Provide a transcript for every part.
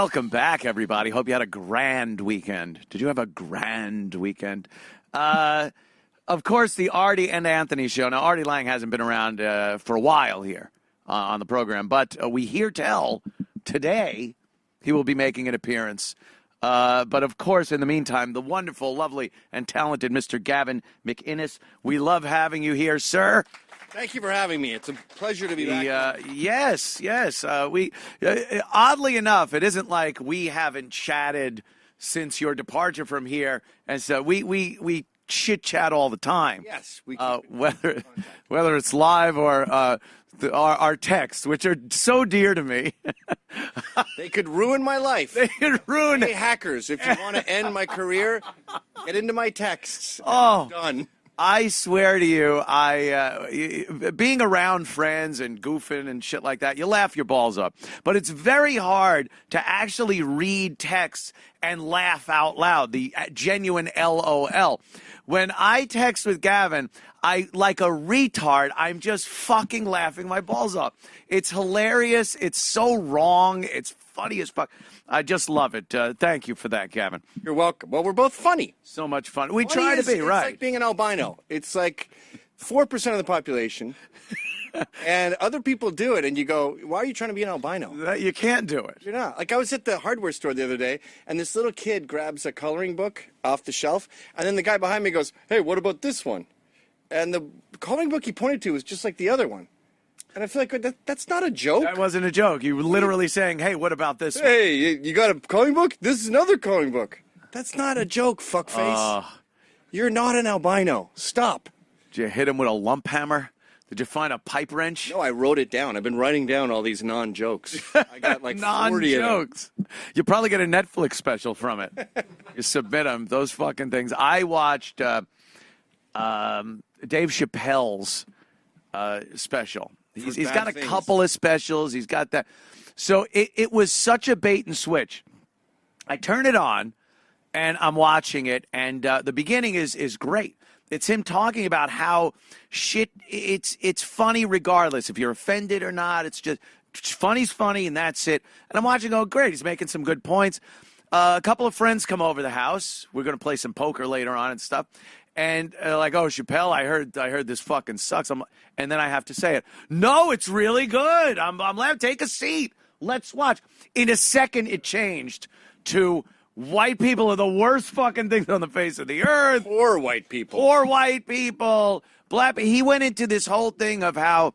Welcome back, everybody. Hope you had a grand weekend. Did you have a grand weekend? Of course, the Artie and Anthony Show. Now, Artie Lang hasn't been around for a while here on the program, but we hear tell today he will be making an appearance. But, of course, in the meantime, the wonderful, lovely, and talented Mr. Gavin McInnes. We love having you here, sir. Thank you for having me. It's a pleasure to be back. Yes. We oddly enough, it isn't like we haven't chatted since your departure from here, and so we chit chat all the time. Yes, we whether it's live or our texts, which are so dear to me. They could ruin my life. They could ruin. Hey, hackers! If you want to end my career, get into my texts. Oh, done. I swear to you, being around friends and goofing and shit like that, you laugh your balls up. But it's very hard to actually read texts and laugh out loud, the genuine LOL. When I text with Gavin, like a retard, I'm just fucking laughing my balls off. It's hilarious. It's so wrong. It's funny as fuck. I just love it. Thank you for that, Gavin. You're welcome. Well, we're both funny. So much fun. We try to be, right. It's like being an albino. It's like 4% of the population, and other people do it, and you go, why are you trying to be an albino? You can't do it. You're not. Like, I was at the hardware store the other day, and this little kid grabs a coloring book off the shelf, and then the guy behind me goes, hey, what about this one? And the coloring book he pointed to was just like the other one. And I feel like that's not a joke. That wasn't a joke. You were literally saying, hey, what about this one? Hey, you got a coloring book? This is another coloring book. That's not a joke, fuckface. You're not an albino. Stop. Did you hit him with a lump hammer? Did you find a pipe wrench? No, I wrote it down. I've been writing down all these non-jokes. I got like 40 of them. You probably get a Netflix special from it. You submit them. Those fucking things. I watched Dave Chappelle's special. He's got a couple of specials. He's got that. So it was such a bait and switch. I turn it on, and I'm watching it, and the beginning is great. It's him talking about how shit, it's funny regardless. If you're offended or not, it's just funny's funny, and that's it. And I'm watching, oh, great, he's making some good points. A couple of friends come over the house. We're going to play some poker later on and stuff. And like, oh, Chappelle, I heard this fucking sucks. And then I have to say it. No, it's really good. I'm glad. Take a seat. Let's watch. In a second, it changed to white people are the worst fucking things on the face of the earth. Poor white people. Poor white people. Black. He went into this whole thing of how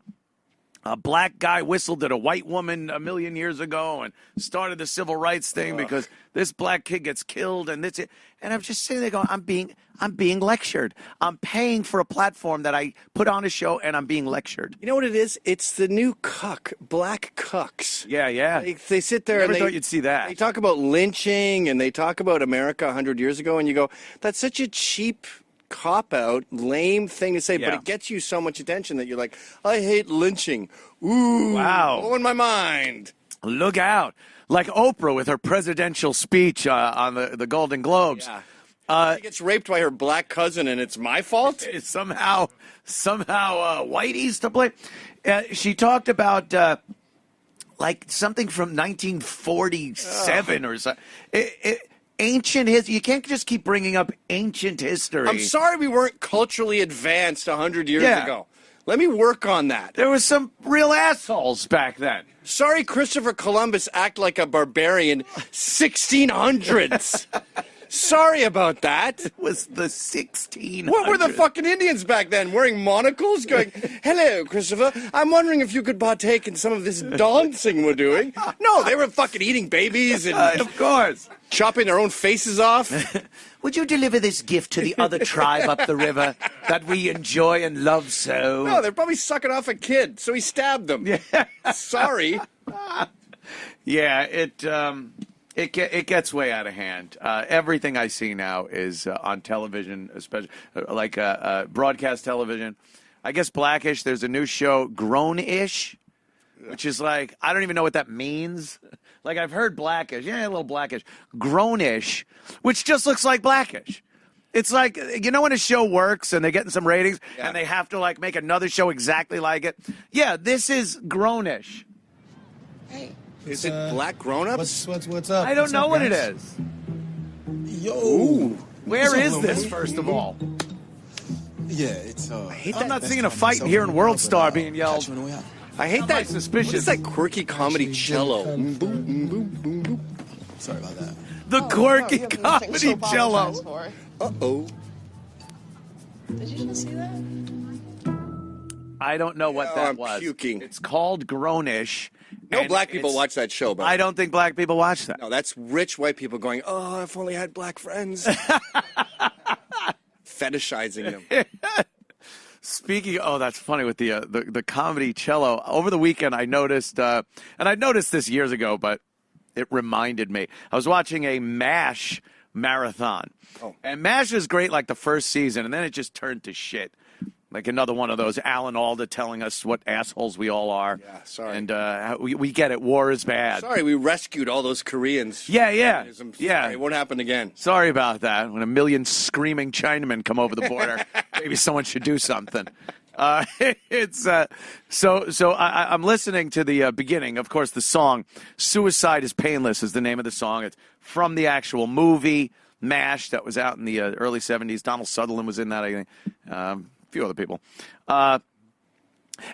a black guy whistled at a white woman a million years ago and started the civil rights thing because this black kid gets killed and this. And I'm just sitting there going, I'm being lectured. I'm paying for a platform that I put on a show, and I'm being lectured. You know what it is? It's the new cuck, black cucks. Yeah. They sit there Never and thought you'd see that. They talk about lynching and they talk about America 100 years ago, and you go, that's such a cheap cop-out, lame thing to say, but it gets you so much attention that you're like, I hate lynching. Ooh, wow, blowing my mind. Look out. Like Oprah with her presidential speech on the Golden Globes. Yeah. She gets raped by her black cousin, and it's my fault? It's somehow Whitey's to blame. She talked about like something from 1947 or something. Ancient history. You can't just keep bringing up ancient history. I'm sorry we weren't culturally advanced 100 years ago. Let me work on that. There was some real assholes back then. Sorry Christopher Columbus acted like a barbarian 1600s. Sorry about that. It was the 1600s. What were the fucking Indians back then? Wearing monocles? Going, hello, Christopher. I'm wondering if you could partake in some of this dancing we're doing. No, they were fucking eating babies and... of course. Chopping their own faces off. Would you deliver this gift to the other tribe up the river that we enjoy and love so? No, they're probably sucking off a kid, so he stabbed them. Yeah. Sorry. Yeah, it gets way out of hand. Everything I see now is on television, especially like broadcast television. I guess Blackish, there's a new show, Grown-ish, which is like, I don't even know what that means. Like, I've heard Blackish. Yeah, a little Blackish. Grown-ish, which just looks like Blackish. It's like, you know when a show works and they're getting some ratings and they have to, like, make another show exactly like it? Yeah, this is Grown-ish. Hey, Is it Black Grown-Ups? What's up? I don't know what it is. Yo. Ooh. Where is this, first of all? Yeah, it's. I'm not seeing a fight here in World Star being yelled. I hate that. Suspicious. What is that quirky comedy cello? Boom, boom, boom, boom, boom. Sorry about that. The quirky comedy cello. Uh-oh. Did you just see that? I don't know what that I'm was. puking. It's called Grownish. No black people watch that show, but I don't think black people watch that. no, that's rich white people going, oh, if only I had black friends. Fetishizing them. Speaking, that's funny with the comedy cello. Over the weekend, I noticed, and I noticed this years ago, but it reminded me. I was watching a MASH marathon, and MASH is great, like the first season, and then it just turned to shit. Like another one of those Alan Alda telling us what assholes we all are. Yeah, sorry. And we get it. War is bad. Sorry, we rescued all those Koreans. Yeah. Sorry, it won't hapen again. Sorry about that. When a million screaming Chinamen come over the border, maybe someone should do something. It's so I'm listening to the beginning. Of course, the song "Suicide is Painless" is the name of the song. It's from the actual movie MASH that was out in the early '70s. Donald Sutherland was in that, I think. A few other people. And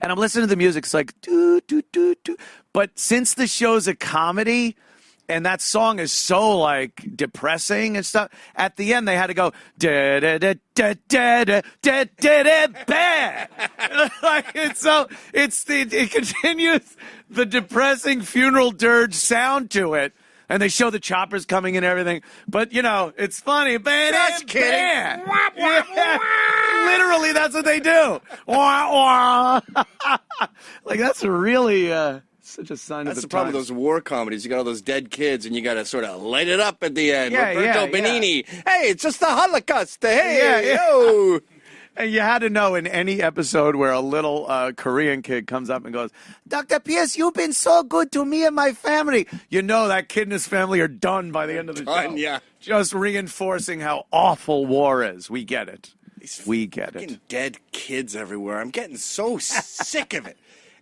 I'm listening to the music. It's like do do do do. But since the show's a comedy, and that song is so like depressing and stuff, at the end they had to go da da da da da da da da da bad. Like it continues the depressing funeral dirge sound to it, and they show the choppers coming and everything. But you know, it's funny. Just kidding. Yeah. Literally, that's what they do. Like that's a really. Such a sign That's of the problem with those war comedies. You got all those dead kids, and you got to sort of light it up at the end. Roberto Benigni. Hey, it's just the Holocaust. Hey, yo. And you had to know in any episode where a little Korean kid comes up and goes, Dr. Pierce, you've been so good to me and my family. You know that kid and his family are done by the end of the show. Yeah. Just reinforcing how awful war is. We get it. We get it. Dead kids everywhere. I'm getting so sick of it.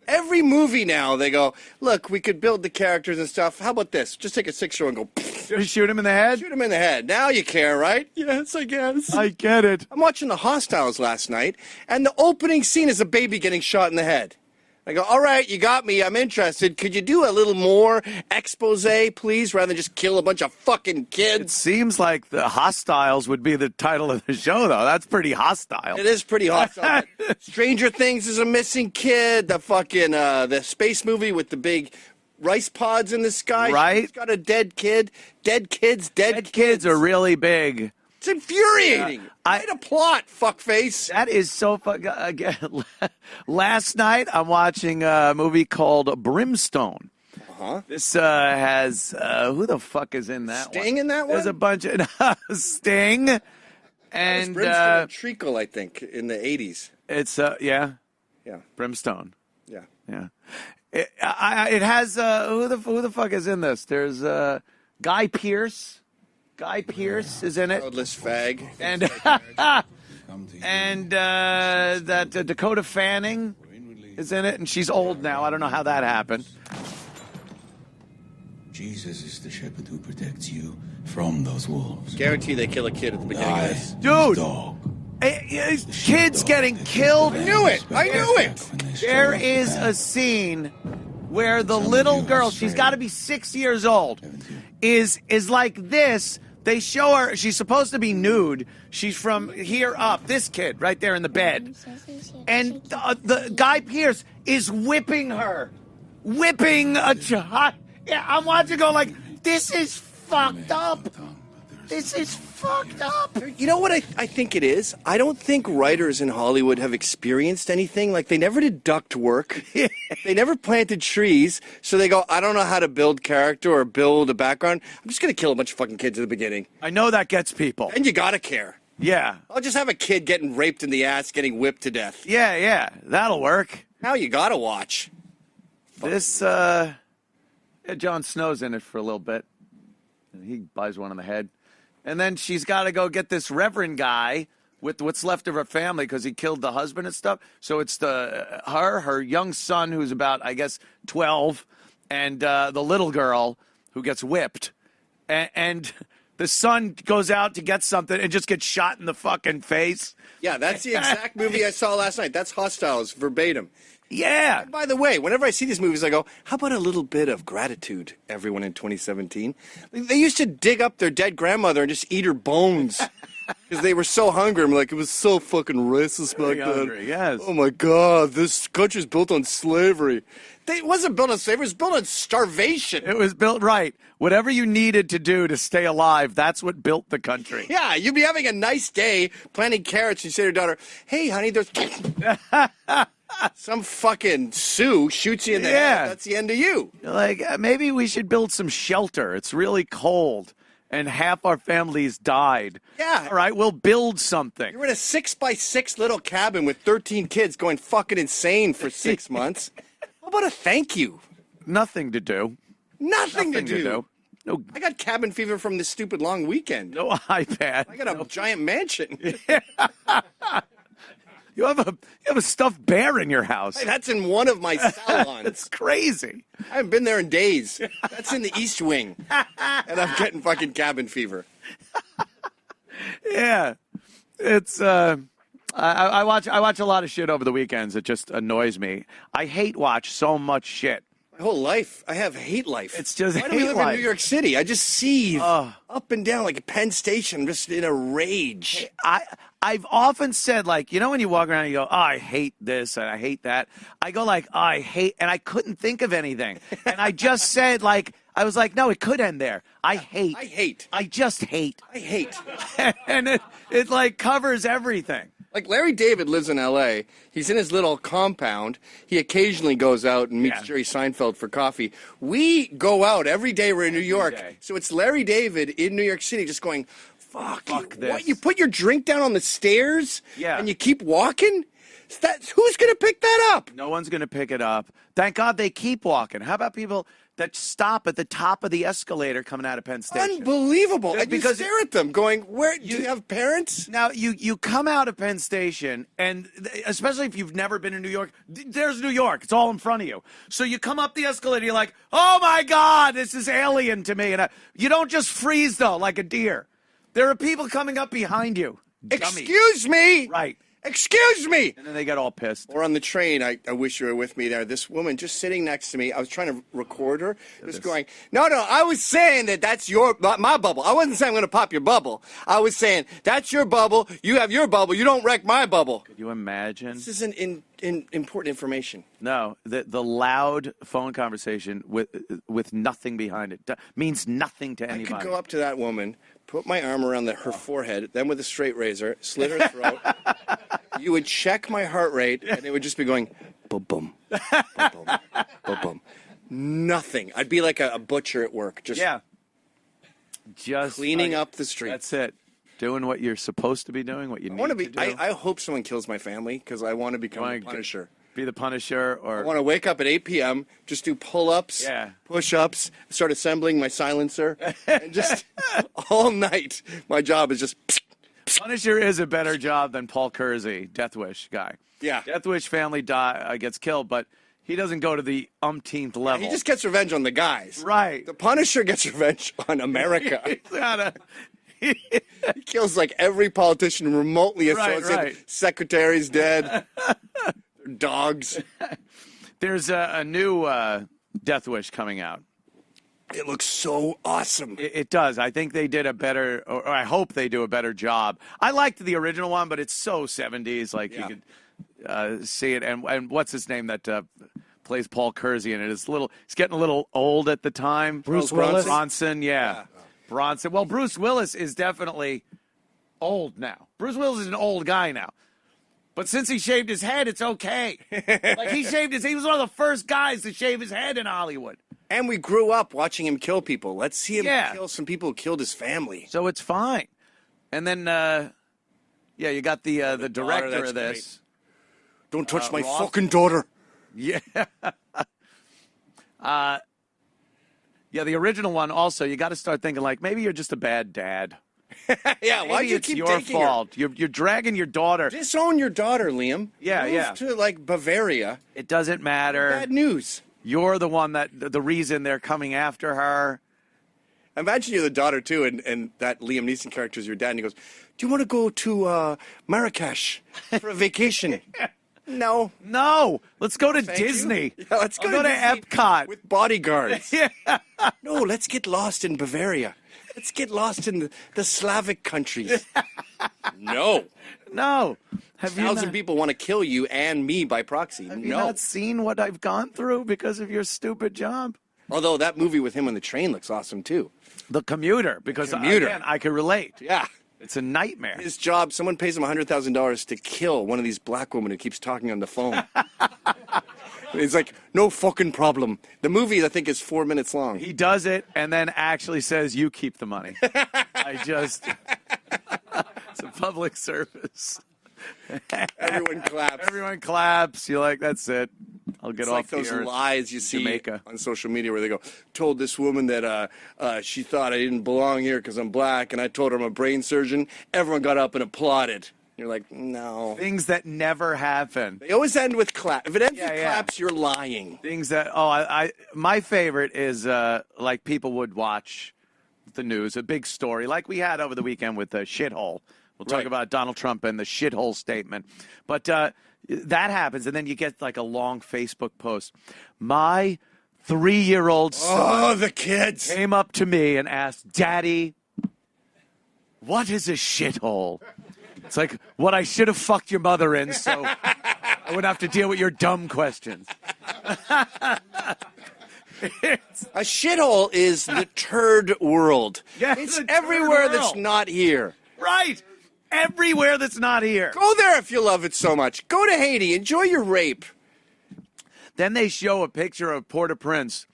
Every movie now, they go, look, we could build the characters and stuff. How about this? Just take a 6-year-old and go, Just shoot him in the head? Shoot him in the head. Now you care, right? Yes, I guess. I get it. I'm watching The Hostiles last night, and the opening scene is a baby getting shot in the head. I go, all right, you got me. I'm interested. Could you do a little more expose, please, rather than just kill a bunch of fucking kids? It seems like The Hostiles would be the title of the show, though. That's pretty hostile. It is pretty hostile. Stranger Things is a missing kid. The fucking the space movie with the big rice pods in the sky. Right. He's got a dead kid. Dead kids. Dead kids are really big. It's infuriating. Write a plot, fuckface. That is so again, last night I'm watching a movie called Brimstone. Uh-huh. This has who the fuck is in that Sting one? in that one? There's a bunch of Sting and Brimstone and Treacle, I think, in the 80s. It's Yeah. Brimstone. Yeah. Yeah. It has who the fuck is in this? There's Guy Pearce. Guy Pearce is in it. Roadless fag. And that Dakota Fanning is in it, and she's old now. I don't know how that happened. Jesus is the shepherd who protects you from those wolves. Guarantee they kill a kid at the beginning of this. Dude! Dog. Kids getting killed. I knew it! There is a scene where the little girl, she's got to be 6 years old, is like this. They show her, she's supposed to be nude. She's from here up, this kid right there in the bed. And the Guy Pearce is whipping her. Whipping a child. Yeah, I'm watching go like, this is fucked up. This is fucked up. You know what I think it is? I don't think writers in Hollywood have experienced anything. Like, they never did duct work. They never planted trees. So they go, I don't know how to build character or build a background. I'm just going to kill a bunch of fucking kids at the beginning. I know that gets people. And you got to care. Yeah. I'll just have a kid getting raped in the ass, getting whipped to death. Yeah. That'll work. Now you got to watch. This, Jon Snow's in it for a little bit. And he buys one on the head. And then she's got to go get this reverend guy with what's left of her family because he killed the husband and stuff. So it's her young son who's about, I guess, 12, and the little girl who gets whipped, and the son goes out to get something and just gets shot in the fucking face. Yeah, that's the exact movie I saw last night. That's Hostiles, verbatim. Yeah. And by the way, whenever I see these movies, I go, how about a little bit of gratitude, everyone, in 2017? They used to dig up their dead grandmother and just eat her bones because they were so hungry. I'm like, it was so fucking racist back then. Hungry, yes. Oh, my God, this country's built on slavery. It wasn't built on slavery. It was built on starvation. It was built right. Whatever you needed to do to stay alive, that's what built the country. Yeah, you'd be having a nice day planting carrots. And you say to your daughter, hey, honey, there's... Some fucking Sioux shoots you in the head. That's the end of you. Like, maybe we should build some shelter. It's really cold, and half our families died. Yeah. All right, we'll build something. You're in a 6x6 little cabin with 13 kids going fucking insane for 6 months. How about a thank you? Nothing to do. Nothing to do. No, I got cabin fever from this stupid long weekend. no iPad. I got a giant mansion. You have a stuffed bear in your house. Hey, that's in one of my salons. It's crazy. I haven't been there in days. That's in the East Wing. And I'm getting fucking cabin fever. Yeah. It's I watch a lot of shit over the weekends. It just annoys me. I hate watch so much shit. My whole life, I have hate life. It's just Why do we hate live life. in New York City? I just seethe up and down like a Penn Station, just in a rage. I've often said, like, you know, when you walk around and you go, oh, I hate this and I hate that. I go like, oh, I hate, and I couldn't think of anything. And I just said, like, I was like, no, it could end there. I hate. I just hate. I hate. And it like covers everything. Like Larry David lives in L.A. He's in his little compound. He occasionally goes out and meets Jerry Seinfeld for coffee. We go out every day. We're in New York. So it's Larry David in New York City just going, fuck this. What? You put your drink down on the stairs and you keep walking? Who's going to pick that up? No one's going to pick it up. Thank God they keep walking. How about people that stop at the top of the escalator coming out of Penn Station? Unbelievable. And you Because stare at them going, where, do you have parents? Now, you come out of Penn Station, and especially if you've never been in New York, there's New York. It's all in front of you. So you come up the escalator, you're like, oh, my God, this is alien to me. And you don't just freeze, though, like a deer. There are people coming up behind you. Excuse me. Right. Excuse me. And then they get all pissed. Or on the train, I wish you were with me there. This woman just sitting next to me, I was trying to record her, just going, no, I was saying that's my bubble. I wasn't saying I'm going to pop your bubble. I was saying, that's your bubble. You have your bubble. You don't wreck my bubble. Could you imagine? This isn't important information. No, the loud phone conversation with nothing behind it means nothing to anybody. I could go up to that woman, put my arm around her forehead, then with a straight razor, slit her throat. You would check my heart rate, and it would just be going, boom, boom, boom. Nothing. I'd be like a butcher at work, just cleaning up the street. That's it. Doing what you're supposed to be doing, what you need to do. I hope someone kills my family because I want to become the Punisher. Be the Punisher, or I want to wake up at 8 p.m., just do pull-ups, push-ups, start assembling my silencer, and just all night. My job is just. Punisher is a better job than Paul Kersey, Death Wish guy. Yeah, Death Wish family gets killed, but he doesn't go to the umpteenth level. He just gets revenge on the guys. Right. The Punisher gets revenge on America. He kills like every politician remotely associated. Right. Secretary's dead. Dogs. There's a new Death Wish coming out. It looks so awesome. It does. I think they did a better, or I hope they do a better job. I liked the original one, but it's so 70s. Like you could see it. And what's his name that plays Paul Kersey in it? He's getting a little old at the time. Bruce Willis. Bronson, Bronson. Well, Bruce Willis is definitely old now. Bruce Willis is an old guy now. But since he shaved his head, it's okay. Like he was one of the first guys to shave his head in Hollywood. And we grew up watching him kill people. Let's see him kill some people who killed his family. So it's fine. And then, you got the director of this. Great. Don't touch my fucking daughter. Yeah. The original one also, you got to start thinking like, maybe you're just a bad dad. Why'd you keep taking it's your fault. You're dragging your daughter. Disown your daughter, Liam. Yeah. Move to like Bavaria. It doesn't matter. Bad news. you're the one the reason they're coming after her. Imagine you're the daughter, too, and that Liam Neeson character is your dad, and he goes, do you want to go to Marrakesh for a vacation? No. No. Let's go to Thank Disney. you. Yeah, let's go to Disney Epcot. With bodyguards. Yeah. No, let's get lost in Bavaria. Let's get lost in the Slavic countries. No. No. Have you 1,000 not, people want to kill you and me by proxy. have you not seen what I've gone through because of your stupid job? Although that movie with him on the train looks awesome, too. The Commuter, because again, I can relate. Yeah. It's a nightmare. His job, someone pays him $100,000 to kill one of these black women who keeps talking on the phone. He's like, no fucking problem. The movie, I think, is 4 minutes long. He does it and then actually says, you keep the money. It's a public service. Everyone claps. Everyone claps. You're like, that's it. I'll get It's off like the those earth. lies you see Jamaica. on social media where they go, told this woman that she thought I didn't belong here because I'm black, and I told her I'm a brain surgeon. Everyone got up and applauded. You're like, no. Things that never happen. They always end with clap. If it ends with Yeah. claps, you're lying. Things that, my favorite is like people would watch the news, a big story like we had over the weekend with the shithole. We'll talk Right. about Donald Trump and the shithole statement. But that happens, and then you get like a long Facebook post. My 3-year-old son the kids. came up to me and asked, Daddy, what is a shithole? It's like what I should have fucked your mother in so I wouldn't have to deal with your dumb questions. A shithole is the turd world. Yeah, it's the turd everywhere that's world. not here. Right. Everywhere that's not here. Go there if you love it so much. Go to Haiti. Enjoy your rape. Then they show a picture of Port-au-Prince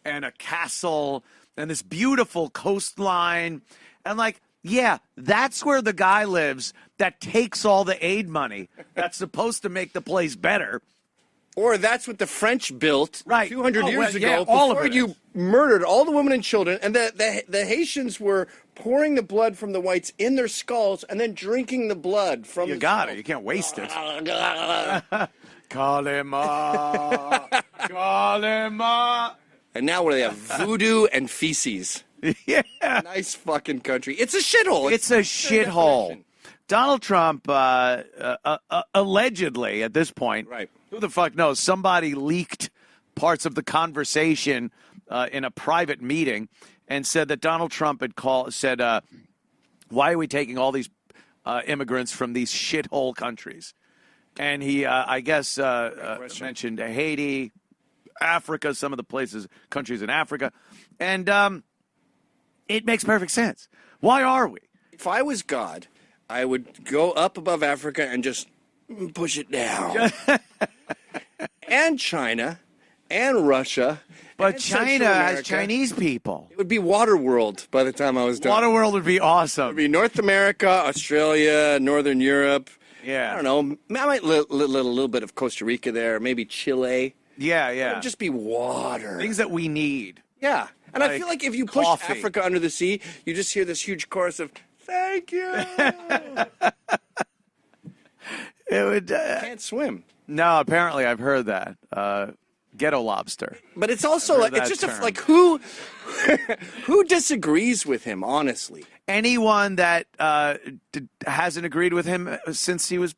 and a castle and this beautiful coastline. And like, yeah, that's where the guy lives that takes all the aid money that's supposed to make the place better. Or that's what the French built Right. 200 Oh, years well, ago yeah, all of before it you is. murdered all the women and children. And the Haitians were pouring the blood from the whites in their skulls and then drinking the blood from You the got skull. it. You can't waste it. And Kalema. Kalema. now where they have voodoo and feces. Yeah. Nice fucking country. It's a shithole. It's a shithole. definition. Donald Trump, allegedly at this point, Right. who the fuck knows, somebody leaked parts of the conversation in a private meeting and said that Donald Trump had said, why are we taking all these immigrants from these shithole countries? And he, I guess, mentioned Haiti, Africa, some of the countries in Africa. And it makes perfect sense. Why are we? If I was God, I would go up above Africa and just push it down. And China and Russia. But and China Central has America. Chinese people. It would be Waterworld by the time I was done. Waterworld would be It awesome. would be North America, Australia, Northern Europe. Yeah. I don't know. I might let a little bit of Costa Rica there, maybe Chile. Yeah, It yeah. would just be water. Things that we need. Yeah. And I Like feel like if you push coffee. Africa under the sea, you just hear this huge chorus of, thank you. It would. Can't swim. No, apparently I've heard that. Ghetto lobster. But it's also I've like, heard it's that just term. like who disagrees with him, honestly? Anyone that hasn't agreed with him since he was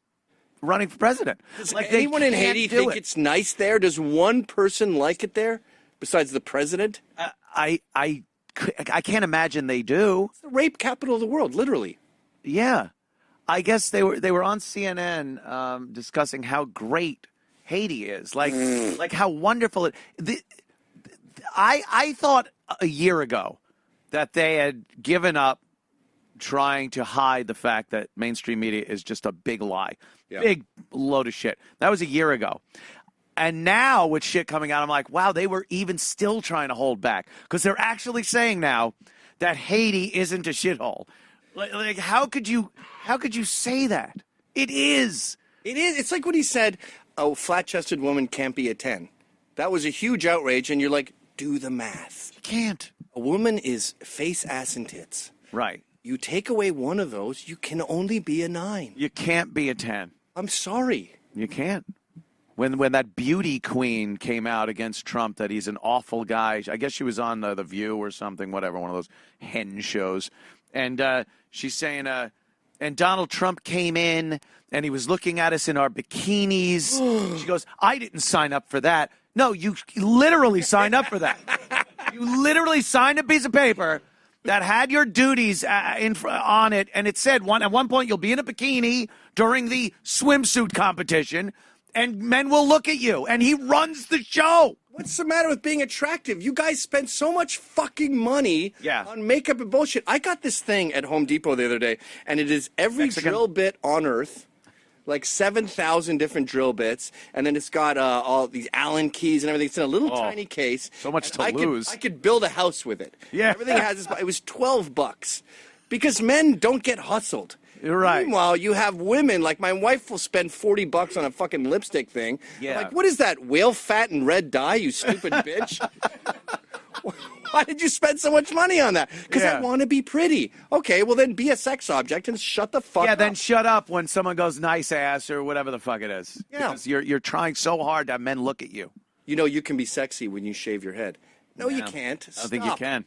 running for president. Does Like, they anyone in can't Haiti do think it. it's nice there? Does one person like it there besides the president? I can't imagine they do. It's the rape capital of the world, literally. Yeah, I guess they were on CNN discussing how great Haiti is, like how wonderful it. I thought a year ago that they had given up trying to hide the fact that mainstream media is just a big lie, big load of shit. That was a year ago. And now with shit coming out, I'm like, wow, they were even still trying to hold back because they're actually saying now that Haiti isn't a shithole. Like how could you say that? It is. It is. It's like when he said, "A flat-chested woman can't be a 10." That was a huge outrage, and you're like, do the math. You can't. A woman is face, ass, and tits. Right. You take away one of those, you can only be a 9. You can't be a 10. I'm sorry. You can't. when that beauty queen came out against Trump that he's an awful guy. I guess she was on The View or something, whatever, one of those hen shows. And she's saying, and Donald Trump came in and he was looking at us in our bikinis. She goes, I didn't sign up for that. No, you literally signed up for that. You literally signed a piece of paper that had your duties on it, and it said at one point you'll be in a bikini during the swimsuit competition, and men will look at you, and he runs the show. What's the matter with being attractive? You guys spend so much fucking money on makeup and bullshit. I got this thing at Home Depot the other day, and it is every drill bit on earth. Like 7,000 different drill bits, and then it's got all these Allen keys and everything. It's in a little tiny case. So much to lose. I could build a house with it. Yeah. Everything has this. It was $12 because men don't get hustled. You're right. Meanwhile, you have women, like my wife will spend $40 on a fucking lipstick thing. Yeah. I'm like, what is that, whale fat and red dye, you stupid bitch? Why did you spend so much money on that? Because I want to be pretty. Okay, well then be a sex object and shut the fuck up. Yeah, then shut up when someone goes nice ass or whatever the fuck it is. Yeah. Because you're trying so hard to have men look at you. You know you can be sexy when you shave your head. No, you can't. I don't think you can.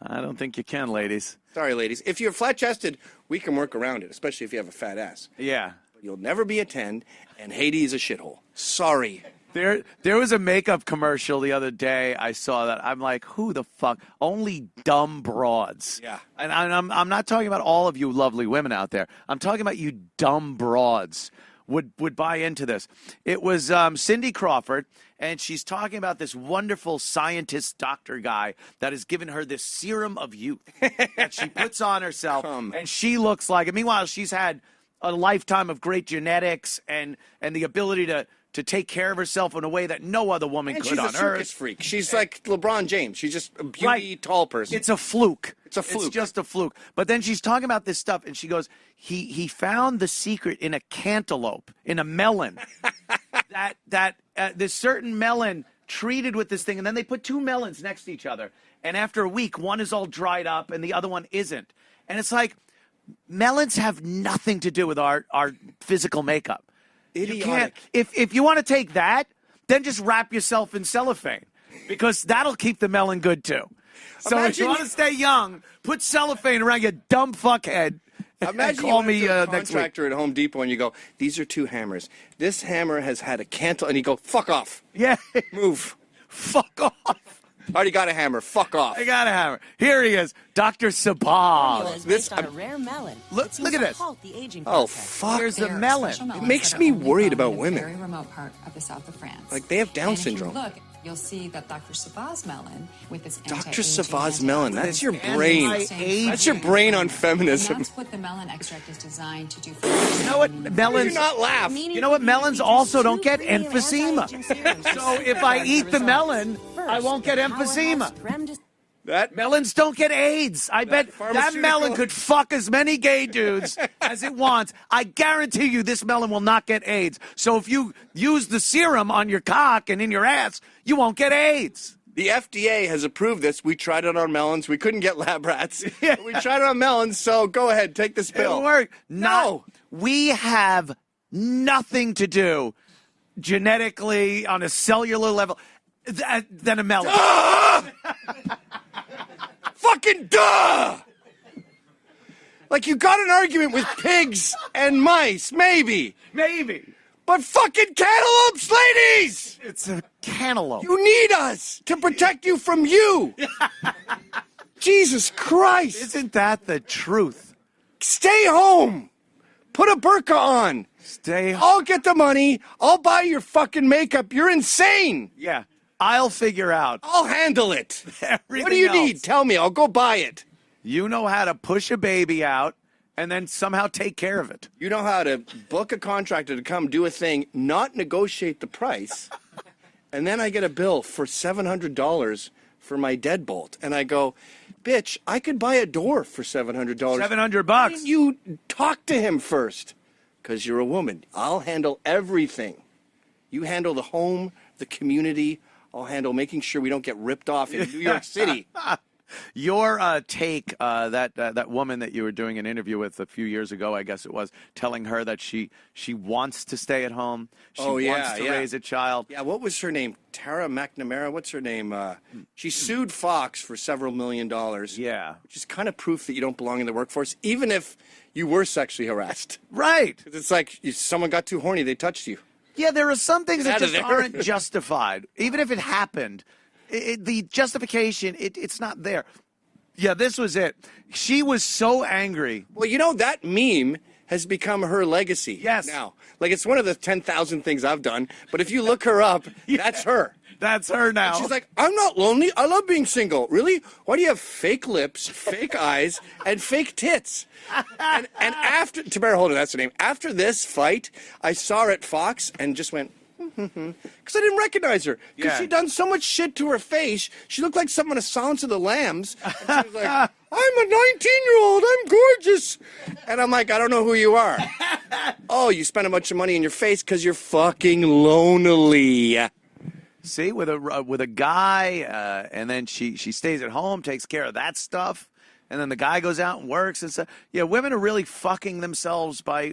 I don't think you can, ladies. Sorry, ladies. If you're flat-chested, we can work around it, especially if you have a fat ass. Yeah. But you'll never be a 10, and Haiti is a shithole. Sorry. There was a makeup commercial the other day. I saw that. I'm like, who the fuck? Only dumb broads. Yeah. And I'm not talking about all of you lovely women out there. I'm talking about you dumb broads would buy into this. It was Cindy Crawford, and she's talking about this wonderful scientist doctor guy that has given her this serum of youth that she puts on herself, and she looks like it. Meanwhile, she's had a lifetime of great genetics and the ability to take care of herself in a way that no other woman could on earth. She's a circus freak. She's like LeBron James. She's just a beauty, tall person. It's a fluke. It's a fluke. It's just a fluke. But then she's talking about this stuff, and she goes, he found the secret in a cantaloupe, in a melon. This certain melon treated with this thing, and then they put two melons next to each other. And after a week, one is all dried up, and the other one isn't. And it's like, melons have nothing to do with our physical makeup. Idiotic. You can't. If you want to take that, then just wrap yourself in cellophane, because that'll keep the melon good too. So if you want to stay young, put cellophane around your dumb fuckhead. Imagine call me a next week. contractor at Home Depot and you go, these are two hammers. This hammer has had a cantle, and you go, fuck off. Yeah. Move. Fuck off. Already got a hammer. Fuck off. I got a hammer. Here he is, Dr. Sabah. Based on a rare melon. Look at this. The aging Oh, process. fuck. Here's the melon. It makes me worried about women. Very remote part of the south of France. Like, they have Down and syndrome. If you look, you'll see that Dr. Savas melon with this Dr. Savas melon. That's your brain. Anti-aging. That's your brain on feminism. And that's what the melon extract is designed to do. You know what? Melons. Do not laugh. You know what? Melons also don't get emphysema. So if I eat the melon, I won't get emphysema. That Melons don't get AIDS. I bet that pharmaceutical- melon could fuck as many gay dudes as it wants. I guarantee you this melon will not get AIDS. So if you use the serum on your cock and in your ass, you won't get AIDS. The FDA has approved this. We tried it on melons. We couldn't get lab rats. We tried it on melons, so go ahead, take this pill. It'll work. No. We have nothing to do genetically on a cellular level than a melon. Fucking duh! Like, you got an argument with pigs and mice, maybe. Maybe. But fucking cantaloupes, ladies! It's a cantaloupe. You need us to protect you from you. Jesus Christ. Isn't that the truth? Stay home. Put a burqa on. Stay home. I'll get the money. I'll buy your fucking makeup. You're insane. Yeah. I'll figure out. I'll handle it. Everything What do you else. need? Tell me. I'll go buy it. You know how to push a baby out and then somehow take care of it. You know how to book a contractor to come do a thing, not negotiate the price, and then I get a bill for $700 for my deadbolt. And I go, bitch, I could buy a door for $700. $700. Why didn't you talk to him first? Because you're a woman. I'll handle everything. You handle the home, the community. I'll handle making sure we don't get ripped off in New York City. Your take, that woman that you were doing an interview with a few years ago, I guess it was, telling her that she wants to stay at home. She wants to raise a child. Yeah, what was her name? Tara McNamara? What's her name? She sued Fox for several $1 million. Yeah. Which is kind of proof that you don't belong in the workforce, even if you were sexually harassed. Right. It's like if someone got too horny, they touched you. Yeah, there are some things that just aren't justified. Even if it happened, the justification, it's not there. Yeah, this was it. She was so angry. Well, you know, that meme has become her legacy. Yes. Now, like, it's one of the 10,000 things I've done, but if you look her up, that's her. That's her now. And she's like, I'm not lonely. I love being single. Really? Why do you have fake lips, fake eyes, and fake tits? And after, Tamara Holden, that's her name. After this fight, I saw her at Fox and just went, because I didn't recognize her. Because she'd done so much shit to her face. She looked like someone in Silence of the Lambs. And she was like, I'm a 19-year-old. I'm gorgeous. And I'm like, I don't know who you are. Oh, you spent a bunch of money in your face because you're fucking lonely. See, with a guy, and then she stays at home, takes care of that stuff, and then the guy goes out and works and stuff. Yeah, women are really fucking themselves by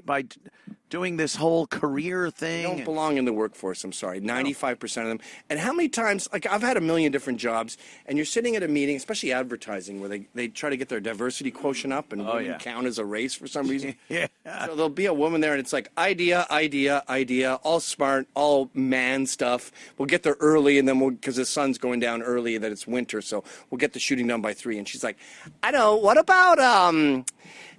doing this whole career thing. They don't belong in the workforce, I'm sorry. 95% of them. And how many times, like, I've had a million different jobs, and you're sitting at a meeting, especially advertising, where they try to get their diversity quotient up and women count as a race for some reason. Yeah. So there'll be a woman there, and it's like, idea, all smart, all man stuff. We'll get there early, and then because the sun's going down early, that it's winter, so we'll get the shooting done by 3. And she's like, I know, what about,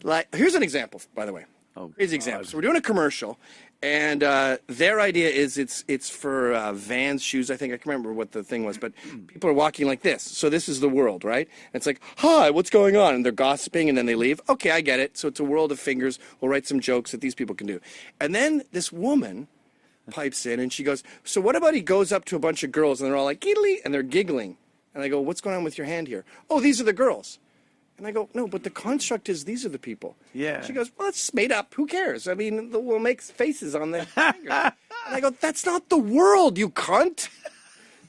like, here's an example, by the way. Crazy example. So we're doing a commercial, and their idea is it's for Vans shoes. I think I can't remember what the thing was, but people are walking like this. So this is the world, right? And it's like, hi, what's going on? And they're gossiping, and then they leave. Okay, I get it. So it's a world of fingers. We'll write some jokes that these people can do. And then this woman pipes in, and she goes, so what about he goes up to a bunch of girls, and they're all like, giggly, and they're giggling. And I go, what's going on with your hand here? Oh, these are the girls. And I go, no, but the construct is these are the people. Yeah. She goes, well, it's made up. Who cares? I mean, we'll make faces on the finger. And I go, that's not the world, you cunt.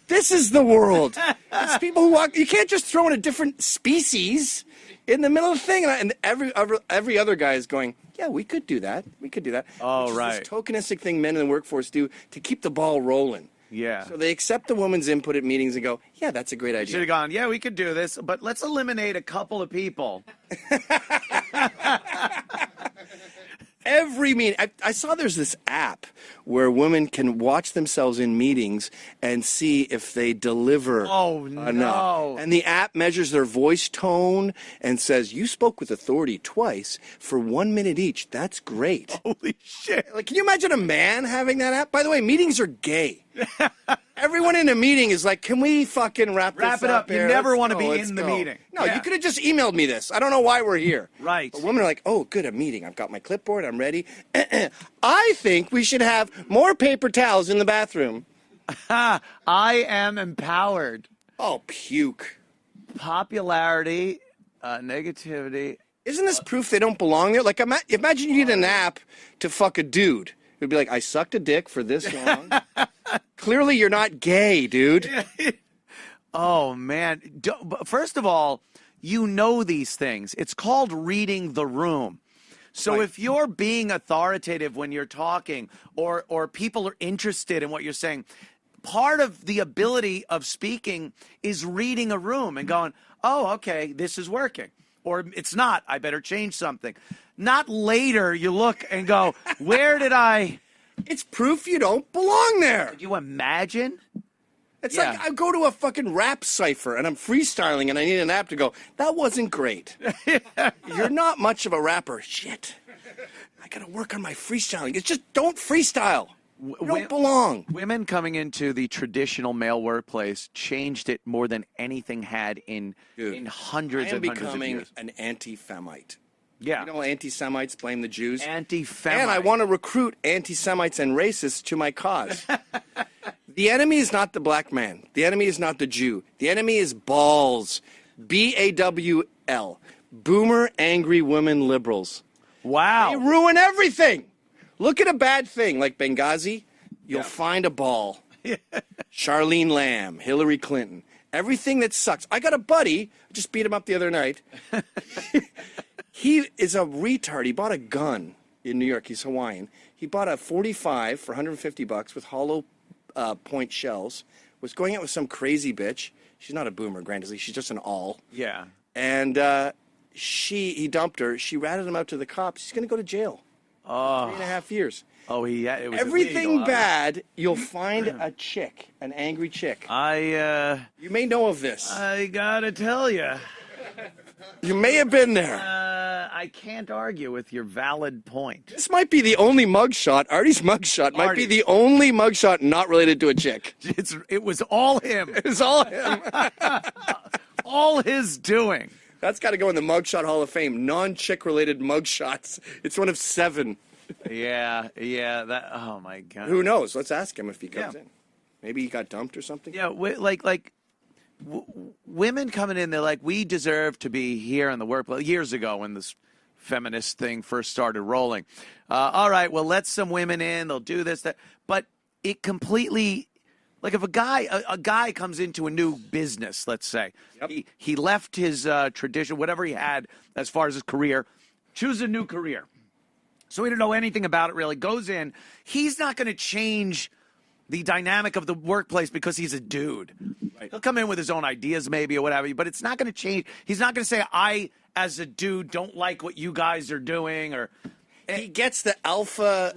This is the world. It's people who walk. You can't just throw in a different species in the middle of the thing. And every other guy is going, yeah, we could do that. We could do that. Oh, which is right. this tokenistic thing men in the workforce do to keep the ball rolling. Yeah. So they accept the woman's input at meetings and go, yeah, that's a great idea. Should have gone, yeah, we could do this, but let's eliminate a couple of people. Every meeting. I saw there's this app where women can watch themselves in meetings and see if they deliver enough. No. And the app measures their voice tone and says, you spoke with authority twice for 1 minute each. That's great. Holy shit. Like, can you imagine a man having that app? By the way, meetings are gay. Everyone in a meeting is like, can we fucking wrap this it up. here? You never Let's want to go, be let's in the go." meeting. No, Yeah. you could have just emailed me this. I don't know why we're here. Right. But women are like, oh, good, a meeting. I've got my clipboard. I'm ready. I think we should have more paper towels in the bathroom. I am empowered. Oh, puke. Popularity, negativity. Isn't this proof they don't belong there? Like, imagine you need an app to fuck a dude. It would be like, I sucked a dick for this long. Clearly, you're not gay, dude. Oh, man. First of all, you know these things. It's called reading the room. So Right. if you're being authoritative when you're talking or people are interested in what you're saying, part of the ability of speaking is reading a room and going, oh, okay, this is working. Or it's not. I better change something. Not later you look and go, where did I... It's proof you don't belong there. Could you imagine? It's Yeah. like I go to a fucking rap cipher and I'm freestyling and I need an app to go, that wasn't great. You're not much of a rapper. Shit. I got to work on my freestyling. It's just don't freestyle. You don't belong. Women coming into the traditional male workplace changed it more than anything had in hundreds I am and hundreds of becoming years. an anti-Femite. Yeah. You know, anti-Semites blame the Jews. Anti-Femite. And I want to recruit anti-Semites and racists to my cause. The enemy is not the black man. The enemy is not the Jew. The enemy is balls. B-A-W-L. Boomer, angry women liberals. Wow. They ruin everything. Look at a bad thing like Benghazi. You'll find a ball. Charlene Lamb, Hillary Clinton. Everything that sucks. I got a buddy, just beat him up the other night. He is a retard. He bought a gun in New York. He's Hawaiian. He bought a .45 for $150 with hollow point shells. Was going out with some crazy bitch. She's not a boomer, granted. She's just an all. Yeah. And he dumped her. She ratted him out to the cops. She's going to go to jail. 3.5 years. Oh, it was everything illegal, bad. You'll find a chick, an angry chick. You may know of this. I gotta tell you, you may have been there. I can't argue with your valid point. This might be the only mugshot. Artie's mugshot might be the only mugshot not related to a chick. It was all him. It was all him. All his doing. That's got to go in the Mugshot Hall of Fame. Non-chick related mugshots. It's one of 7. Yeah. That. Oh my God. Who knows? Let's ask him if he comes in. Maybe he got dumped or something. Yeah, women coming in, they're like, we deserve to be here in the workplace. Years ago, when this feminist thing first started rolling, all right, well, let some women in. They'll do this, that, but it completely. Like if a guy comes into a new business, let's say, he left his tradition, whatever he had as far as his career, choose a new career. So he didn't know anything about it really, goes in. He's not going to change the dynamic of the workplace because he's a dude. Right. He'll come in with his own ideas maybe or whatever, but it's not going to change. He's not going to say, I, as a dude, don't like what you guys are doing. Or he gets the alpha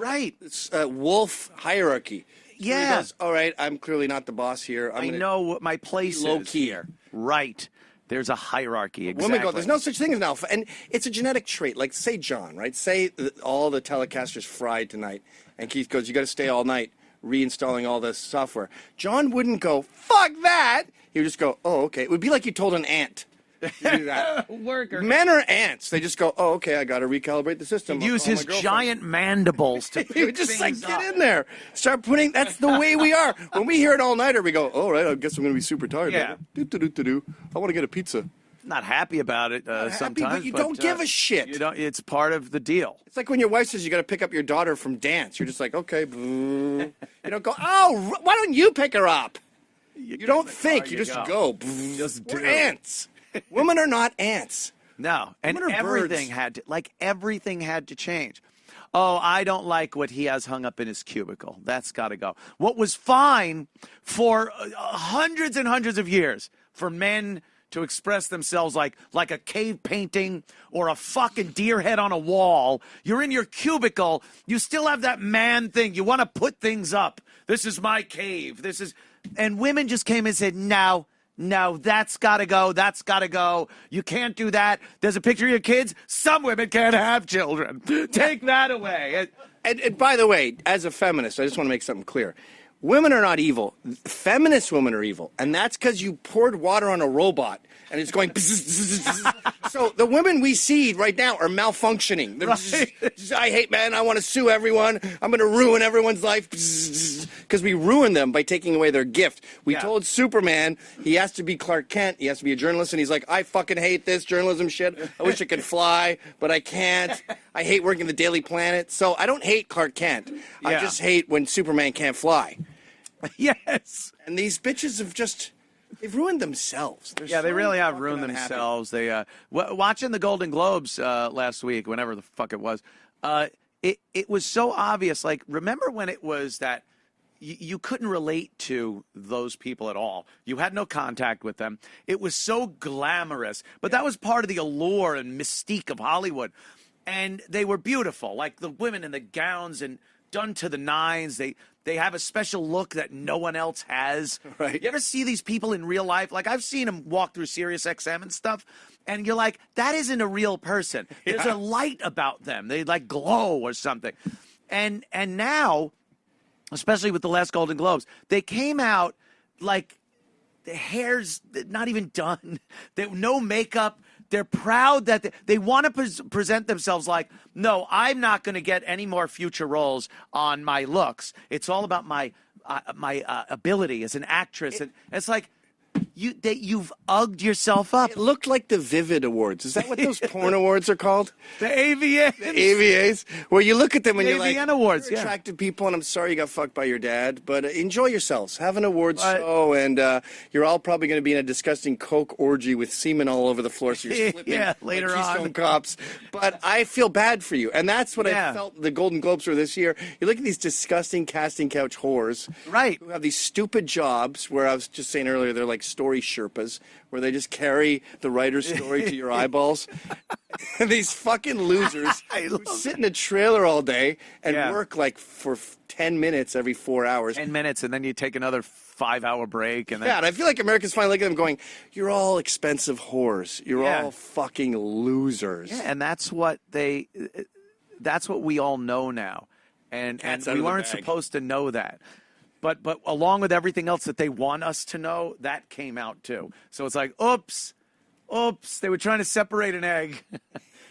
wolf hierarchy. Yeah. He goes, all right, I'm clearly not the boss here. I know what my place is. Low-key here. Right. There's a hierarchy. Exactly. Women go, there's no such thing as an alpha. And it's a genetic trait. Like, say John, right? Say all the Telecasters fried tonight. And Keith goes, you got to stay all night reinstalling all this software. John wouldn't go, fuck that. He would just go, oh, okay. It would be like you told an ant. You do that. Worker. Men are ants. They just go, oh, okay, I got to recalibrate the system. He'd use his giant mandibles to he would just like get in there, start putting. That's the way we are. When we hear it all nighter, we go, all right, I guess I'm going to be super tired. Yeah. I want to get a pizza. Not happy about it sometimes. But you don't give a shit. You don't. It's part of the deal. It's like when your wife says you got to pick up your daughter from dance. You're just like, okay. You don't go, oh, why don't you pick her up? You don't think. You just go. Just do. We're ants. Women are not ants. No, and everything had to change. Oh, I don't like what he has hung up in his cubicle. That's got to go. What was fine for hundreds and hundreds of years for men to express themselves like a cave painting or a fucking deer head on a wall. You're in your cubicle. You still have that man thing. You want to put things up. This is my cave. And women just came and said, no, that's got to go. That's got to go. You can't do that. There's a picture of your kids. Some women can't have children. Take that away. And by the way, as a feminist, I just want to make something clear. Women are not evil. Feminist women are evil. And that's because you poured water on a robot and it's going... So the women we see right now are malfunctioning. Just, I hate men. I want to sue everyone. I'm going to ruin everyone's life. Because we ruin them by taking away their gift. We told Superman he has to be Clark Kent. He has to be a journalist. And he's like, I fucking hate this journalism shit. I wish I could fly, but I can't. I hate working the Daily Planet. So I don't hate Clark Kent. I just hate when Superman can't fly. Yes. And these bitches have just... They've ruined themselves. They really have ruined themselves. They watching the Golden Globes last week, whenever the fuck it was, it was so obvious. Like, remember when it was that you couldn't relate to those people at all. You had no contact with them. It was so glamorous, but that was part of the allure and mystique of Hollywood. And they were beautiful, like the women in the gowns and done to the nines. They have a special look that no one else has. Right. You ever see these people in real life? Like, I've seen them walk through Sirius XM and stuff, and you're like, that isn't a real person. There's a light about them. They, like, glow or something. And now, especially with the last Golden Globes, they came out like the hair's not even done. No makeup. They're proud that they want to present themselves like, no, I'm not going to get any more future roles on my looks. It's all about my ability as an actress. And it's like, you've ugged yourself up. It looked like the Vivid Awards. Is that what those porn awards are called? The AVAs. The AVAs. Where you look at them and you're like, AVN Awards, you're yeah. attractive people, and I'm sorry you got fucked by your dad, but enjoy yourselves. Have an awards show, and you're all probably going to be in a disgusting coke orgy with semen all over the floor, so you're slipping later like Keystone on. Cops. But I feel bad for you, and that's what I felt the Golden Globes were this year. You look at these disgusting casting couch whores, right? Who have these stupid jobs where I was just saying earlier, they're like story Sherpas, where they just carry the writer's story to your eyeballs. And these fucking losers who sit in a trailer all day and work like for 10 minutes every 4 hours. 10 minutes, and then you take another 5-hour break. And then... Yeah, and I feel like Americans finally look at them going, you're all expensive whores. You're all fucking losers. Yeah, and that's what we all know now. And we weren't supposed to know that. But along with everything else that they want us to know, that came out too. So it's like, oops, they were trying to separate an egg.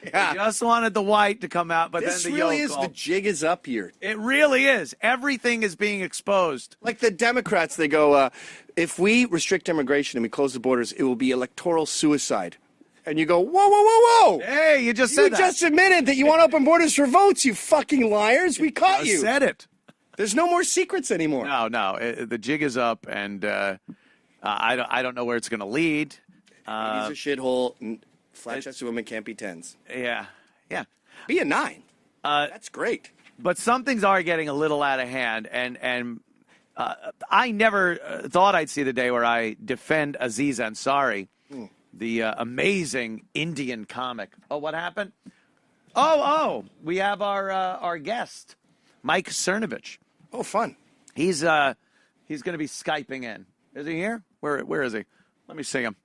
Yeah. They just wanted the white to come out, but this then the really yolk. Is the jig is up here. It really is. Everything is being exposed. Like the Democrats, they go, if we restrict immigration and we close the borders, it will be electoral suicide. And you go, whoa. Hey, you just said that. You just admitted that you want open borders for votes, you fucking liars. We caught you. Said it. There's no more secrets anymore. No. The jig is up, and I don't know where it's going to lead. He's a shithole. Flat-chested women can't be 10s. Yeah. Be a 9. That's great. But some things are getting a little out of hand, and I never thought I'd see the day where I defend Aziz Ansari, the amazing Indian comic. Oh, what happened? Oh, we have our guest, Mike Cernovich. Oh, fun. He's going to be Skyping in. Is he here? Where is he? Let me see him.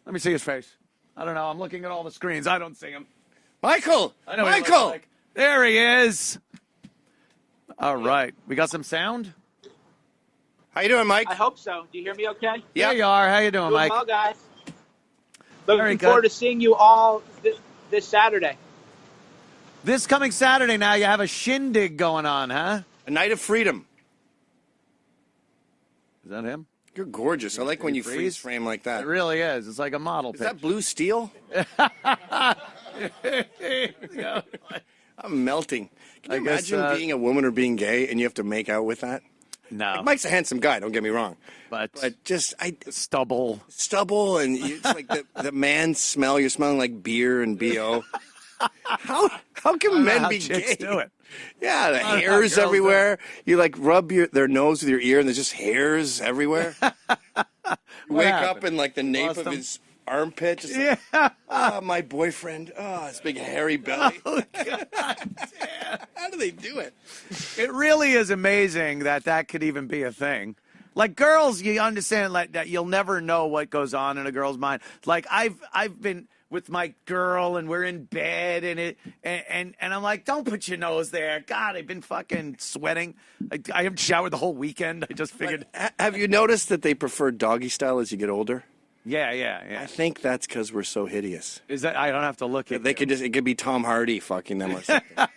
Let me see his face. I don't know. I'm looking at all the screens. I don't see him. Michael! I know what he looks like. There he is. All right. We got some sound? How you doing, Mike? I hope so. Do you hear me okay? Yeah. There you are. How you doing, Mike? Well, guys. Very Looking good. forward to seeing you all this Saturday. This coming Saturday now, you have a shindig going on, huh? A night of freedom. Is that him? You're gorgeous. I like when you freeze frame like that. It really is. It's like a model Is pitch. that blue steel? I'm melting. Can you imagine being a woman or being gay and you have to make out with that? No. Like, Mike's a handsome guy, don't get me wrong. But just stubble and it's like the man smell. You're smelling like beer and BO. How can men be gay? Do it. Yeah, the hairs everywhere. You like rub their nose with your ear, and there's just hairs everywhere. Wake up in like the nape of his armpit. Just like, my boyfriend. Oh, his big hairy belly. Oh, God damn. How do they do it? It really is amazing that could even be a thing. Like girls, you understand like that you'll never know what goes on in a girl's mind. Like I've been with my girl and we're in bed and I'm like, don't put your nose there. God, I've been fucking sweating. I haven't showered the whole weekend. I just figured. Have you noticed that they prefer doggy style as you get older? Yeah. I think that's because we're so hideous. Is that I don't have to look at They could it could be Tom Hardy fucking them or something.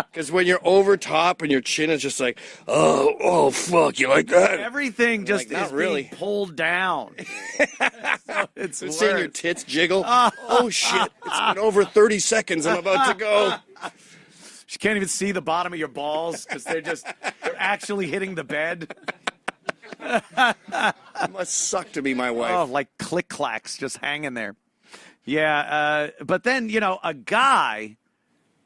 Because when you're over top and your chin is just like, oh fuck, you like that? Everything just like, is really being pulled down. So it's seeing your tits jiggle. Oh shit! It's been over 30 seconds. I'm about to go. You can't even see the bottom of your balls because they're actually hitting the bed. It must suck to be my wife. Oh, like click clacks just hanging there. Yeah, but then a guy,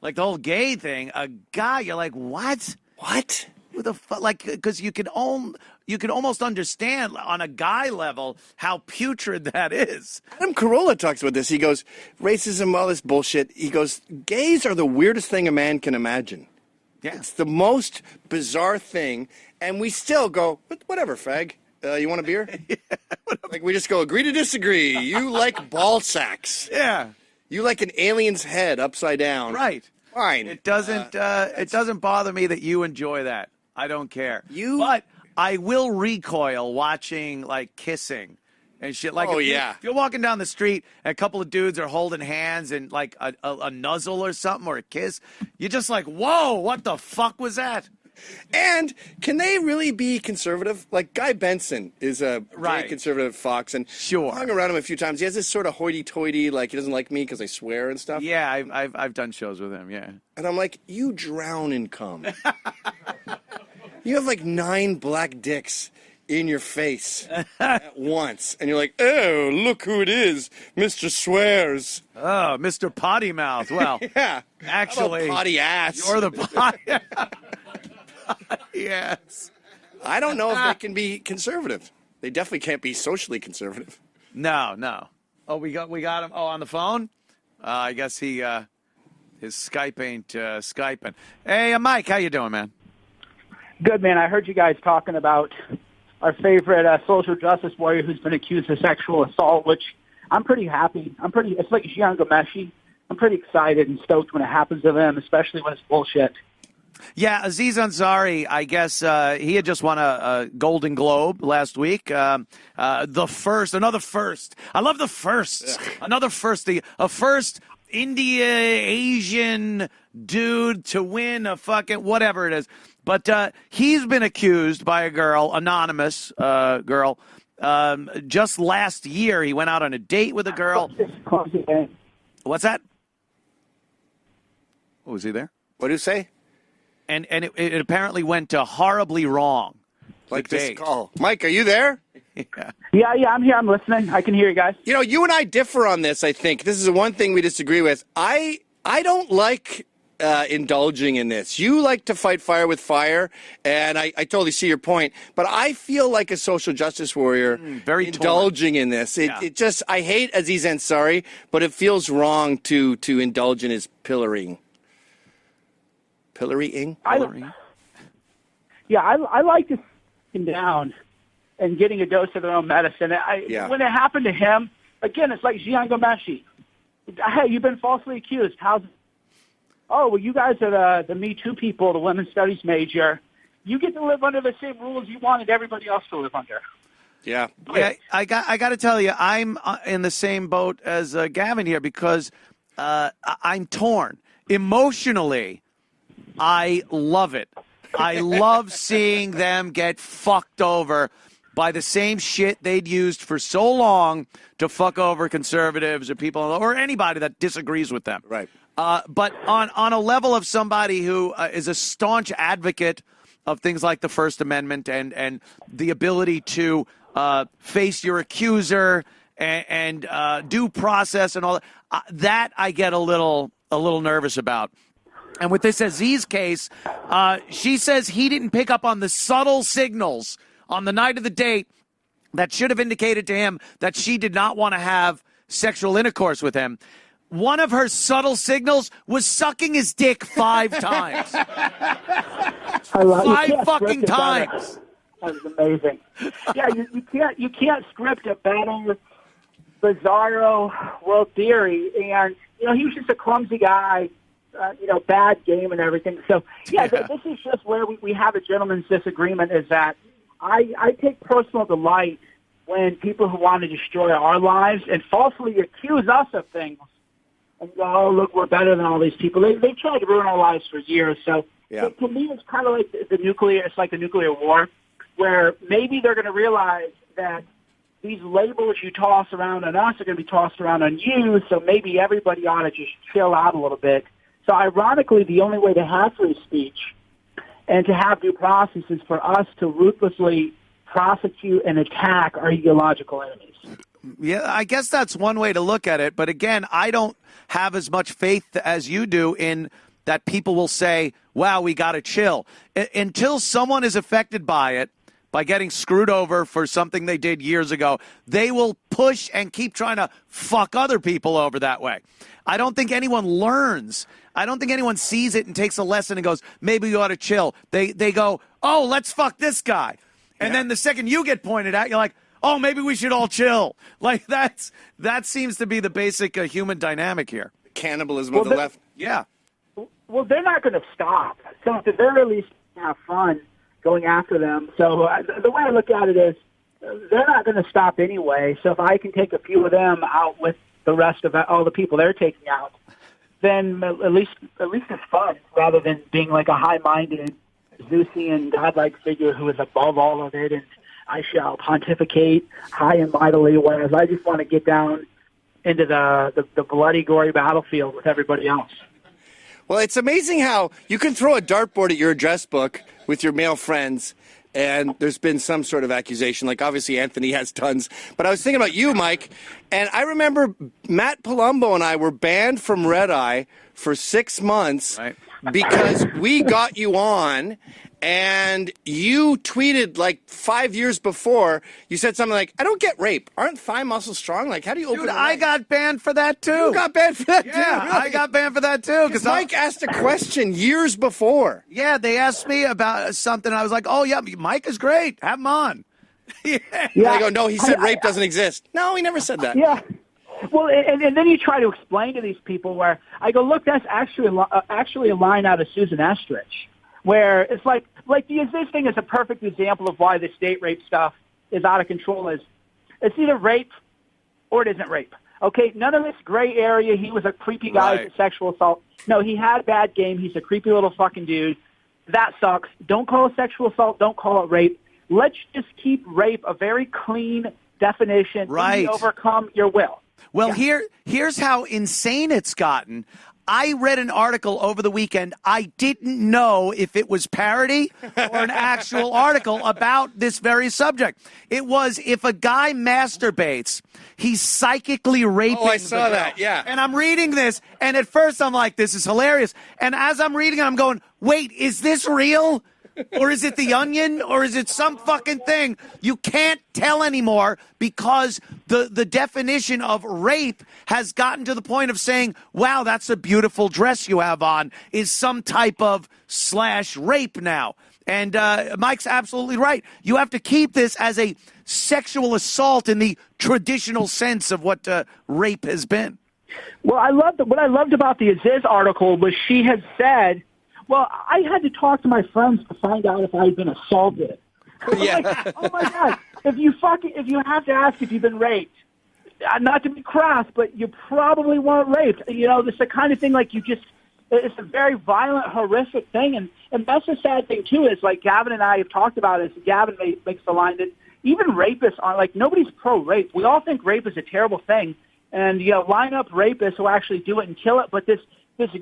like the whole gay thing, you're like, what? What? Who the fuck? Like, because you can almost understand on a guy level how putrid that is. Adam Carolla talks about this. He goes, racism, all this bullshit. He goes, gays are the weirdest thing a man can imagine. Yeah. It's the most bizarre thing, and we still go, whatever, fag. You want a beer? Like, we just go, agree to disagree. You like ball sacks. Yeah. You like an alien's head upside down. Right. Fine. It doesn't bother me that you enjoy that. I don't care. But I will recoil watching, like, kissing and shit. Like, if you're walking down the street and a couple of dudes are holding hands and, like, a nuzzle or something or a kiss, you're just like, whoa, what the fuck was that? And can they really be conservative? Like Guy Benson is a very conservative at Fox, and sure, I hung around him a few times. He has this sort of hoity-toity, like he doesn't like me because I swear and stuff. Yeah, I've done shows with him. Yeah, and I'm like, you drown in cum. You have like 9 black dicks in your face at once, and you're like, oh, look who it is, Mr. Swears. Oh, Mr. Potty Mouth. Well, yeah, actually, potty ass. You're the potty. Yes. I don't know if they can be conservative. They definitely can't be socially conservative. No. Oh, we got him. Oh, on the phone. I guess his Skype ain't Skyping. Hey, Mike, how you doing, man? Good, man. I heard you guys talking about our favorite social justice warrior who's been accused of sexual assault, which I'm pretty happy. It's like Jian Ghomeshi. I'm pretty excited and stoked when it happens to them, especially when it's bullshit. Yeah, Aziz Ansari, I guess he had just won a Golden Globe last week. Another first. I love the first. Another first. A first India, Asian dude to win a fucking whatever it is. But he's been accused by a girl, anonymous girl. Just last year, he went out on a date with a girl. What's that? Oh, was he there? What did you say? And it apparently went horribly wrong. Like this call. Mike, are you there? Yeah, I'm here. I'm listening. I can hear you guys. You know, you and I differ on this, I think. This is the one thing we disagree with. I don't like indulging in this. You like to fight fire with fire, and I totally see your point. But I feel like a social justice warrior very indulging in this. It just, I hate Aziz Ansari, but it feels wrong to indulge in his pillorying. Pillorying? I like to sit down and getting a dose of their own medicine. When it happened to him, again, it's like Jian Ghomeshi. Hey, you've been falsely accused. Oh, well, you guys are the Me Too people, the women's studies major. You get to live under the same rules you wanted everybody else to live under. Yeah. Yeah, I got to tell you, I'm in the same boat as Gavin here because I'm torn. Emotionally, I love it. I love seeing them get fucked over by the same shit they'd used for so long to fuck over conservatives or people or anybody that disagrees with them. Right. But on a level of somebody who is a staunch advocate of things like the First Amendment and the ability to face your accuser and due process and all that I get a little nervous about. And with this Aziz case, she says he didn't pick up on the subtle signals on the night of the date that should have indicated to him that she did not want to have sexual intercourse with him. One of her subtle signals was sucking his dick 5 times. 5 fucking times. That was amazing. Yeah, you can't script a better bizarro world theory, and he was just a clumsy guy. Bad game and everything. So, this is just where we have a gentleman's disagreement is that I take personal delight when people who want to destroy our lives and falsely accuse us of things and go, oh, look, we're better than all these people. They tried to ruin our lives for years. So, to me, it's kind of like it's like the nuclear war, where maybe they're going to realize that these labels you toss around on us are going to be tossed around on you, so maybe everybody ought to just chill out a little bit. So ironically, the only way to have free speech and to have due process is for us to ruthlessly prosecute and attack our ideological enemies. Yeah, I guess that's one way to look at it. But again, I don't have as much faith as you do in that people will say, wow, we got to chill. Until someone is affected by it, by getting screwed over for something they did years ago, they will push and keep trying to fuck other people over that way. I don't think anyone learns. I don't think anyone sees it and takes a lesson and goes, maybe you ought to chill. They go, oh, let's fuck this guy. And then the second you get pointed at, you're like, oh, maybe we should all chill. Like that seems to be the basic human dynamic here. Cannibalism of the left. Yeah. Well, they're not going to stop. So at the very least, have fun going after them. So the way I look at it is they're not going to stop anyway. So if I can take a few of them out with the rest of all the people they're taking out, then at least it's fun rather than being like a high-minded Zeusian godlike figure who is above all of it, and I shall pontificate high and mightily, whereas I just want to get down into the bloody, gory battlefield with everybody else. Well, it's amazing how you can throw a dartboard at your address book with your male friends, and there's been some sort of accusation. Like, obviously, Anthony has tons. But I was thinking about you, Mike, and I remember Matt Palumbo and I were banned from Red Eye for 6 months because we got you on, and you tweeted like 5 years before, you said something like, I don't get rape. Aren't thigh muscles strong? Like, how do you open Dude, a I leg? got banned for that, too. You got banned for that, too? Yeah, Really? I got banned for that, too. Because Mike asked a question years before. Yeah, they asked me about something. I was like, oh, yeah, Mike is great. Have him on. Yeah. They go, no, he said rape doesn't exist. No, he never said that. Yeah. Well, and then you try to explain to these people where I go, look, that's actually a line out of Susan Estrich, where it's like the Aziz thing is a perfect example of why the state rape stuff is out of control. It's either rape or it isn't rape. Okay, none of this gray area. He was a creepy guy with sexual assault. No, he had bad game. He's a creepy little fucking dude. That sucks. Don't call it sexual assault. Don't call it rape. Let's just keep rape a very clean definition. Right. Overcome your will. Well, here's how insane it's gotten. I read an article over the weekend. I didn't know if it was parody or an actual article about this very subject. It was, if a guy masturbates, he's psychically raping Oh, I saw the girl. that, yeah. And I'm reading this, and at first I'm like, this is hilarious. And as I'm reading it, I'm going, wait, is this real? Or is it The Onion? Or is it some fucking thing? You can't tell anymore because the definition of rape has gotten to the point of saying, wow, that's a beautiful dress you have on, is some type of /rape now. And Mike's absolutely right. You have to keep this as a sexual assault in the traditional sense of what rape has been. Well, what I loved about the Aziz article was she had said, well, I had to talk to my friends to find out if I had been assaulted. Yeah. Like, oh my God! If you have to ask if you've been raped, not to be crass, but you probably weren't raped. You know, it's the kind of thing like it's a very violent, horrific thing, and that's the sad thing too. Is like Gavin and I have talked about it. Gavin makes the line that even rapists aren't like nobody's pro-rape. We all think rape is a terrible thing, and line up rapists who actually do it and kill it. But this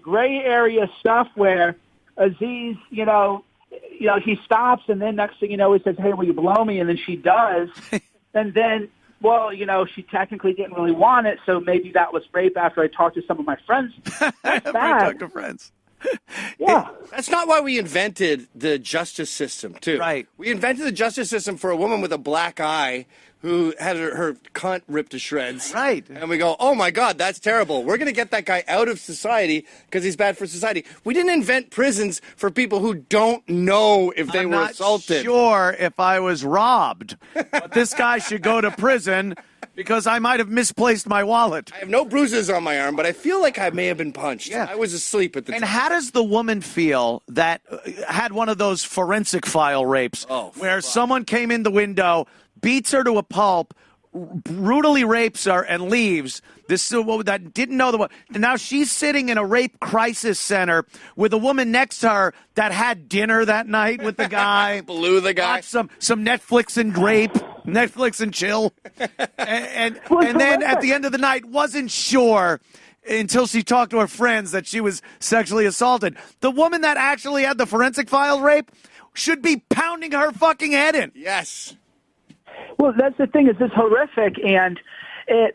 gray area stuff where Aziz, he stops, and then next thing you know, he says, hey, will you blow me? And then she does. And then, well, she technically didn't really want it, so maybe that was rape after I talked to some of my friends. That's bad. Talk to friends. Yeah. That's not why we invented the justice system, too. Right. We invented the justice system for a woman with a black eye who had her cunt ripped to shreds. Right. And we go, oh, my God, that's terrible. We're going to get that guy out of society because he's bad for society. We didn't invent prisons for people who don't know if they were assaulted. I'm not sure if I was robbed, but this guy should go to prison because I might have misplaced my wallet. I have no bruises on my arm, but I feel like I may have been punched. Yeah. I was asleep at the time. And how does the woman feel that had one of those forensic file rapes where someone came in the window, beats her to a pulp, brutally rapes her, and leaves? This is a woman that didn't know the woman. Now she's sitting in a rape crisis center with a woman next to her that had dinner that night with the guy. Blew the guy. Watched some Netflix and rape, Netflix and chill. And then at the end of the night wasn't sure until she talked to her friends that she was sexually assaulted. The woman that actually had the forensic file rape should be pounding her fucking head in. Yes. Well, that's the thing, is it's horrific, and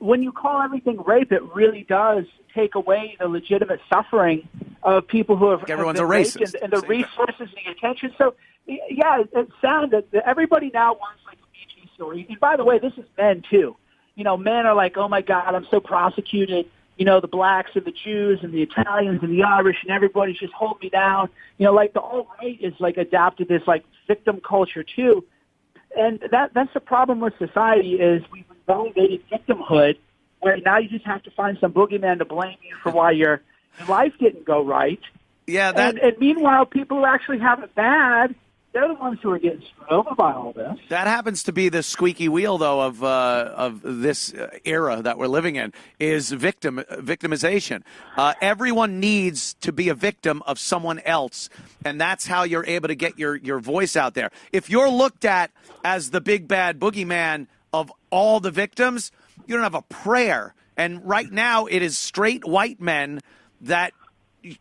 when you call everything rape, it really does take away the legitimate suffering of people who have Everyone's been a raped racist. and the resources and the attention. So, yeah, it's sad that everybody now wants like a Me Too story. And by the way, this is men too. Men are like, oh my God, I'm so prosecuted. The blacks and the Jews and the Italians and the Irish and everybody's just holding me down. Like the alt-right is like adapted this like victim culture too. And that's the problem with society is we've relegated victimhood, where now you just have to find some boogeyman to blame you for why your life didn't go right. Yeah, and meanwhile, people who actually have it bad, they're the ones who are getting screwed over by all this. That happens to be the squeaky wheel, though, of this era that we're living in, is victimization. Everyone needs to be a victim of someone else, and that's how you're able to get your voice out there. If you're looked at as the big bad boogeyman of all the victims, you don't have a prayer. And right now, it is straight white men that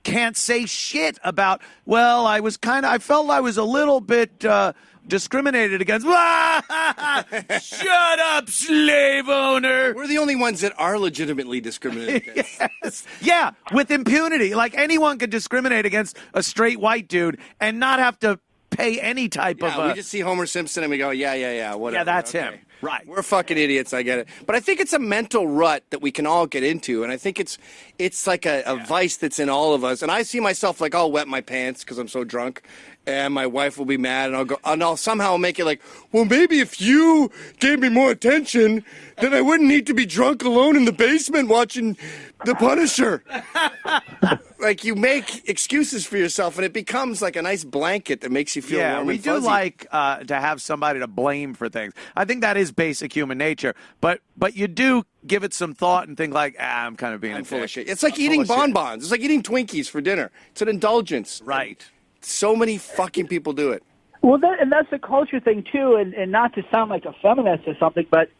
can't say shit about, well, I felt I was a little bit discriminated against. Shut up, slave owner. We're the only ones that are legitimately discriminated against. Yes. Yeah, with impunity. Like, anyone could discriminate against a straight white dude and not have to pay any type of... we just see Homer Simpson and we go, yeah, whatever. Yeah, that's okay. him. Right. We're fucking idiots, I get it. But I think it's a mental rut that we can all get into, and I think it's like a vice that's in all of us. And I see myself like, I'll wet my pants because I'm so drunk, and my wife will be mad, and I'll somehow make it like, well, maybe if you gave me more attention, then I wouldn't need to be drunk alone in the basement watching The Punisher. Like, you make excuses for yourself, and it becomes like a nice blanket that makes you feel warm and fuzzy. Yeah, we do like to have somebody to blame for things. I think that is basic human nature. But you do give it some thought and think like, I'm kind of being full of shit. It's like eating bonbons. It's like eating Twinkies for dinner. It's an indulgence. Right. So many fucking people do it. Well, and that's the culture thing, too, and not to sound like a feminist or something, but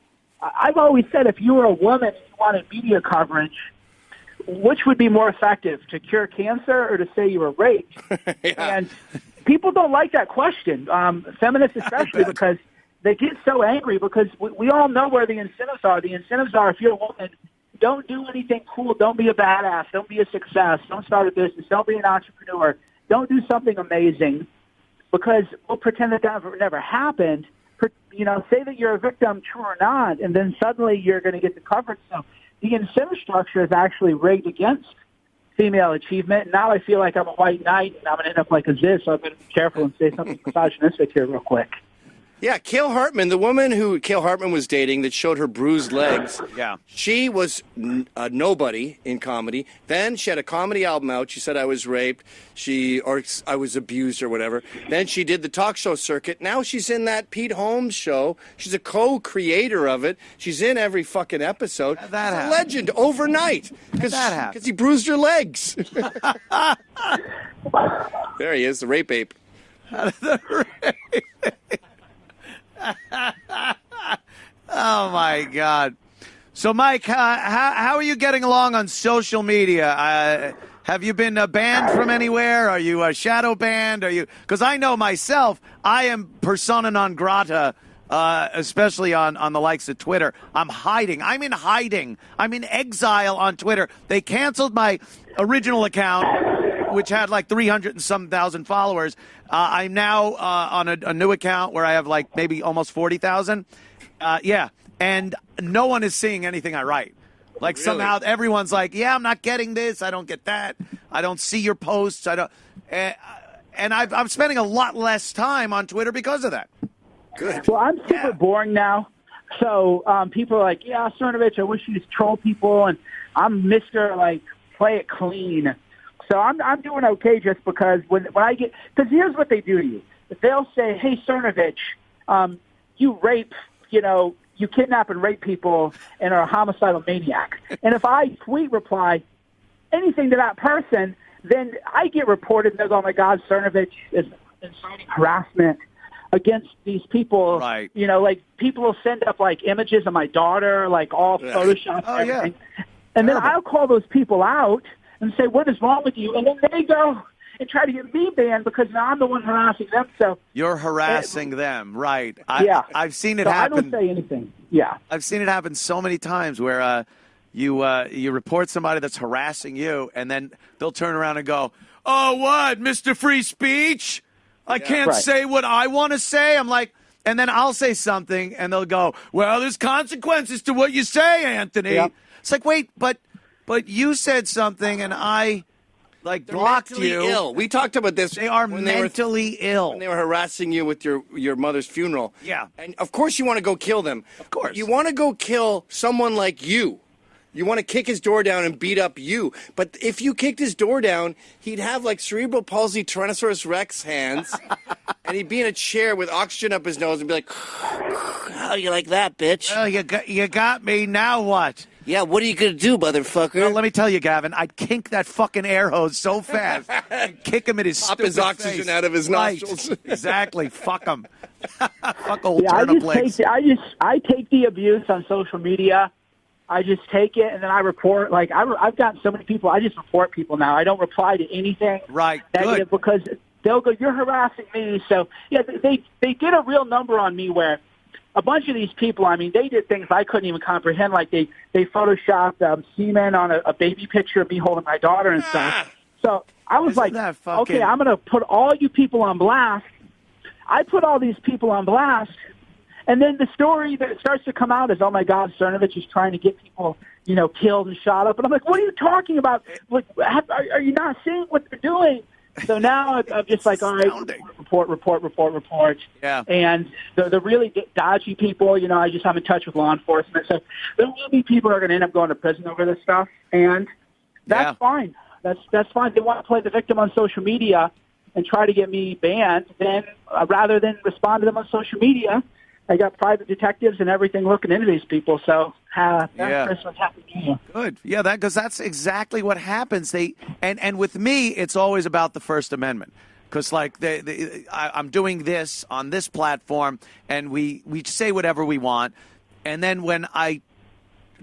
I've always said if you were a woman and you wanted media coverage, which would be more effective, to cure cancer or to say you were raped? And people don't like that question, feminists especially, because they get so angry because we all know where the incentives are. The incentives are, if you're a woman, don't do anything cool. Don't be a badass. Don't be a success. Don't start a business. Don't be an entrepreneur. Don't do something amazing, because we'll pretend that never happened. Say that you're a victim, true or not, and then suddenly you're going to get the coverage. So the incentive structure is actually rigged against female achievement. And now I feel like I'm a white knight, and I'm going to end up like a Ziz, so I better be careful and say something misogynistic here real quick. Yeah, Cale Hartman, the woman who Cale Hartman was dating that showed her bruised legs, she was a nobody in comedy. Then she had a comedy album out. She said, I was raped, or I was abused or whatever. Then she did the talk show circuit. Now she's in that Pete Holmes show. She's a co-creator of it. She's in every fucking episode. She's a legend overnight because he bruised her legs. There he is, the rape ape. Oh, my God. So, Mike, how are you getting along on social media? Have you been banned from anywhere? Are you shadow banned? Because I know myself, I am persona non grata, especially on the likes of Twitter. I'm hiding. I'm in hiding. I'm in exile on Twitter. They canceled my original account, which had like 300 and some thousand followers. I'm now on a new account where I have like maybe almost 40,000. And no one is seeing anything I write. Like, somehow everyone's like, I'm not getting this. I don't get that. I don't see your posts. I don't. And I'm spending a lot less time on Twitter because of that. Good. Well, I'm super boring now. So people are like, Cernovich, I wish you just troll people. And I'm Mr. like, play it clean. So I'm doing okay just because when I get – because here's what they do to you. They'll say, hey, Cernovich, you rape, you kidnap and rape people and are a homicidal maniac. And if I tweet reply anything to that person, then I get reported and they go, oh, my God, Cernovich is inciting harassment against these people. Right. Like people will send up like images of my daughter, like all Photoshopped and everything. Yeah. And then I'll call those people out and say, what is wrong with you? And then they go and try to get me banned because now I'm the one harassing them. So you're harassing them, right? I've seen it I happen. don't say anything. Yeah, I've seen it happen so many times where you report somebody that's harassing you, and then they'll turn around and go, "Oh, what, Mr. Free Speech? I can't say what I want to say." I'm like, and then I'll say something, and they'll go, "Well, there's consequences to what you say, Anthony." Yep. It's like, wait, but you said something, and I blocked you. Ill. We talked about this. They are mentally ill. When they were harassing you with your mother's funeral. Yeah. And of course you want to go kill them. Of course. You want to go kill someone like you. You want to kick his door down and beat up you. But if you kicked his door down, he'd have like cerebral palsy Tyrannosaurus Rex hands and he'd be in a chair with oxygen up his nose and be like, "How you like that, bitch? Oh, you got me. Now what? Yeah, what are you gonna do, motherfucker?" Well, let me tell you, Gavin, I'd kink that fucking air hose so fast. I'd kick him in his Pop stupid his oxygen face. out of his nostrils. Right. Exactly. Fuck him. Fuck old Yeah, turnip legs. I take the abuse on social media. I just take it and then I report. Like I've got so many people. I just report people now. I don't reply to anything Right. negative Good. because they'll go, "You're harassing me." So yeah, they did a real number on me where a bunch of these people. I mean, they did things I couldn't even comprehend. Like they photoshopped semen on a baby picture of me holding my daughter and stuff. So I was Isn't that fucking... okay, I'm going to put all you people on blast. I put all these people on blast. And then the story that starts to come out is, "Oh my God, Cernovich is trying to get people, killed and shot up." And I'm like, "What are you talking about? Like, are you not seeing what they're doing?" So now I'm just like, all right, report. Yeah. And the really dodgy people, I just I'm in touch with law enforcement. So there will be people who are going to end up going to prison over this stuff, and that's fine. That's fine. They want to play the victim on social media and try to get me banned. Then rather than respond to them on social media, I got private detectives and everything looking into these people. So Merry Christmas, Happy New Year. Good. Yeah, because that's exactly what happens. And with me, it's always about the First Amendment. Because I'm doing this on this platform, and we say whatever we want. And then when I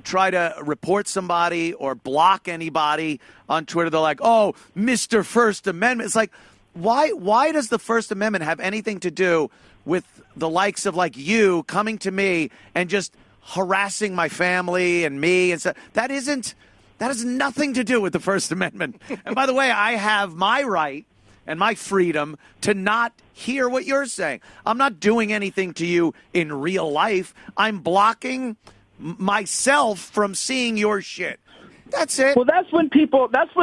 try to report somebody or block anybody on Twitter, they're like, "Oh, Mr. First Amendment." It's like, why does the First Amendment have anything to do with the likes of like you coming to me and just harassing my family and me and stuff? That has nothing to do with the First Amendment. And by the way, I have my right and my freedom to not hear what you're saying. I'm not doing anything to you in real life. I'm blocking myself from seeing your shit. That's it. Well, that's when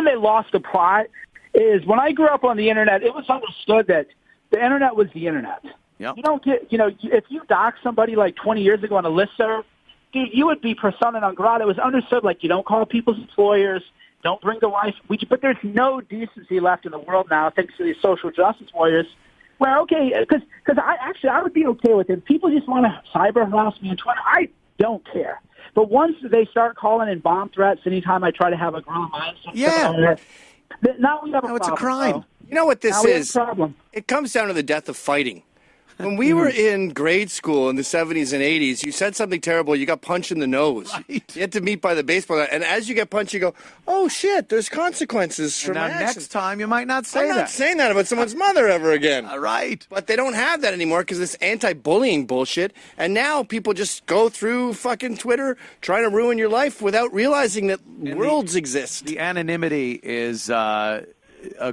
they lost the plot. Is when I grew up on the internet, it was understood that the internet was the internet. Yep. You don't get, if you dox somebody like 20 years ago on a listserv, dude, you would be persona non grata. It was understood, like, you don't call people's employers, don't bring the wife. But there's no decency left in the world now, thanks to these social justice warriors. Where, okay, because I would be okay with it. People just want to cyber harass me on Twitter. I don't care. But once they start calling in bomb threats anytime I try to have a girl in mind, now we have a problem. It's a crime. So, You know what this is? Problem. It comes down to the death of fighting. When we were in grade school in the 70s and 80s, you said something terrible, you got punched in the nose. Right. You had to meet by the baseball bat. And as you get punched, you go, "Oh, shit, there's consequences from now my next actions." time you might not say I'm not saying that about someone's mother ever again. Right. But they don't have that anymore because this anti-bullying bullshit. And now people just go through fucking Twitter trying to ruin your life without realizing that worlds exist. The anonymity is a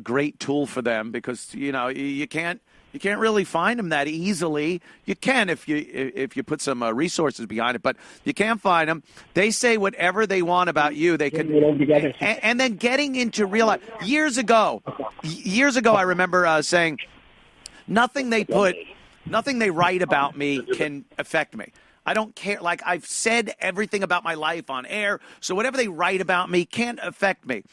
great tool for them because, you can't really find them that easily. You can if you put some resources behind it, but you can't find them. They say whatever they want about you. They could, and then getting into real life. Years ago, I remember saying, nothing they write about me can affect me. I don't care. Like, I've said everything about my life on air, so whatever they write about me can't affect me.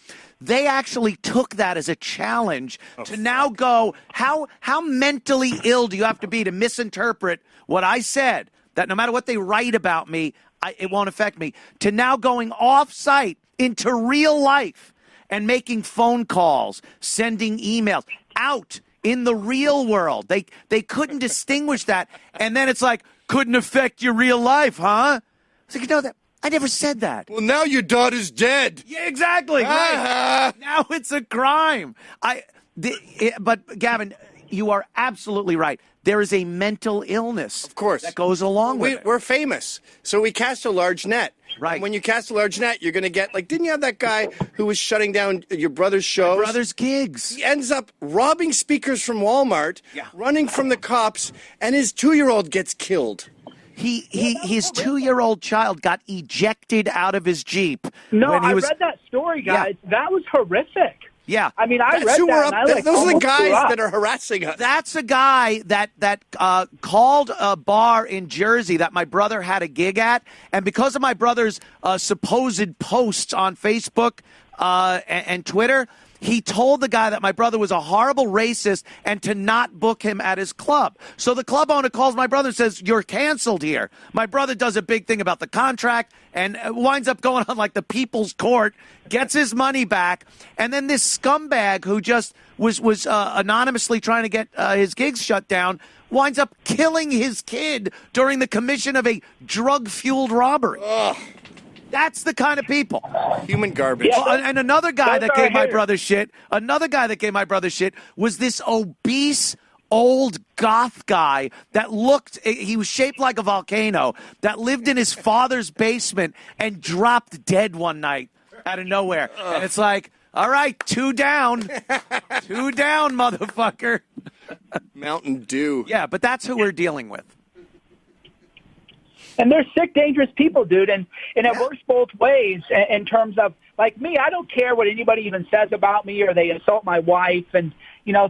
They actually took that as a challenge to now go, how mentally ill do you have to be to misinterpret what I said, that no matter what they write about me, it won't affect me, to now going off-site into real life and making phone calls, sending emails out in the real world. They couldn't distinguish that. And then it's like, couldn't affect your real life, huh? It's like, that I never said that. Well, now your daughter's dead. Yeah, exactly. Right. Now it's a crime. But Gavin, you are absolutely right. There is a mental illness, of course, that goes along with it. We're famous, so we cast a large net. Right. And when you cast a large net, you're going to get, like, didn't you have that guy who was shutting down your brother's shows? My brother's gigs. He ends up robbing speakers from Walmart, running from the cops, and his 2-year-old gets killed. His 2-year-old child got ejected out of his Jeep. No, I read that story, guys. Yeah. That was horrific. Yeah. I mean, I read that. Those are the guys that are harassing us. That's a guy that called a bar in Jersey that my brother had a gig at. And because of my brother's supposed posts on Facebook and Twitter, he told the guy that my brother was a horrible racist and to not book him at his club. So the club owner calls my brother and says, you're canceled here. My brother does a big thing about the contract and winds up going on like the people's court, gets his money back. And then this scumbag who just was anonymously trying to get his gigs shut down winds up killing his kid during the commission of a drug-fueled robbery. Ugh. That's the kind of people. Human garbage. Yeah, and another guy that gave my brother shit, was this obese old goth guy that he was shaped like a volcano, that lived in his father's basement and dropped dead one night out of nowhere. And it's like, all right, 2 down. 2 down, motherfucker. Mountain Dew. Yeah, but that's who we're dealing with. And they're sick, dangerous people, dude. And it works both ways in terms of, like me, I don't care what anybody even says about me or they insult my wife and,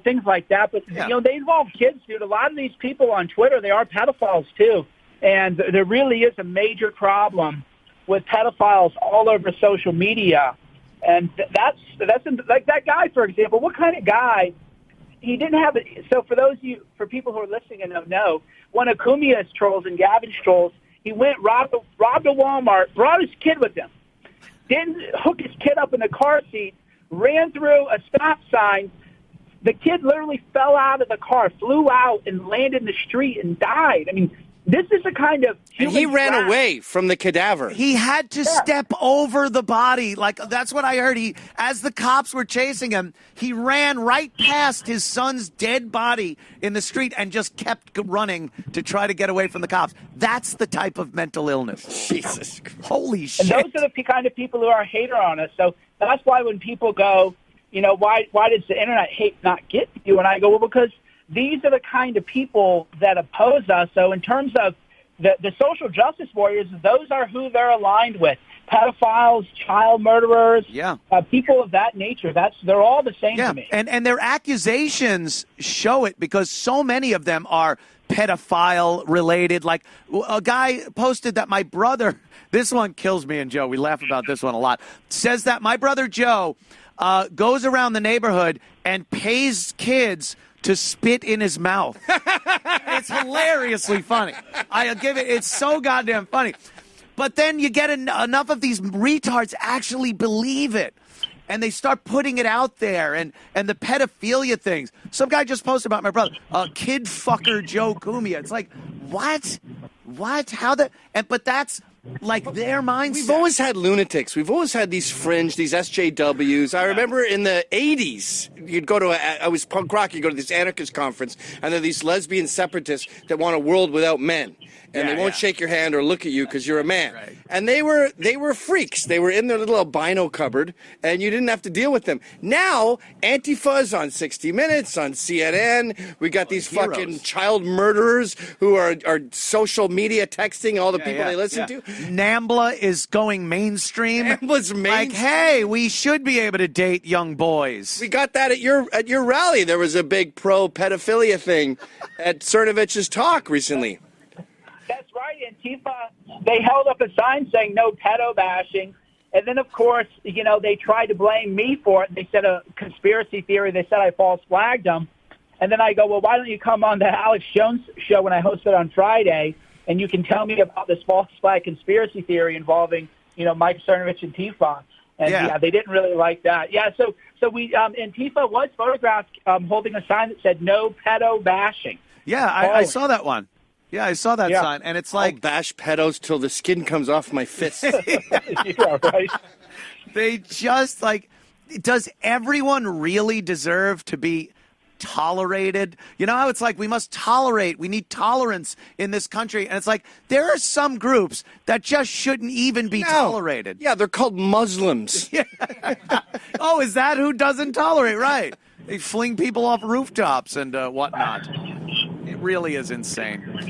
things like that. But, they involve kids, dude. A lot of these people on Twitter, they are pedophiles, too. And there really is a major problem with pedophiles all over social media. And that's like that guy, for example. What kind of guy? He didn't have it. So for people who are listening and don't know, one of Cumia's trolls and Gavin's trolls, he went, robbed a Walmart, brought his kid with him, didn't hook his kid up in the car seat, ran through a stop sign. The kid literally fell out of the car, flew out, and landed in the street and died. I mean, this is the kind of and he ran away from the cadaver. He had to step over the body. Like, that's what I heard. As the cops were chasing him, he ran right past his son's dead body in the street and just kept running to try to get away from the cops. That's the type of mental illness. Jesus Christ. Holy shit. And those are the kind of people who are a hater on us. So that's why when people go, why does the internet hate not get you? And I go, well, because these are the kind of people that oppose us. So in terms of the social justice warriors, those are who they're aligned with. Pedophiles, child murderers, people of that nature. They're all the same to me. And their accusations show it because so many of them are pedophile related. Like a guy posted that my brother, this one kills me and Joe, we laugh about this one a lot, says that my brother Joe goes around the neighborhood and pays kids to spit in his mouth. It's hilariously funny. It's so goddamn funny. But then you get enough of these retards actually believe it. And they start putting it out there and the pedophilia things. Some guy just posted about my brother, kid fucker Joe Cumia. It's like, what? How but that's like their mindset. We've always had lunatics. We've always had these fringe, these SJWs. I remember in the 80s, you'd go to I was punk rock, you'd go to this anarchist conference, and there are these lesbian separatists that want a world without men. And they won't shake your hand or look at you because you're a man. Right. And they were freaks. They were in their little albino cupboard, and you didn't have to deal with them. Now, Antifa's on 60 Minutes, on CNN. We got these fucking child murderers who are social media texting all the people they listen to. NAMBLA is going mainstream. NAMBLA's mainstream. Like, hey, we should be able to date young boys. We got that at your rally. There was a big pro-pedophilia thing at Cernovich's talk recently. That's right. Antifa, they held up a sign saying no pedo bashing. And then, of course, they tried to blame me for it. They said a conspiracy theory. They said I false flagged them. And then I go, well, why don't you come on the Alex Jones show when I host it on Friday, and you can tell me about this false flag conspiracy theory involving, Mike Cernovich and Antifa. And they didn't really like that. Yeah, so we Antifa was photographed holding a sign that said no pedo bashing. Yeah, I saw that one. Yeah, I saw that sign, and it's like... I'll bash pedos till the skin comes off my fist. Yeah, right. They just, does everyone really deserve to be tolerated? You know how it's like we need tolerance in this country, and it's like there are some groups that just shouldn't even be tolerated. Yeah, they're called Muslims. Oh, is that who doesn't tolerate? Right. They fling people off rooftops and whatnot. It really is insane.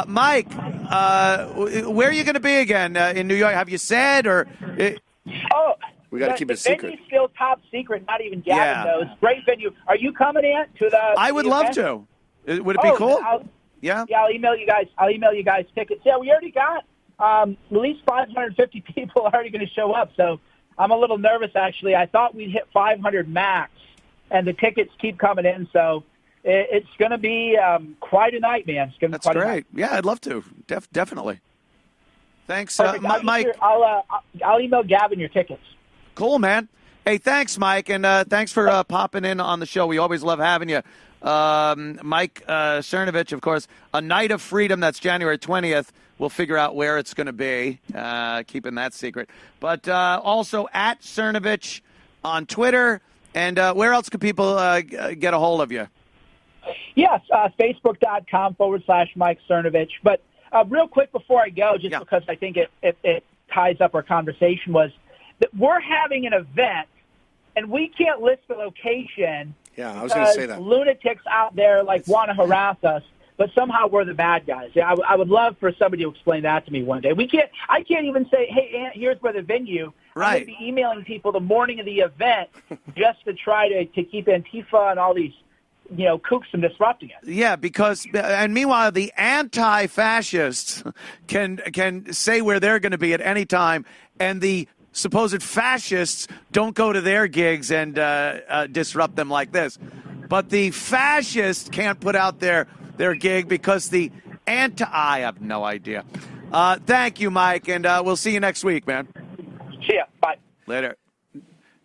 Mike, where are you going to be again in New York? Have you said or? We got to keep it a secret. The venue's still top secret. Not even Gavin knows. Great venue. Are you coming in to the? I would love to. Would it be cool? I'll email you guys. I'll email you guys tickets. Yeah, we already got at least 550 people are already going to show up. So I'm a little nervous, actually. I thought we'd hit 500 max, and the tickets keep coming in, so it's going to be quite a night, man. It's going to be quite a night. Yeah, I'd love to. Definitely. Thanks, Mike. I'll email Gavin your tickets. Cool, man. Hey, thanks, Mike, and thanks for popping in on the show. We always love having you. Mike Cernovich, of course, A Night of Freedom, that's January 20th. We'll figure out where it's going to be, keeping that secret. But also at Cernovich on Twitter. And where else can people get a hold of you? Yes, Facebook.com/Mike Cernovich. But real quick before I go, just because I think it ties up our conversation, was that we're having an event, and we can't list the location. Yeah, I was going to say that. Lunatics out there want to harass us, but somehow we're the bad guys. I would love for somebody to explain that to me one day. I can't even say, hey, Aunt, here's where the venue. Right. I'm going to be emailing people the morning of the event just to try to keep Antifa and all these kooks from disrupting it. Yeah, and meanwhile, the anti-fascists can say where they're going to be at any time, and the supposed fascists don't go to their gigs and disrupt them like this. But the fascists can't put out their gig because the I have no idea. Thank you, Mike, and we'll see you next week, man. See ya. Bye. Later.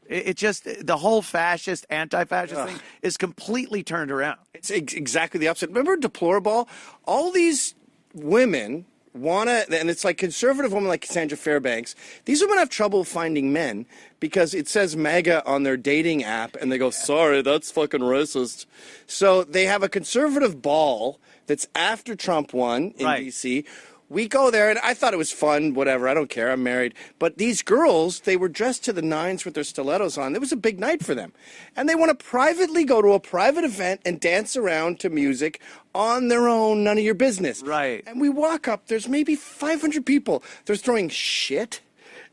It just, the whole fascist, anti-fascist thing is completely turned around. It's exactly the opposite. Remember Deplorable? All these women want to, and it's like conservative women like Cassandra Fairbanks, these women have trouble finding men because it says MAGA on their dating app, and they go, sorry, that's fucking racist. So they have a conservative ball that's after Trump won in D.C., we go there, and I thought it was fun, whatever. I don't care. I'm married. But these girls, they were dressed to the nines with their stilettos on. It was a big night for them. And they want to privately go to a private event and dance around to music on their own, none of your business. Right. And we walk up, there's maybe 500 people. They're throwing shit.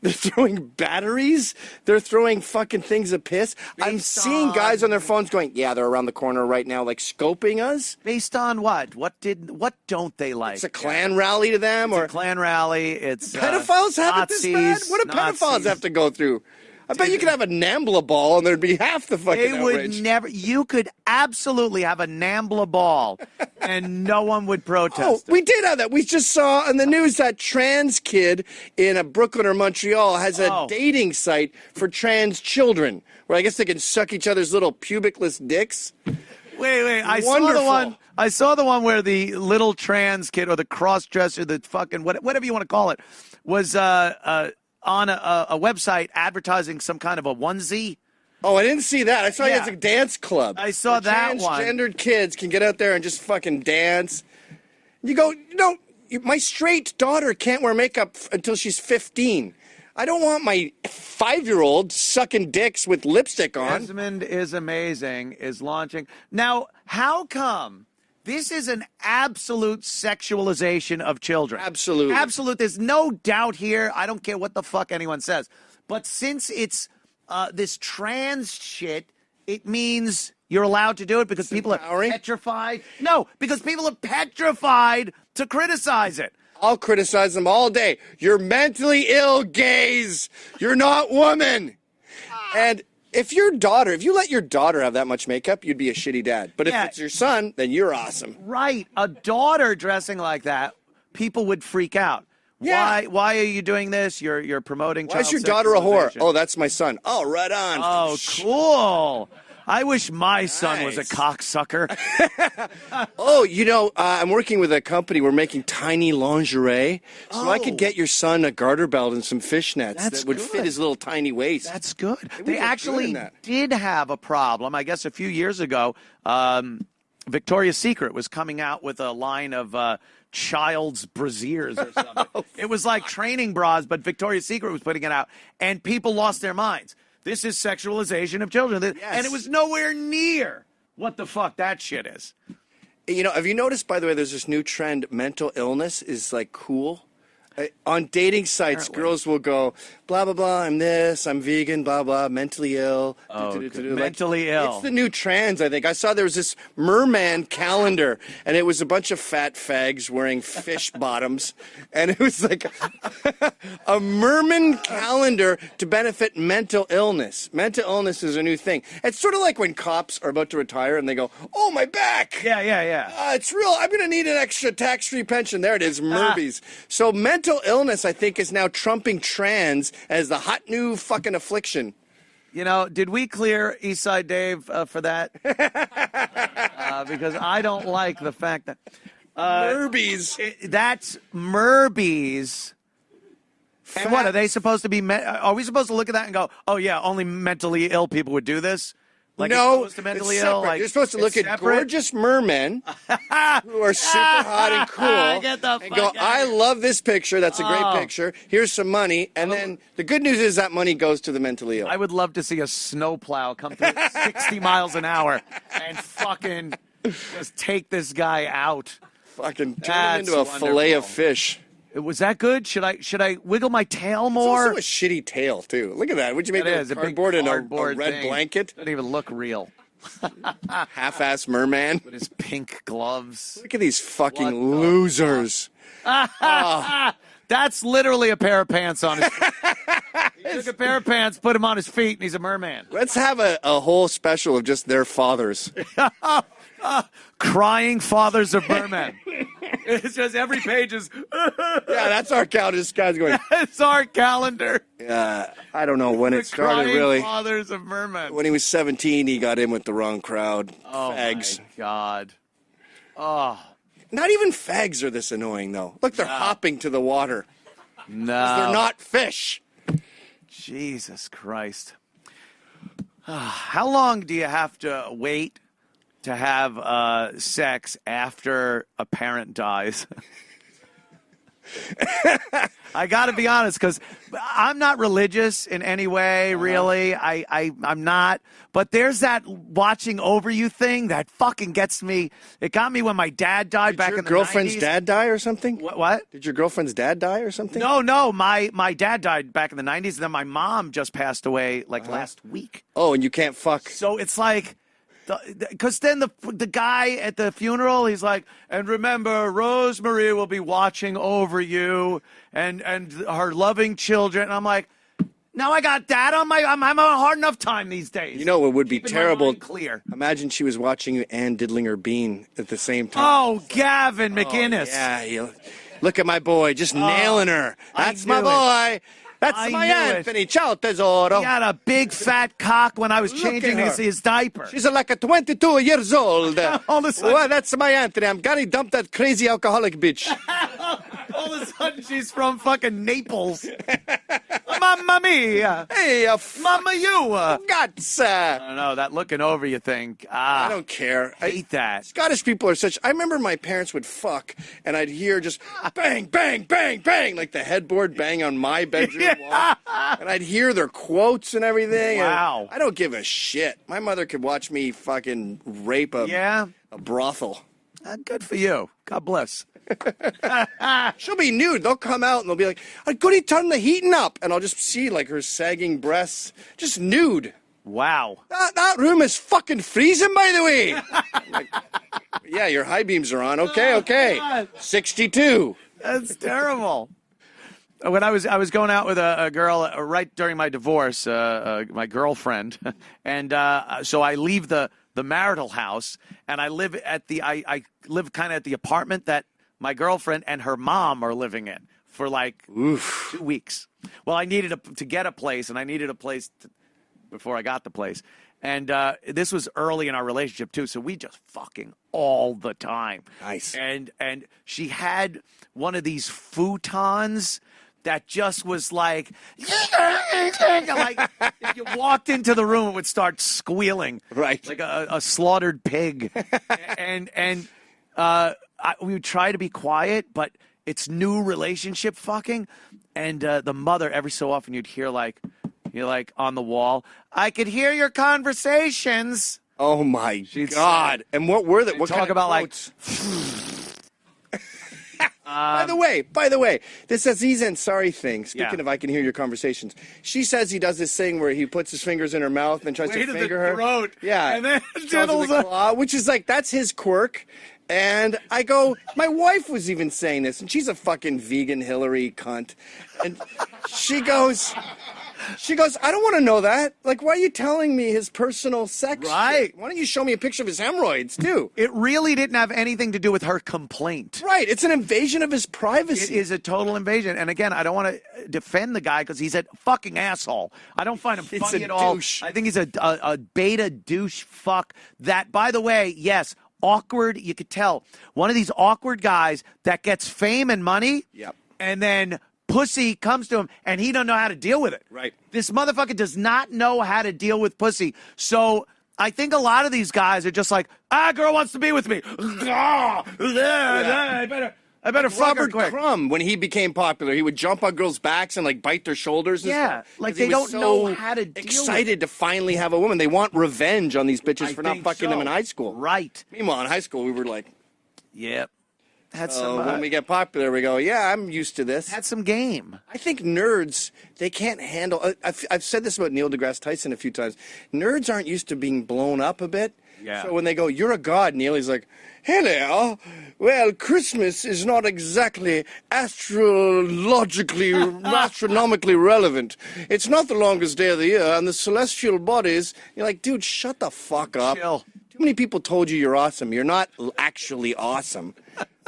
They're throwing batteries. They're throwing fucking things of piss. I'm seeing guys on their phones going, yeah, they're around the corner right now, scoping us. Based on what? What don't they like? It's a Klan rally to them, or a Klan rally. It's pedophiles have Nazis, it this bad. What do pedophiles have to go through? I bet you could have a NAMBLA ball and there'd be half the fucking outrage. You could absolutely have a NAMBLA ball and no one would protest. We did have that. We just saw on the news that trans kid in Brooklyn or Montreal has a dating site for trans children where I guess they can suck each other's little pubicless dicks. Wait. I saw the one where the little trans kid or the cross-dresser, the fucking whatever you want to call it, was on a website advertising some kind of a onesie. Oh, I didn't see that. I saw it as a dance club. I saw that one. Transgendered kids can get out there and just fucking dance. You go, my straight daughter can't wear makeup until she's 15. I don't want my 5-year-old sucking dicks with lipstick on. Desmond is Amazing is launching. Now, how come this is an absolute sexualization of children? Absolutely. Absolute. There's no doubt here. I don't care what the fuck anyone says. But since it's this trans shit, it means you're allowed to do it because people are petrified. No, because people are petrified to criticize it. I'll criticize them all day. You're mentally ill, gays. You're not women. And if you let your daughter have that much makeup, you'd be a shitty dad. But if it's your son, then you're awesome. Right. A daughter dressing like that, people would freak out. Yeah. Why are you doing this? You're promoting child Why is your daughter a whore? sexualization. Oh, that's my son. Oh, right on. Oh, cool. I wish my son was a cocksucker. I'm working with a company. We're making tiny lingerie. So I could get your son a garter belt and some fishnets that would fit his little tiny waist. That's good. They actually did have a problem. I guess a few years ago, Victoria's Secret was coming out with a line of child's brasiers or something. It was like training bras, but Victoria's Secret was putting it out, and people lost their minds. This is sexualization of children. Yes. And it was nowhere near what the fuck that shit is. Have you noticed, by the way, there's this new trend, mental illness is cool? On dating sites, girls will go, blah, blah, blah, I'm this, I'm vegan, blah, blah, mentally ill. Mentally ill. It's the new trans, I think. I saw there was this merman calendar, and it was a bunch of fat fags wearing fish bottoms, and it was like a merman calendar to benefit mental illness. Mental illness is a new thing. It's sort of like when cops are about to retire, and they go, oh, my back! Yeah. It's real. I'm going to need an extra tax-free pension. There it is, Merbies. So mental illness, I think, is now trumping trans as the hot new fucking affliction. You know, did we clear Eastside Dave for that? Because I don't like the fact that... Merbies. That's Merbies. And what, are they supposed to be... Are we supposed to look at that and go, oh, yeah, only mentally ill people would do this? Like no, it's mentally it's ill. separate. Like, you're supposed to look at gorgeous mermen who are super hot and cool and go, I love this picture. That's a great picture. Here's some money. And then the good news is that money goes to the mentally ill. I would love to see a snowplow come through at 60 miles an hour and fucking just take this guy out. Fucking turn him into a fillet of fish. Was that good? Should I wiggle my tail more? It's also a shitty tail, too. Look at that. Would you make it cardboard and a red blanket? Doesn't even look real. Half-ass merman. With his pink gloves. Look at these fucking losers. That's literally a pair of pants on his feet. He took a pair of pants, put him on his feet, and he's a merman. Let's have a whole special of just their fathers. Crying fathers of mermen. It's just every page is... Yeah, that's our calendar. This guy's going... It's our calendar. Yeah, I don't know when it started, Crying really. fathers of mermen. When he was 17, he got in with the wrong crowd. Oh, fags. my God. Oh. Not even fags are this annoying, though. Look, they're hopping to the water. No. They're not fish. Jesus Christ. How long do you have to wait to have sex after a parent dies? I got to be honest, because I'm not religious in any way, really. I'm not. But there's that watching over you thing that fucking gets me. It got me when my dad died back in the 90s. Did your girlfriend's dad die or something? What? Did your girlfriend's dad die or something? No. My dad died back in the 90s, and then my mom just passed away last week. Oh, and you can't fuck. So it's like... Because then the guy at the funeral, he's like, and remember, Rosemary will be watching over you and her loving children. And I'm like, now I got that on I'm having a hard enough time these days. You know what would be Keeping terrible? my mind clear. Imagine she was watching you and diddling her bean at the same time. Oh, Gavin McInnes. Yeah, look at my boy, just nailing her. That's my boy. That's my Anthony. Ciao, tesoro. He had a big fat cock when I was changing his diaper. She's like a 22 years old. All of a sudden, well, that's my Anthony. I'm gonna dump that crazy alcoholic bitch. all of a sudden, she's from fucking Naples. Mamma mia. Hey, Mamma you. Guts. I don't know, that looking over you thing. I don't care. I hate that. Scottish people are such... I remember my parents would fuck, and I'd hear just bang, bang, bang, bang, like the headboard bang on my bedroom wall. And I'd hear their quotes and everything. Wow. And I don't give a shit. My mother could watch me fucking rape a brothel. Good for you. God bless. She'll be nude. They'll come out and they'll be like, "Goody, turn the heating up," and I'll just see like her sagging breasts, just nude. Wow. That room is fucking freezing, by the way. Like, yeah, your high beams are on. Okay. God. 62. That's terrible. When I was going out with a girl right during my divorce, my girlfriend, and so I leave the marital house and I live at I live kind of at the apartment that my girlfriend and her mom are living in for like 2 weeks. Well, I needed to get a place, and I needed a place before I got the place. And this was early in our relationship, too, so we just fucking all the time. Nice. And she had one of these futons that just was like if you walked into the room, it would start squealing. Right. Like a slaughtered pig. and we would try to be quiet, but it's new relationship fucking. And the mother, every so often, you'd hear you're like on the wall, "I could hear your conversations." Oh my God! And what were they? What talk kind of about quotes? By the way, this Aziz Ansari thing, speaking of I can hear your conversations, she says he does this thing where he puts his fingers in her mouth and tries to finger her. Throat, yeah. And then diddles the claw, which is like, that's his quirk. And I go, my wife was even saying this, and she's a fucking vegan Hillary cunt. And she goes, I don't want to know that. Like, why are you telling me his personal sex Right. shit? Why don't you show me a picture of his hemorrhoids, too? It really didn't have anything to do with her complaint. Right. It's an invasion of his privacy. It is a total invasion. And again, I don't want to defend the guy because he's a fucking asshole. I don't find him funny at all. Douche. I think he's a beta douche fuck that, by the way, yes, awkward. You could tell. One of these awkward guys that gets fame and money. Yep. And then pussy comes to him and he don't know how to deal with it. Right. This motherfucker does not know how to deal with pussy. So I think a lot of these guys are just like, girl wants to be with me. I better fuck her Robert quick. Crumb, when he became popular, he would jump on girls' backs and like bite their shoulders and stuff. Like 'Cause they he was don't know how to deal excited to finally have a woman. They want revenge on these bitches for not think fucking them so. in high school. Right. Meanwhile, in high school, we were like, Yep. Had when we get popular, we go, yeah, I'm used to this. had some game. I think nerds, they can't handle. I've said this about Neil deGrasse Tyson a few times. Nerds aren't used to being blown up a bit. Yeah. So when they go, you're a god, Neil, he's like, hello. Well, Christmas is not exactly astronomically relevant. It's not the longest day of the year, and the celestial bodies. You're like, dude, shut the fuck up. Chill. Too many people told you you're awesome. You're not actually awesome.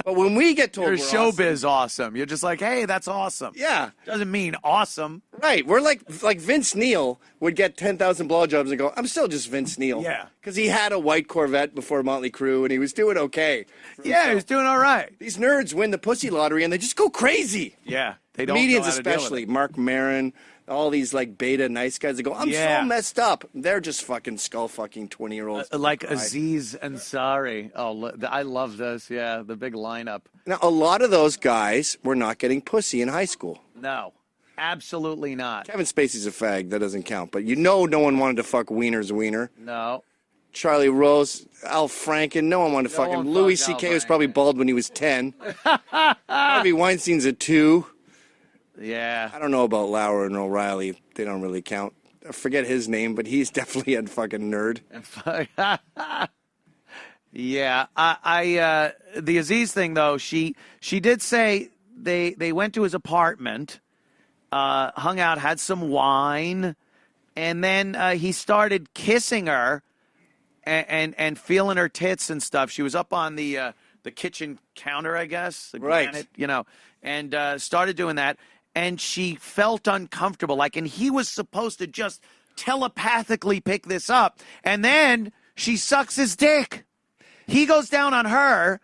But when we get told You're we're showbiz awesome. You're just like, hey, that's awesome. yeah. Doesn't mean awesome. Right, we're like Vince Neil would get 10,000 blowjobs and go, I'm still just Vince Neil. Yeah. Because he had a white Corvette before Motley Crue and he was doing okay. Yeah, he's doing all right. These nerds win the pussy lottery and they just go crazy. Yeah, they don't Comedians know how to deal with especially, it. Mark Maron, all these like beta nice guys that go, I'm Yeah. so messed up. They're just fucking skull fucking 20-year-olds. Like Aziz Ansari. Oh, I love this. Yeah, the big lineup. Now, a lot of those guys were not getting pussy in high school. No, absolutely not. Kevin Spacey's a fag. That doesn't count. But no one wanted to fuck Wiener's Wiener. No. Charlie Rose, Al Franken, no one wanted to fuck him. one Louis fucked Al C.K. was probably Franken. bald when he was 10. Harvey Weinstein's a 2. Yeah. I don't know about Lauer and O'Reilly. They don't really count. I forget his name, but he's definitely a fucking nerd. Yeah. The Aziz thing though, she did say they went to his apartment, hung out, had some wine, and then he started kissing her and feeling her tits and stuff. She was up on the kitchen counter, I guess, the Right. granite, and started doing that. And she felt uncomfortable, and he was supposed to just telepathically pick this up. And then she sucks his dick. He goes down on her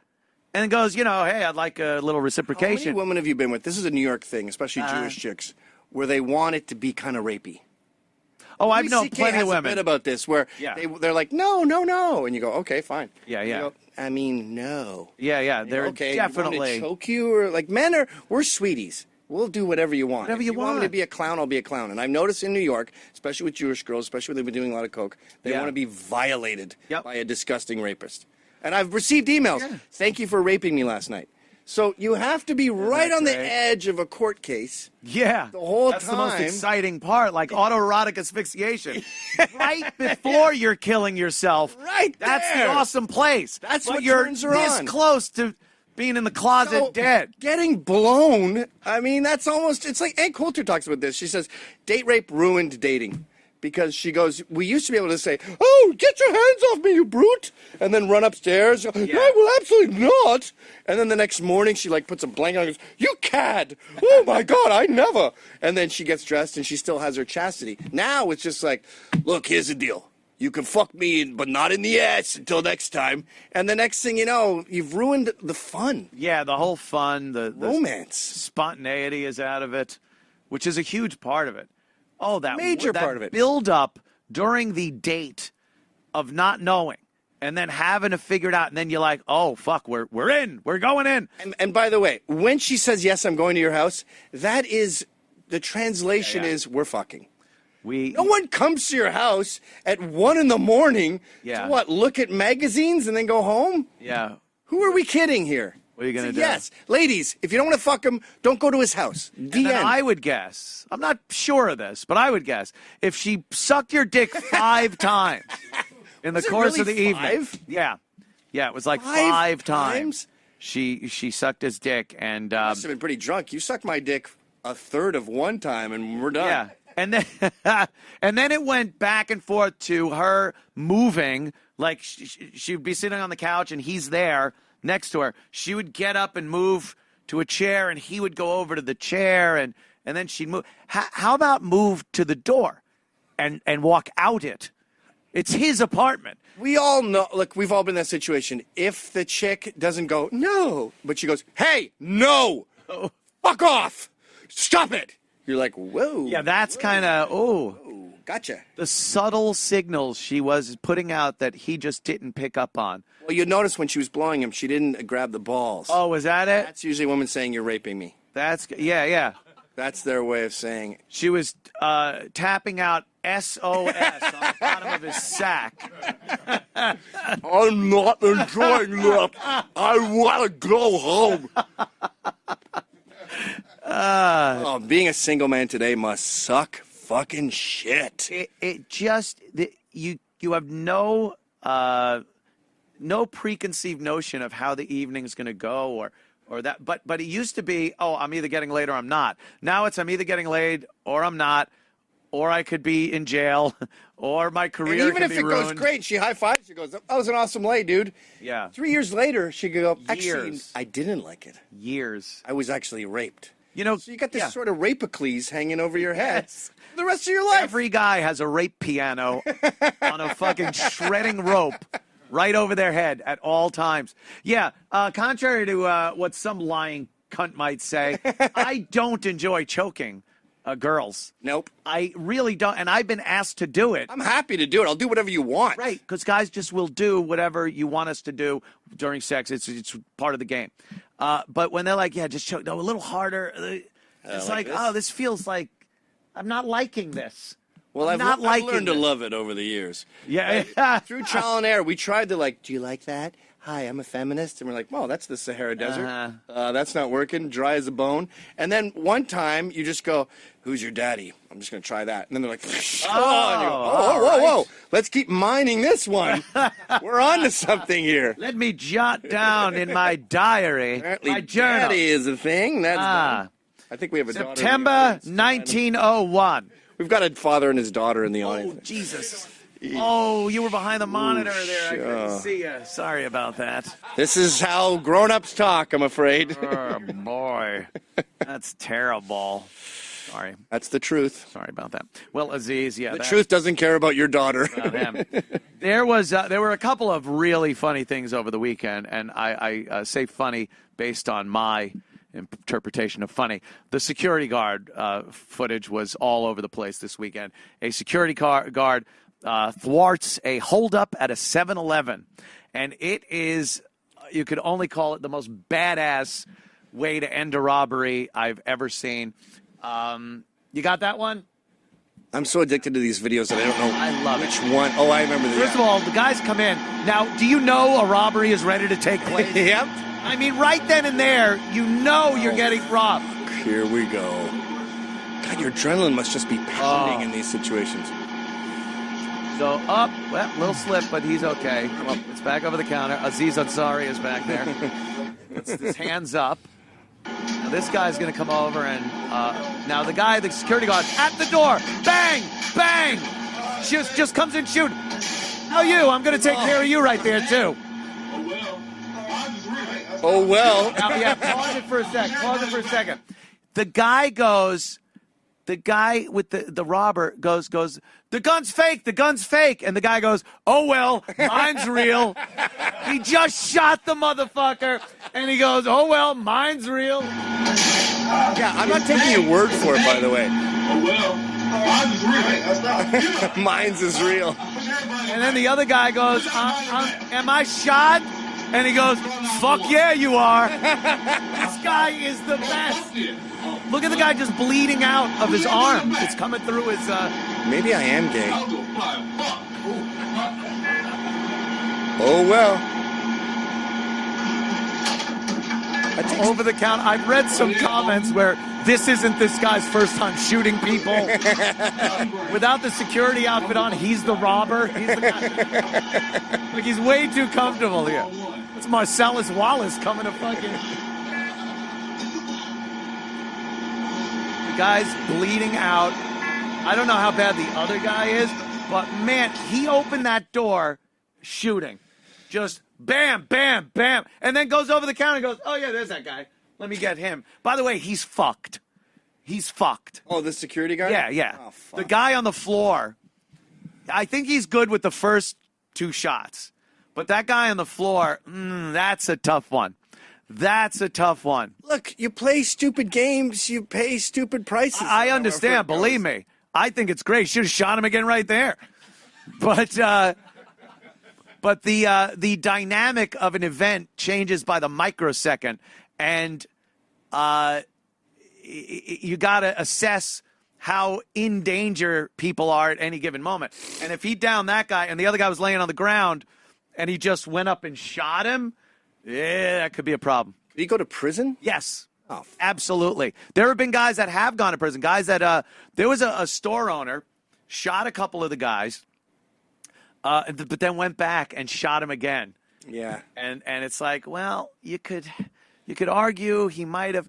and goes, hey, I'd like a little How reciprocation. many women have you been with? This is a New York thing, especially Jewish chicks, where they want it to be kind of rapey. Oh, I've Louis known CK plenty has of a women. bit about this, where Yeah. they're like, no, and you go, okay, fine. Yeah, You yeah. go, I mean, no. Yeah, they're Okay, definitely. You want me to choke you, or like we're sweeties. We'll do whatever you want. Whatever If you you want me to want. be a clown, I'll be a clown. And I've noticed in New York, especially with Jewish girls, especially when they've been doing a lot of coke, they Yeah. want to be violated Yep. by a disgusting rapist. And I've received emails. Yeah. Thank you for raping me last night. So you have to be right that on the great? edge of a court case. Yeah. The whole That's the most time. exciting part, like autoerotic asphyxiation. Right before you're killing yourself. Right That's the there. awesome place. That's But what you're turns her this on. close to being in the closet So, dead. Getting blown, I mean, that's almost, it's like Ann Coulter talks about this. She says, date rape ruined dating. Because she goes, we used to be able to say, oh, get your hands off me, you brute. And then run upstairs. I will absolutely not. And then the next morning, she like puts a blanket on and goes, you cad. Oh my God, I never. And then she gets dressed and she still has her chastity. Now it's just like, look, here's the deal. You can fuck me, but not in the ass until next time. And the next thing you know, you've ruined the fun. Yeah, the whole fun, the Romance. spontaneity is out of it, which is a huge part of it. Oh, that Major that part of it. build up during the date of not knowing and then having to figure it out, and then you're like, oh fuck, we're in, we're going in. And by the way, when she says, yes, I'm going to your house, that is, the translation Yeah. is, we're fucking. We No one comes to your house at 1 a.m. Yeah. to what, look at magazines and then go home? yeah. Who are we kidding here? What are you going to do? Yes. Ladies, if you don't want to fuck him, don't go to his house. And then I would guess, I'm not sure of this, but I would guess, if she sucked your dick 5 times in the course of the evening. Yeah. Yeah, it was like 5 times. She sucked his dick. And must have been pretty drunk. You sucked my dick a third of one time, and we're done. Yeah. And then it went back and forth to her moving, like she'd be sitting on the couch and he's there next to her. She would get up and move to a chair and he would go over to the chair and then she'd move. How about move to the door and walk out it? It's his apartment. We all know, look, we've all been in that situation. If the chick doesn't go, no, but she goes, hey, no, fuck off, stop it. You're like, whoa. Yeah, that's kind of, gotcha. The subtle signals she was putting out that he just didn't pick up on. Well, you notice when she was blowing him, she didn't grab the balls. Oh, was that it? That's usually a woman saying you're raping me. Yeah. That's their way of saying it. She was tapping out SOS on the bottom of his sack. I'm not enjoying this. I want to go home. Being a single man today must suck fucking shit. It just you have no preconceived notion of how the evening's going to go or that. But it used to be, I'm either getting laid or I'm not. Now it's I'm either getting laid or I'm not, or I could be in jail, or my career and even if it goes great, she high fives. She goes, "That was an awesome lay, dude." Yeah. 3 years later, she could go, "Actually, I didn't like it. Years. I was actually raped." You know, so you got this sort of rapicles hanging over your head for the rest of your life. Every guy has a rape piano on a fucking shredding rope right over their head at all times. Yeah, contrary to what some lying cunt might say, I don't enjoy choking girls. Nope. I really don't, and I've been asked to do it. I'm happy to do it. I'll do whatever you want. Right, because guys just will do whatever you want us to do during sex. It's part of the game. But when they're like, yeah, just choke, no, a little harder. It's like this feels like I'm not liking this. Well, I've learned to love it over the years. Yeah. Through trial and error, we tried to do you like that? Hi, I'm a feminist. And we're like, well, that's the Sahara Desert. That's not working. Dry as a bone. And then one time you just go, who's your daddy? I'm just going to try that. And then they're like, whoa. Let's keep mining this one. We're on to something here. Let me jot down in my diary. Apparently, my journal. daddy is a thing. That's done. I think we have a daughter. September 1901. We've got a father and his daughter in the audience. Oh, Jesus. Oh, you were behind the monitor there. I couldn't see you. Sorry about that. This is how grown-ups talk, I'm afraid. Oh, boy. That's terrible. Sorry. That's the truth. Sorry about that. Well, Aziz, the truth doesn't care about your daughter. About him. There were a couple of really funny things over the weekend, and I say funny based on my interpretation of funny. The security guard footage was all over the place this weekend. A security guard thwarts a holdup at a 7-Eleven, and it is, you could only call it the most badass way to end a robbery I've ever seen. You got that one? I'm so addicted to these videos that I don't know I love which one. Oh, I remember this. First of all, the guys come in. Now, do you know a robbery is ready to take place? Yep. I mean, right then and there, you know you're getting robbed. Here we go. God, your adrenaline must just be pounding in these situations. So up, well, little slip, but he's okay. It's back over the counter. Aziz Ansari is back there. It's his hands up. Now this guy's going to come over and now the security guard at the door. Bang, bang. Just comes in, shoot. Oh, I'm going to take care of you right there too. Oh well. Now, pause it for a second. The guy with the robber goes, the gun's fake. And the guy goes, oh, well, mine's real. He just shot the motherfucker. And he goes, oh, well, mine's real. Yeah, I'm not taking your word for it, by the way. Oh, well, mine's real. Mine's is real. And then the other guy goes, am I shot? And he goes, fuck yeah, you are. This guy is the best. Look at the guy just bleeding out of his arm. It's coming through his... Maybe I am gay. Oh, well. over the counter. I've read some comments where this isn't this guy's first time shooting people. Without the security outfit on, he's the robber. He's the guy. Like, he's way too comfortable here. It's Marcellus Wallace coming to fucking... The guy's bleeding out. I don't know how bad the other guy is, but, man, he opened that door shooting. Just bam, bam, bam. And then goes over the counter and goes, oh, yeah, there's that guy. Let me get him. By the way, he's fucked. He's fucked. Oh, the security guy? Yeah, yeah. Oh, fuck. The guy on the floor, I think he's good with the first 2 shots. But that guy on the floor, that's a tough one. That's a tough one. Look, you play stupid games, you pay stupid prices. I understand. Believe me. I think it's great. Should have shot him again right there. But the dynamic of an event changes by the microsecond, and you got to assess how in danger people are at any given moment. And if he downed that guy and the other guy was laying on the ground and he just went up and shot him, yeah, that could be a problem. Did he go to prison? Yes. Oh, absolutely. There have been guys that have gone to prison. Guys that there was a store owner, shot a couple of the guys, but then went back and shot him again. Yeah. And it's like, well, you could argue he might have.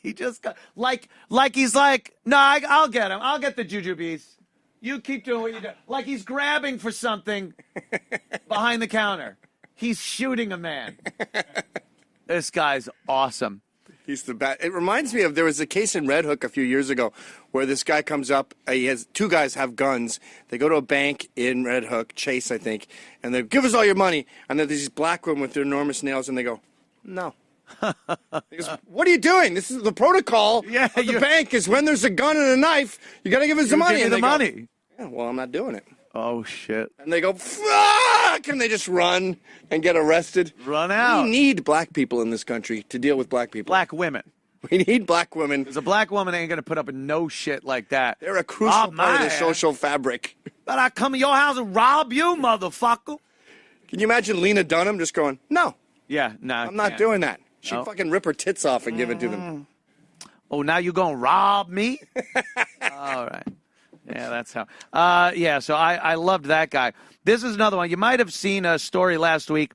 He just got like he's like, no, I'll get him. I'll get the jujubes. You keep doing what you do. Like he's grabbing for something behind the counter. He's shooting a man. This guy's awesome. He's the best. It reminds me of, there was a case in Red Hook a few years ago where this guy comes up. He has 2 guys have guns. They go to a bank in Red Hook, Chase, I think, and they give us all your money. And then there's these black women with their enormous nails, and they go, no. He goes, what are you doing? This is the protocol of the bank is when there's a gun and a knife, you got to give us the money. Give me the money. Yeah, well, I'm not doing it. Oh, shit. And they go, fuck! And they just run and get arrested. Run out. We need black people in this country to deal with black people. Black women. We need black women. Because a black woman ain't going to put up with no shit like that. They're a crucial part of the social fabric. But I come to your house and rob you, motherfucker. Can you imagine Lena Dunham just going, no. Yeah, no. I'm not doing that. She'd fucking rip her tits off and give it to them. Oh, now you going to rob me? All right. Yeah, that's how. So I loved that guy. This is another one. You might have seen a story last week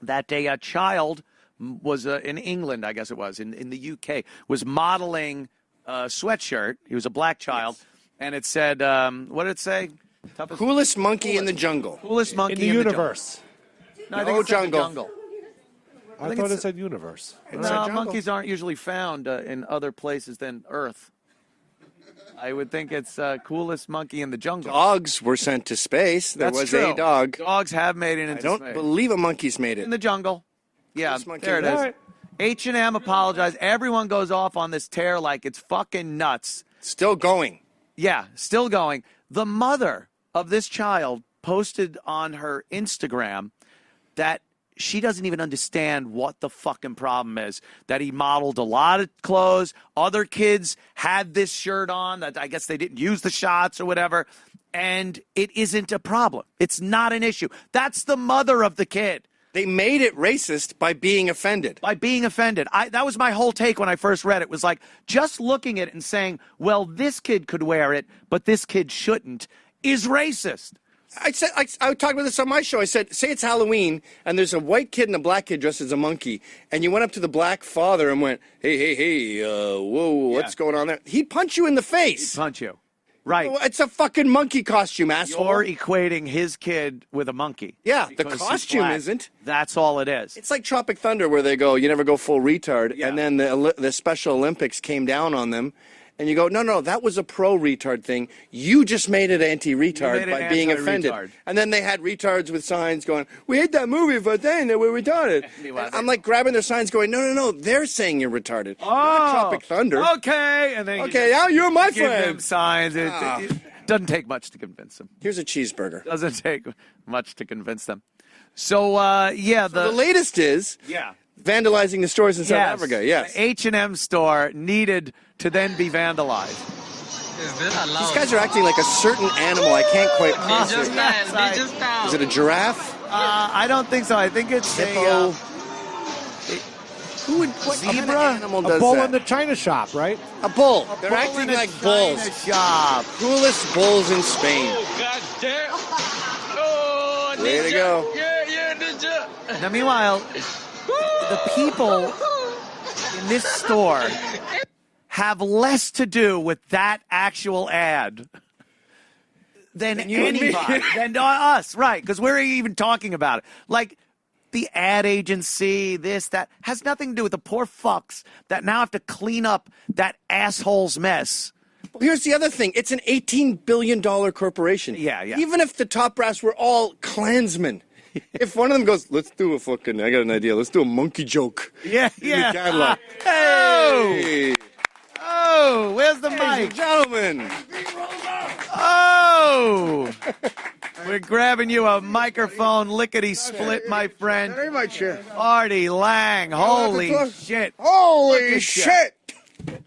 that a child was in England, I guess it was, in the UK, was modeling a sweatshirt. He was a black child. Yes. And it said, what did it say? Coolest monkey in the jungle. Coolest monkey in the universe. No, I think it said jungle. I thought it said universe. No, monkeys aren't usually found in other places than Earth. I would think it's coolest monkey in the jungle. Dogs were sent to space. That's true. A dog. Dogs have made it into space. I don't believe a monkey's made it. In the jungle. Yeah, there it is. Right. H&M apologized. Everyone goes off on this tear like it's fucking nuts. Still going. Yeah, still going. The mother of this child posted on her Instagram that she doesn't even understand what the fucking problem is. That he modeled a lot of clothes. Other kids had this shirt on. That I guess they didn't use the shots or whatever. And it isn't a problem. It's not an issue. That's the mother of the kid. They made it racist by being offended. By being offended. That was my whole take when I first read it. Was like, just looking at it and saying, well, this kid could wear it, but this kid shouldn't, is racist. I talked about this on my show. I said, say it's Halloween, and there's a white kid and a black kid dressed as a monkey, and you went up to the black father and went, hey, whoa, what's going on there? He'd punch you in the face. He'd punch you. Right. It's a fucking monkey costume, asshole. You're equating his kid with a monkey. Yeah, the costume isn't. That's all it is. It's like Tropic Thunder where they go, you never go full retard, and then the Special Olympics came down on them. And you go, no, that was a pro-retard thing. You just made it anti-retard by being offended. And then they had retards with signs going, we hate that movie, but then they were retarded. I'm like grabbing their signs going, no, they're saying you're retarded. Not Tropic Thunder. Okay. And then now you're my give friend. Them signs. It doesn't take much to convince them. Here's a cheeseburger. Doesn't take much to convince them. So, the latest is... vandalizing the stores in South Africa, yes. The H&M store needed to then be vandalized. These guys are acting like a certain animal. I can't quite place it. Is it a giraffe? I don't think so. I think it's hippo. Who would What zebra? animal does A bull that? in the China shop, right? A bull. They're Bull acting in a like China bulls. shop. Coolest bulls in Spain. God damn. Oh, Way to ninja. go. Yeah, ninja. Now, meanwhile, the people in this store have less to do with that actual ad than you and me. anybody, than us, right? Because we're even talking about it. Like, the ad agency, this, that, has nothing to do with the poor fucks that now have to clean up that asshole's mess. Well, here's the other thing. It's an $18 billion corporation. Yeah. Even if the top brass were all Klansmen, if one of them goes, let's do a fucking, I got an idea, let's do a monkey joke. Yeah. In the Cadillac. Hey! Oh, where's the Ladies mic? and gentlemen. Oh! We're grabbing you a microphone, lickety-split, my friend. Hey, my chair. Artie Lang, holy shit. Holy shit!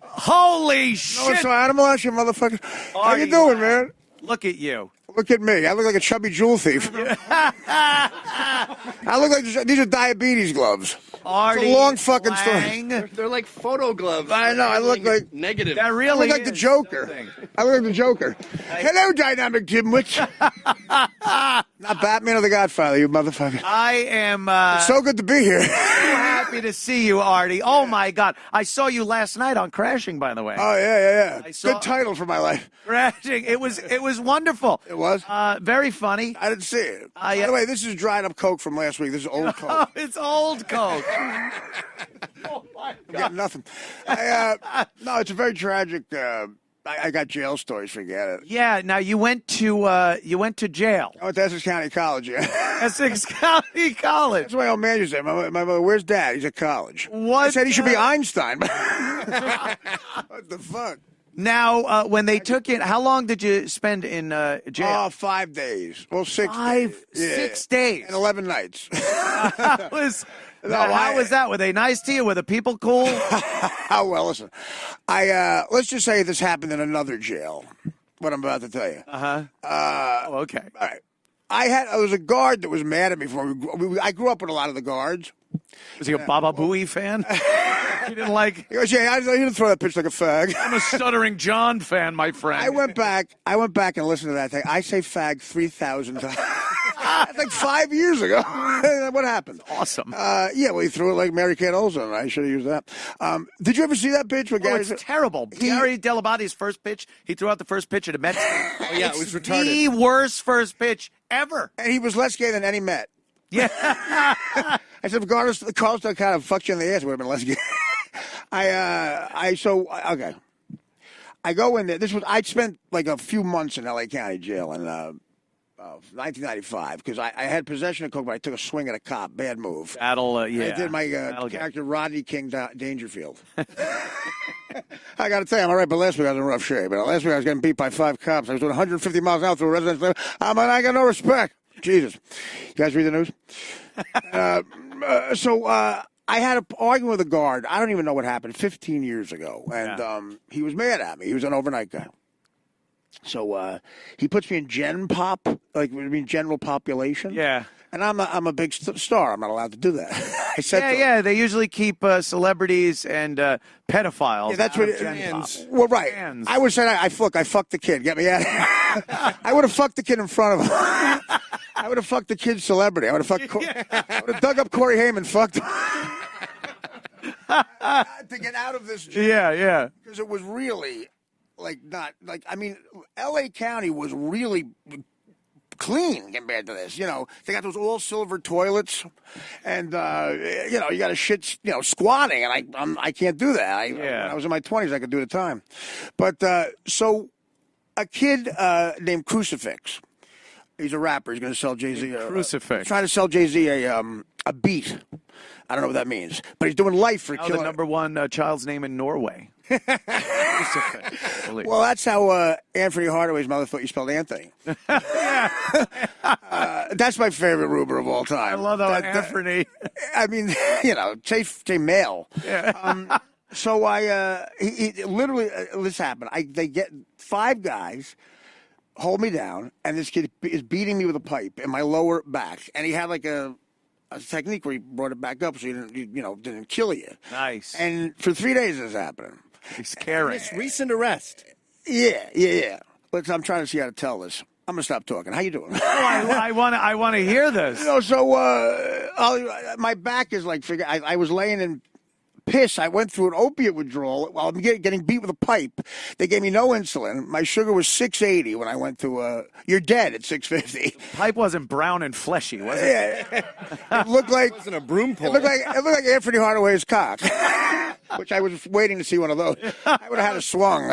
Holy No, shit! it's an animal ass, you motherfucker. How Artie you doing, Lang. man? Look at you. Look at me. I look like a chubby jewel thief. I look like these are diabetes gloves. Artie It's a long fucking Lang. story. They're like photo gloves. I know. I look like negative. That I really look like the is Joker. something. I look like the Joker. Hello, dynamic dimwits. Not Batman or the Godfather, you motherfucker. I am So good to be here. happy to see you, Artie. Oh, my God. I saw you last night on Crashing, by the way. Oh yeah. I saw- Good title for my life. Crashing. It was wonderful. It was. Very funny. I didn't see it. I, By the way, this is dried up Coke from last week. This is old Coke. Oh, it's old Coke. Oh, my I'm God. getting nothing. No, it's a very tragic. I got jail stories. Forget it. Yeah. Now you went to jail. I went to Essex County College. Yeah, Essex County College. that's my old man used to say. My mother, where's Dad? He's at college. What? I said he should be Einstein. What the fuck? Now, when they took it, how long did you spend in jail? Oh, 5 days. Well, 6 days. 6 days. And 11 nights. How was that? Were they nice to you? Were the people cool? Oh, well, listen. Let's just say this happened in another jail. What I'm about to tell you. Oh, okay. All right. I was a guard that was mad at me for. I grew up with a lot of the guards. Was he a Baba Booey fan? He didn't like. He goes, yeah, I didn't throw that pitch like a fag. I'm a Stuttering John fan, my friend. I went back and listened to that thing. I say fag 3,000 times. That's like 5 years ago. What happened? Awesome. Yeah, well, he threw it like Mary Kate Olsen. I should have used that. Did you ever see that pitch? Where It's terrible. Gary Delabati's first pitch, he threw out the first pitch at a Mets. Oh, yeah, it was retarded. The worst first pitch ever. And he was less gay than any Met. Yeah. I said, regardless, Carlson kind of fucked you in the ass. It would have been less gay. Okay. I go in there. I'd spent like a few months in L.A. County Jail in 1995 because I had possession of coke, but I took a swing at a cop. Bad move. Yeah. I did my character Rodney King Dangerfield. I got to tell you, I'm all right, but last week I was in rough shape. But last week I was getting beat by 5 cops. I was doing 150 miles an hour through a residence. I got no respect. Jesus. You guys read the news? So I had an argument with a guard. I don't even know what happened 15 years ago. And he was mad at me. He was an overnight guy. So he puts me in Gen Pop, like general population. Yeah. And I'm a big star. I'm not allowed to do that. I said Yeah. They usually keep celebrities and pedophiles. Yeah, that's out what of Gen Pop. Well, right. Fans. I would say I fucked the kid. Get me out of here. I would have fucked the kid in front of him. I would have fucked the kid's celebrity. I would have dug up Corey Haim and fucked him. To get out of this jail. Yeah. Because it was really L.A. County was really clean compared to this. You know, they got those all silver toilets, and you got to shit, squatting, and I can't do that. When I was in my 20s, I could do it at a time. But so a kid named Crucifix, he's a rapper. He's going to sell Jay-Z Crucifix. Trying to sell Jay-Z a beat. I don't know what that means, but he's doing life for killing. The number one child's name in Norway. Well, that's how Anthony Hardaway's mother thought you spelled Anthony. That's my favorite Ruber of all time. I love that Anthony. I mean, say male. Yeah. So he literally, this happened. They get 5 guys, hold me down, and this kid is beating me with a pipe in my lower back, and he had like a a technique where he brought it back up so didn't kill you. Nice. And for 3 days this happened. He's scary. This recent arrest. Yeah. But I'm trying to see how to tell this. I'm gonna stop talking. How you doing? I want to hear this. My back is like I was laying in piss. I went through an opiate withdrawal while I'm getting beat with a pipe. They gave me no insulin. My sugar was 680 when I went to. You're dead at 650. Pipe wasn't brown and fleshy, was it? Yeah, it looked like It wasn't a broom pole. It looked like Anthony Hardaway's cock. Which I was waiting to see one of those. I would have had a swung.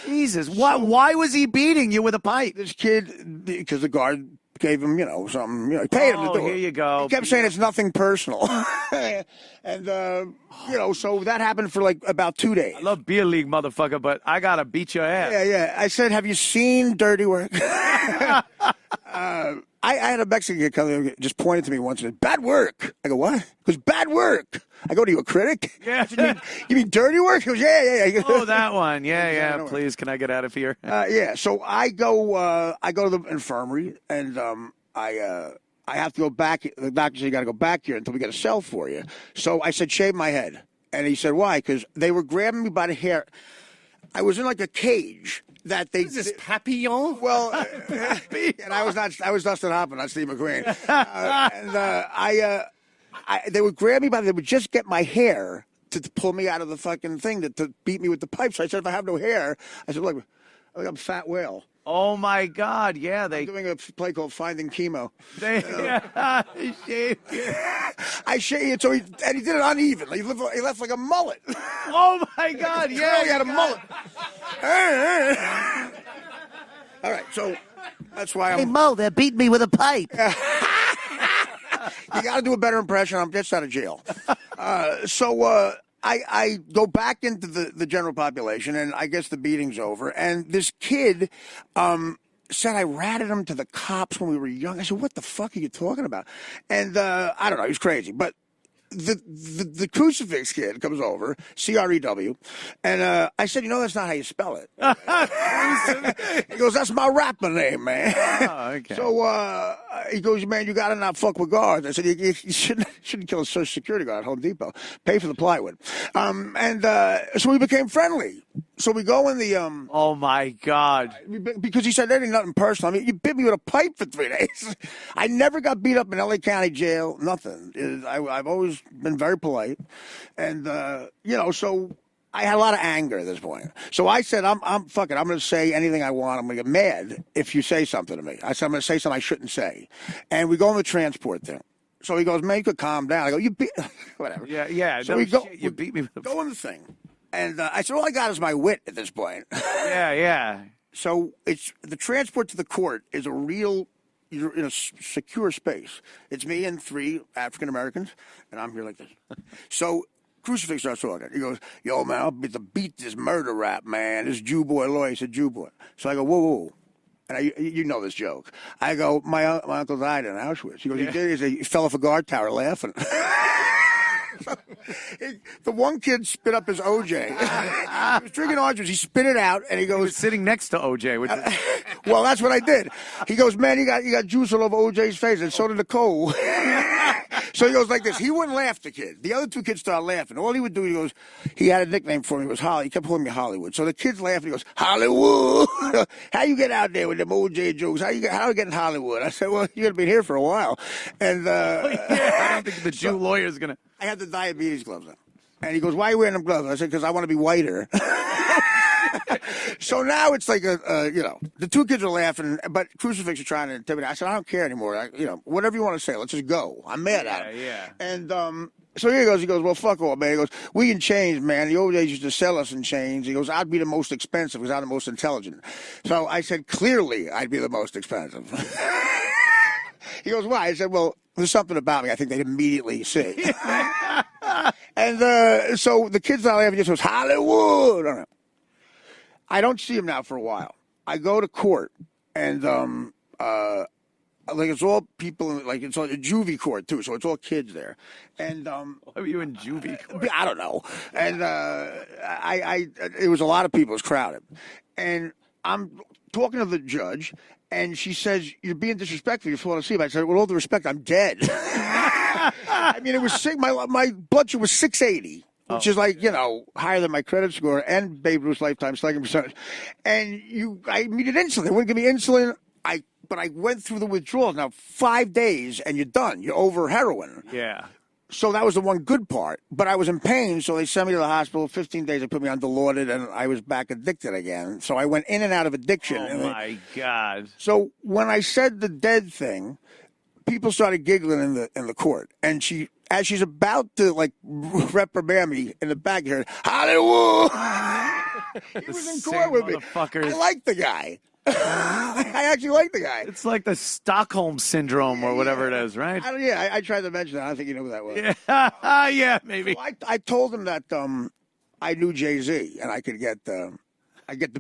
Jesus, why was he beating you with a pipe? This kid, because the guard gave him, something. He paid him to do it. Here you go. He kept saying it's nothing personal. And, so that happened for like about 2 days. I love beer league, motherfucker, but I got to beat your ass. Yeah. I said, have you seen Dirty Work? I had a Mexican kid come in, just pointed to me once and said, bad work. I go, what? He goes, bad work. I go, to you a critic? Yeah. Said, you mean Dirty Work? He goes, yeah. Oh, that one. Yeah. Please, can I get out of here? So I go to the infirmary, and I have to go back. The doctor said, you got to go back here until we get a cell for you. So I said, shave my head. And he said, why? Because they were grabbing me by the hair. I was in like a cage. That they is this Papillon? Well, and I was Dustin Hoffman, not Steve McQueen. They would grab me they would just get my hair to pull me out of the fucking thing to beat me with the pipe. So I said, if I have no hair, I said, look, I'm Fat Whale. Oh my God! Yeah, I'm doing a play called Finding Chemo. He shaved you. I shaved, and he did it uneven. He left like a mullet. Oh my God! Yeah, he had a mullet. All right, so that's why Hey Mo, they're beating me with a pipe. You got to do a better impression. I'm just out of jail. I go back into the general population, and I guess the beating's over. And this kid said I ratted him to the cops when we were young. I said, what the fuck are you talking about? And I don't know. He's crazy. But the crucifix kid comes over, CREW, and I said, that's not how you spell it. He goes, that's my rapper name, man. Oh, okay. So he goes, man, you got to not fuck with guards. I said, you shouldn't kill a Social Security guard at Home Depot. Pay for the plywood. So we became friendly. So we go in the oh my God! Because he said that ain't nothing personal. I mean, you bit me with a pipe for 3 days. I never got beat up in LA County Jail. Nothing. I've always been very polite, and so I had a lot of anger at this point. So I said, I'm fuck it. I'm going to say anything I want. I'm going to get mad if you say something to me. I said I'm going to say something I shouldn't say, and we go on the transport thing. So he goes, man, you could calm down. I go, you beat whatever. Yeah. So we go. You beat me with go on the thing. And I said, all I got is my wit at this point. Yeah. So the transport to the court is you're in a secure space. It's me and 3 African Americans, and I'm here like this. So Crucifix starts talking. He goes, yo, man, I'll beat this murder rap, man. This Jew boy lawyer. He said, Jew boy. So I go, whoa. And you know this joke. I go, my uncle died in Auschwitz. He goes, he did. He fell off a guard tower laughing. The one kid spit up his OJ. He was drinking oranges. He spit it out, and he goes, he was sitting next to OJ. Well, that's what I did. He goes, man, you got juice all over OJ's face, and so did Nicole. So he goes like this. He wouldn't laugh, the kid. The other 2 kids started laughing. All he would do, he had a nickname for me. It was Holly. He kept calling me Hollywood. So the kids laughed. He goes, Hollywood. How you get out there with them OJ jokes? How you get in Hollywood? I said, well, you're going to be here for a while. And I don't think the Jew lawyer's going to. I had the diabetes gloves on. And he goes, why are you wearing them gloves? I said, because I want to be whiter. So now it's like the 2 kids are laughing, but Crucifix are trying to intimidate. I said, I don't care anymore. Whatever you want to say, let's just go. I'm mad at him. Yeah. And so here he goes. He goes, well, fuck all, man. He goes, we in chains, man. The old days used to sell us in chains. He goes, I'd be the most expensive because I'm the most intelligent. So I said, clearly I'd be the most expensive. He goes, why? I said, well, there's something about me I think they'd immediately see. And so the kids not laughing, just goes, Hollywood. I don't see him now for a while. I go to court, and it's all people, it's all a juvie court too, so it's all kids there. And why are you in juvie court? I don't know. And it was a lot of people. It was crowded, and I'm talking to the judge, and she says, "You're being disrespectful. You're falling asleep." I said, "With all due respect, I'm dead." I mean, it was sick. My blood sugar was 680. Which is like, higher than my credit score and Babe Ruth's lifetime slugging percentage. And I needed insulin. They wouldn't give me insulin. But I went through the withdrawals. Now, 5 days and you're done. You're over heroin. Yeah. So that was the one good part. But I was in pain, so they sent me to the hospital. 15 days, they put me on Dilaudid, and I was back addicted again. So I went in and out of addiction. Oh, my God. So when I said the dead thing, people started giggling in the court. And as she's about to, reprimand me in the back, you heard, Hollywood! He was in court with me. I like the guy. I actually like the guy. It's like the Stockholm Syndrome or whatever it is, right? I tried to mention that. I don't think you knew who that was. Yeah, yeah, maybe. So I told him that I knew Jay-Z and I could get the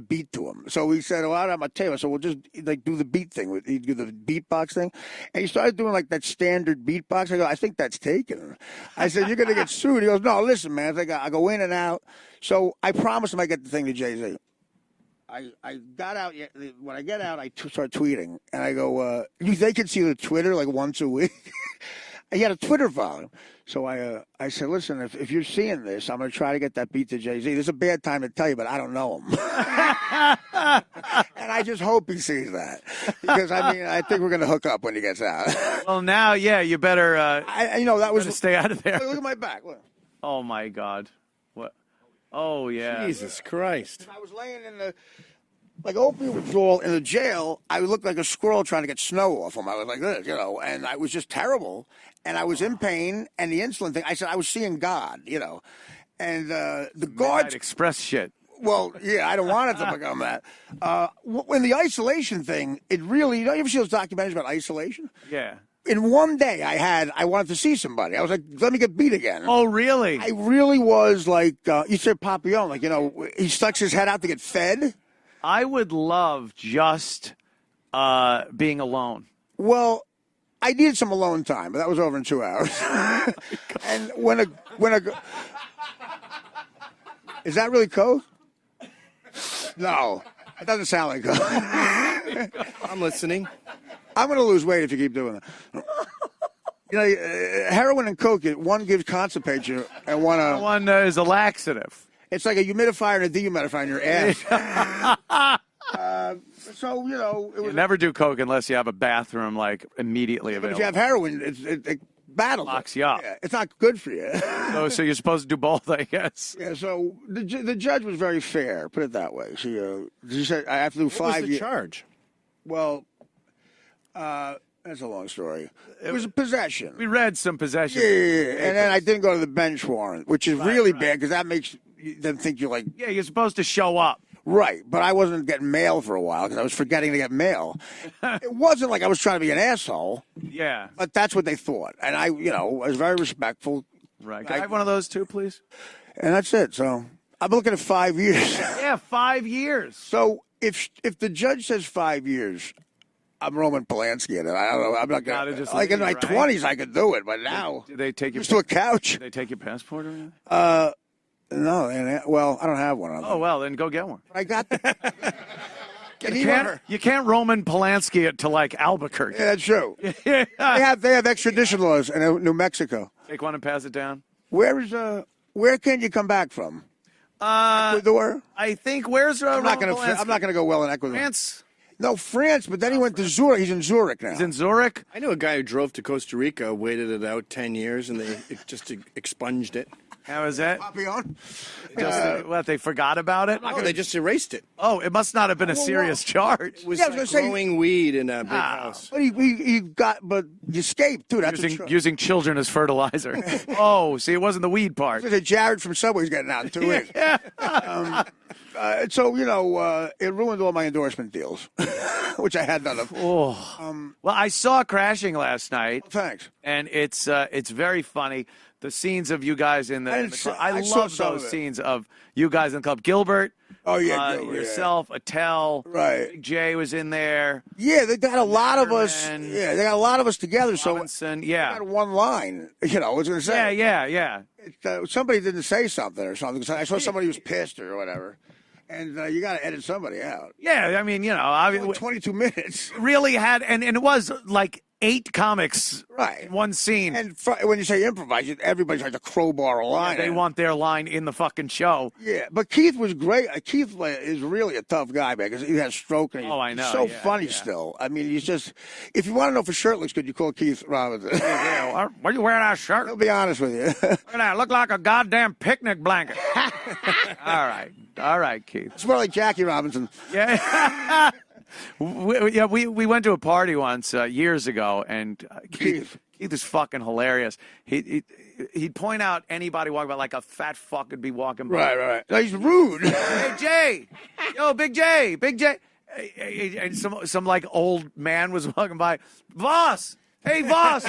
beat to him. So he said, well, I'm going to tell you. So we'll just do the beat thing. He'd do the beatbox thing. And he started doing that standard beatbox. I go, I think that's taken. I said, you're going to get sued. He goes, no, listen, man. I go in and out. So I promised him I get the thing to Jay-Z. I got out. When I get out, I start tweeting. And I go, they can see the Twitter once a week. He had a Twitter following. So I said, listen, if you're seeing this, I'm going to try to get that beat to Jay-Z. This is a bad time to tell you, but I don't know him. And I just hope he sees that. Because, I think we're going to hook up when he gets out. Well, now, yeah, you better that was stay out of there. Look at my back. Look. Oh, my God. What? Oh, yeah. Jesus Christ. I was laying in the opiate withdrawal in the jail. I looked like a squirrel trying to get snow off him. I was like this, and I was just terrible. And I was in pain. And the insulin thing, I said I was seeing God, And the guards Midnight Express shit. Well, yeah, I don't want it to become that. When the isolation thing, it really, you ever see those documentaries about isolation? Yeah. In one day, I wanted to see somebody. I was like, let me get beat again. Oh, really? I really was like, you said Papillon, he sticks his head out to get fed. I would love just being alone. Well, I needed some alone time, but that was over in 2 hours. And when a is that really coke? No, it doesn't sound like coke. I'm listening. I'm going to lose weight if you keep doing that. Heroin and coke, one gives constipates you, and one is a laxative. It's like a humidifier and a dehumidifier in your ass. So, it was... You never do coke unless you have a bathroom, immediately available. But if you have heroin, it battles. Locks you up. Yeah, it's not good for you. So you're supposed to do both, I guess. Yeah, so the judge was very fair, put it that way. She said I have to do 5 years. What was the charge? Well, that's a long story. It was a possession. We read some possession. Yeah. And then I didn't go to the bench warrant, which is really bad because that makes them think you're like... Yeah, you're supposed to show up. Right, but I wasn't getting mail for a while because I was forgetting to get mail. It wasn't like I was trying to be an asshole. Yeah. But that's what they thought. And I was very respectful. Right. Can I have one of those too, please? And that's it. So I'm looking at 5 years. Yeah, 5 years. So if the judge says 5 years, I'm Roman Polanski in it. I don't know. I'm not going to. In my 20s, I could do it, but now. Did they take you just to a couch? Did they take your passport or anything? No, well, I don't have one. Oh, well, then go get one. I got You can't Roman Polanski it to Albuquerque. Yeah, that's true. They have extradition laws in New Mexico. Take one and pass it down. Where can you come back from? Ecuador. I think where's I'm not going to go well in Ecuador. France. No, France, but then he went to Zurich. He's in Zurich now. He's in Zurich? I knew a guy who drove to Costa Rica, waited it out 10 years, and they just expunged it. How is that? Papillon? They forgot about it? No, they just erased it. Oh, it must not have been a serious charge. It was growing weed in a big house. But but you escaped, too. That's using children as fertilizer. Oh, see, it wasn't the weed part. There's a Jared from Subway's getting out in 2 weeks. So, it ruined all my endorsement deals, which I had none of. Well, I saw Crashing last night. Oh, thanks. And it's very funny. The scenes of you guys in the club. I love those scenes of you guys in the club. Gilbert. Oh, yeah. Yourself, Attell. Right. Big Jay was in there. Yeah, they got a lot of us. Yeah, they got a lot of us together. Robinson, so I got one line. I was going to say. Yeah. Somebody didn't say something or something. I saw somebody who was pissed or whatever. And you got to edit somebody out. Yeah, I mean, 22 minutes. Really had, and it was 8 comics right in one scene. And when you say improvise, everybody's like to crowbar a line. They want their line in the fucking show. Yeah, but Keith was great. Keith is really a tough guy, man, because he has stroke. And I know. He's so funny still. I mean, he's just, if you want to know if a shirt looks good, you call Keith Robinson. Yeah, why are you wearing that shirt? I'll be honest with you. Look at that. Look like a goddamn picnic blanket. All right, Keith. It's more like Jackie Robinson. Yeah. We went to a party once years ago, and Keith is fucking hilarious. He'd point out anybody walking by, like a fat fuck would be walking by. Right. No, he's rude. Hey, Jay. Yo, Big J. And some like old man was walking by. Voss. Hey, Voss.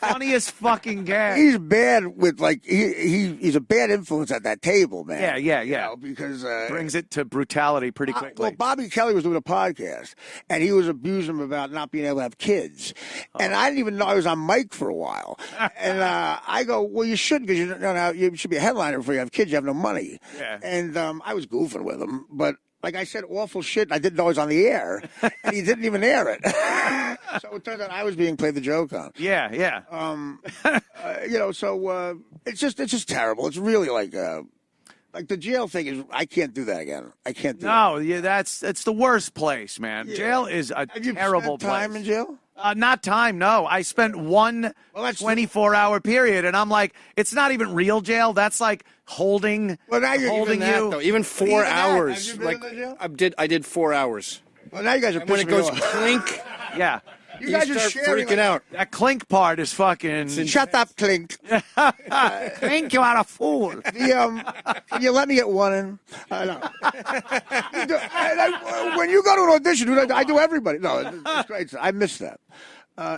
Funniest fucking guy. He's bad with, like, he's a bad influence at that table, man. Yeah. You know, because brings it to brutality pretty quickly. Well, Bobby Kelly was doing a podcast, and he was abusing him about not being able to have kids. And I didn't even know I was on mic for a while. And I go, well, you shouldn't, because you should be a headliner before you have kids. You have no money. Yeah. And I was goofing with him, but like I said, awful shit. I didn't know it was on the air, and he didn't even air it. So it turns out I was being played the joke on. Yeah. So it's just terrible. It's really like the jail thing is. I can't do that again. I can't do. No, it's the worst place, man. Yeah. Jail is a terrible place. Time in jail? Not time, no. I spent one 24-hour period, and I'm like, it's not even real jail. That's like holding you. Even 4 hours. Have you been in jail? I did 4 hours. Well, now you guys are when it goes clink. Yeah. You guys are freaking out. That clink part is fucking. Shut up, clink. Clink, you are a fool. Can you let me get one in? No. When you go to an audition, I do everybody. No, it's great. I miss that.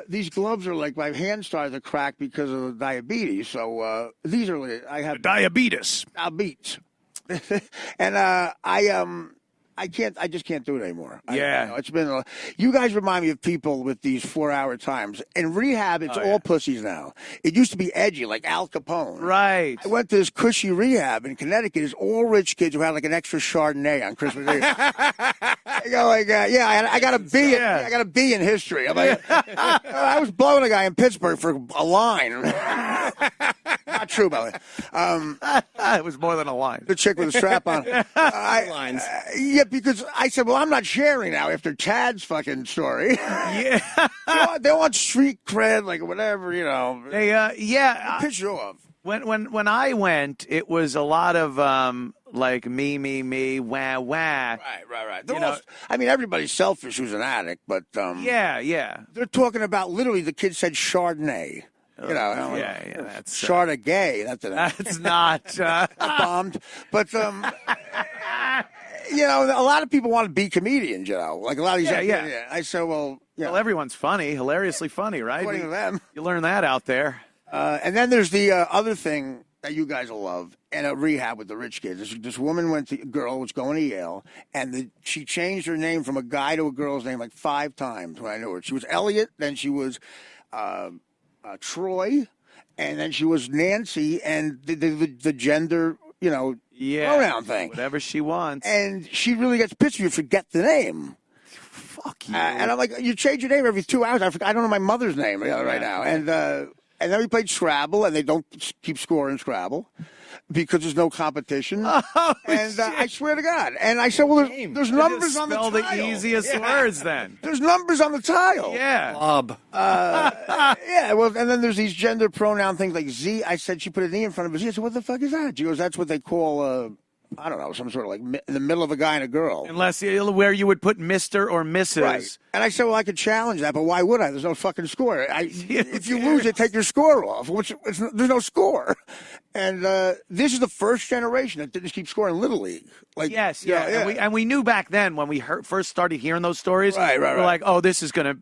These gloves are like my hand started to crack because of the diabetes. So these are I have diabetes. Diabetes. And I just can't do it anymore. It's been. You guys remind me of people with these 4-hour times. In rehab, it's all pussies now. It used to be edgy, like Al Capone. Right. I went to this cushy rehab in Connecticut. It's all rich kids who had like an extra Chardonnay on Christmas Eve. I go like, I got a B. I got a B in history. I'm like, I was blowing a guy in Pittsburgh for a line. Not true, by the way. It was more than a line. The chick with a strap on. Lines. Yeah, because I said, well, I'm not sharing now after Chad's fucking story. Yeah. They want street cred, like whatever, you know. They, piss you off. When I went, it was a lot of like me, wah, wah. Right. I mean, everybody's selfish who's an addict, but yeah. They're talking about literally the kid said Chardonnay. You know, that's Chardonnay. That's not bombed, but you know, a lot of people want to be comedians. You know, like a lot of these. I said, well, everyone's funny, hilariously funny, right? According to them, you learn that out there. And then there's the other thing that you guys will love, and a rehab with the rich kids. This woman girl was going to Yale, and she changed her name from a guy to a girl's name like 5 times when I knew her. She was Elliot, then she was Troy, and then she was Nancy, and the gender, pronoun thing. Whatever she wants. And she really gets pissed if you forget the name. Fuck you. And I'm like, you change your name every 2 hours. I don't know my mother's name right now. And then we played Scrabble, and they don't keep score in Scrabble because there's no competition. And I swear to God. And I said, well, there's numbers on the tile. Spell the easiest words then. There's numbers on the tile. Yeah. Bob. Well, and then there's these gender pronoun things like Z. I said she put an E in front of a Z. I said, what the fuck is that? She goes, that's what they call I don't know, some sort of like in the middle of a guy and a girl. Unless where you would put Mr. or Mrs. Right. And I said, well, I could challenge that, but why would I? There's no fucking score. If you lose, they take your score off. There's no score. And this is the first generation that didn't keep scoring Little League. Like, yes. And we knew back then when we first started hearing those stories. Right. We're like, oh, this is going to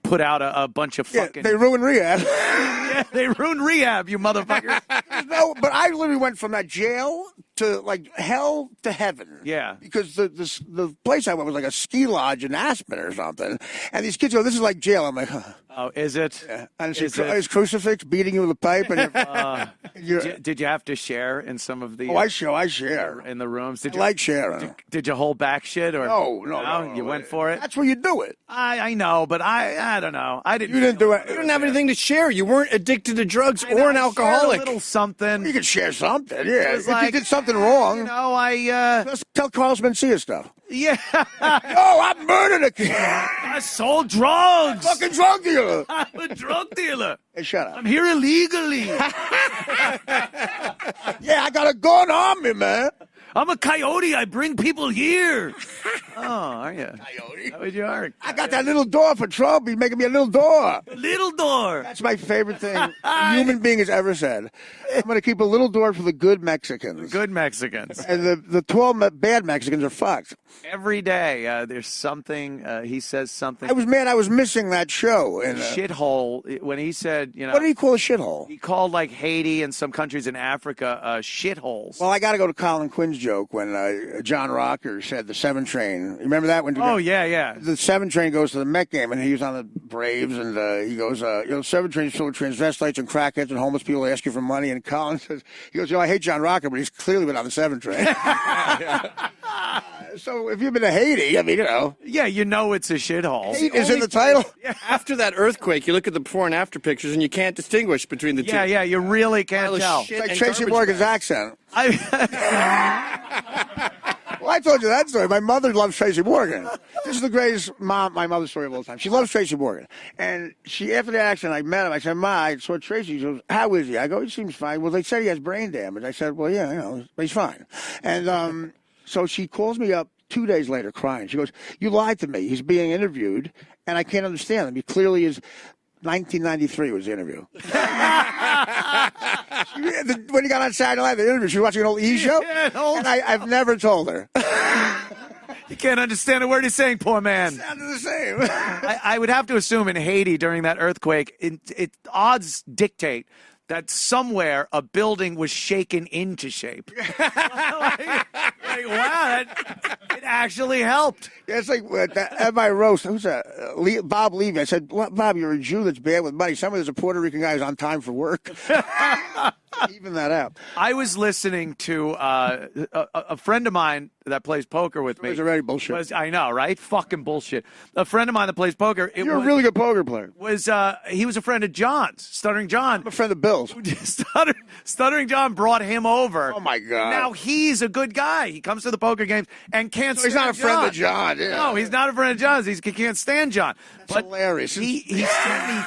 put out a bunch of fucking... they ruined rehab. Yeah, they ruined rehab, you motherfucker. No, but I literally went from that jail to like hell to heaven. Yeah. Because the place I went was like a ski lodge in Aspen or something. And these kids go, this is like jail. I'm like, huh. Oh, is it? Yeah. And it's crucifix beating you with a pipe. And did you have to share in some of the? Oh, I share in the rooms. Did you like sharing? Did you hold back shit or no? You went for it. That's where you do it. I know, but I don't know. I didn't. You didn't do it. You didn't have anything to share. You weren't addicted to drugs or an alcoholic. A little something. You could share something. Yeah. If like, you did something wrong, you know, let's tell Carlos Mencia stuff. Yeah. I murdered a kid. I sold drugs. Fucking drug dealer. I'm a drug dealer. Hey, shut up. I'm here illegally. Yeah, I got a gun on me, man. I'm a coyote. I bring people here. Oh, are you? Coyote. How would you are? I got that little door for Trump. He's making me a little door. A little door. That's my favorite thing a human being has ever said. I'm going to keep a little door for the good Mexicans. Good Mexicans. And the 12 bad Mexicans are fucked. Every day there's something. He says something. I was mad. I was missing that show. Shithole. When he said, what do you call a shithole? He called like Haiti and some countries in Africa shitholes. Well, I got to go to Colin Quinn's joke when John Rocker said the 7 train. You remember that? Yeah. The 7 train goes to the Met game, and he was on the Braves, and he goes, 7 trains full of transvestites and crackheads and homeless people ask you for money. And Colin says, I hate John Rocker, but he's clearly been on the 7 train. So if you've been to Haiti, I mean, Yeah, it's a shithole. Hate is in the title. Yeah. After that earthquake, you look at the before and after pictures, and you can't distinguish between the two. Yeah, you really can't tell. It's like Tracy Morgan's accent. Well, I told you that story. My mother loves Tracy Morgan. This is the greatest my mother's story of all time. She loves Tracy Morgan. And after the accident, I met him. I said, Ma, I saw Tracy. She goes, how is he? I go, he seems fine. Well, they said he has brain damage. I said, well, yeah, but he's fine. And so she calls me up 2 days later crying. She goes, you lied to me. He's being interviewed, and I can't understand him. He clearly is. 1993 was the interview. When he got on Saturday Night, the interview, she was watching an old E! show, and I've never told her. You can't understand a word he's saying, poor man. It sounded the same. I would have to assume in Haiti during that earthquake, odds dictate that somewhere a building was shaken into shape. Wow, it actually helped. Yeah, it's like at my roast, who's that? Bob Levy. I said, Bob, you're a Jew that's bad with money. Somebody, there's a Puerto Rican guy who's on time for work. Even that out. I was listening to a friend of mine that plays poker with me. It's already bullshit. I know, right? Fucking bullshit. A friend of mine that plays poker. You're a really good poker player. He was a friend of John's. Stuttering John. I'm a friend of Bill's. Stuttering John brought him over. Oh, my God. Now he's a good guy. He comes to the poker games and can't stand John. He's not a friend of John. Yeah. No, he's not a friend of John's. He can't stand John. That's hilarious. He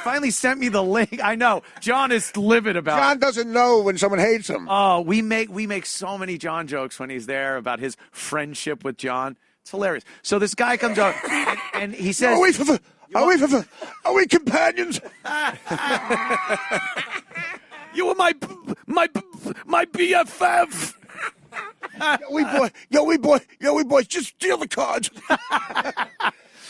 finally sent me the link. I know. John is livid about it. John doesn't know when someone hates him. Oh, we make so many John jokes when he's there about his friendship with John. It's hilarious. So this guy comes up and he says, Are we companions? You were my BFF. Yo, we boys, just steal the cards.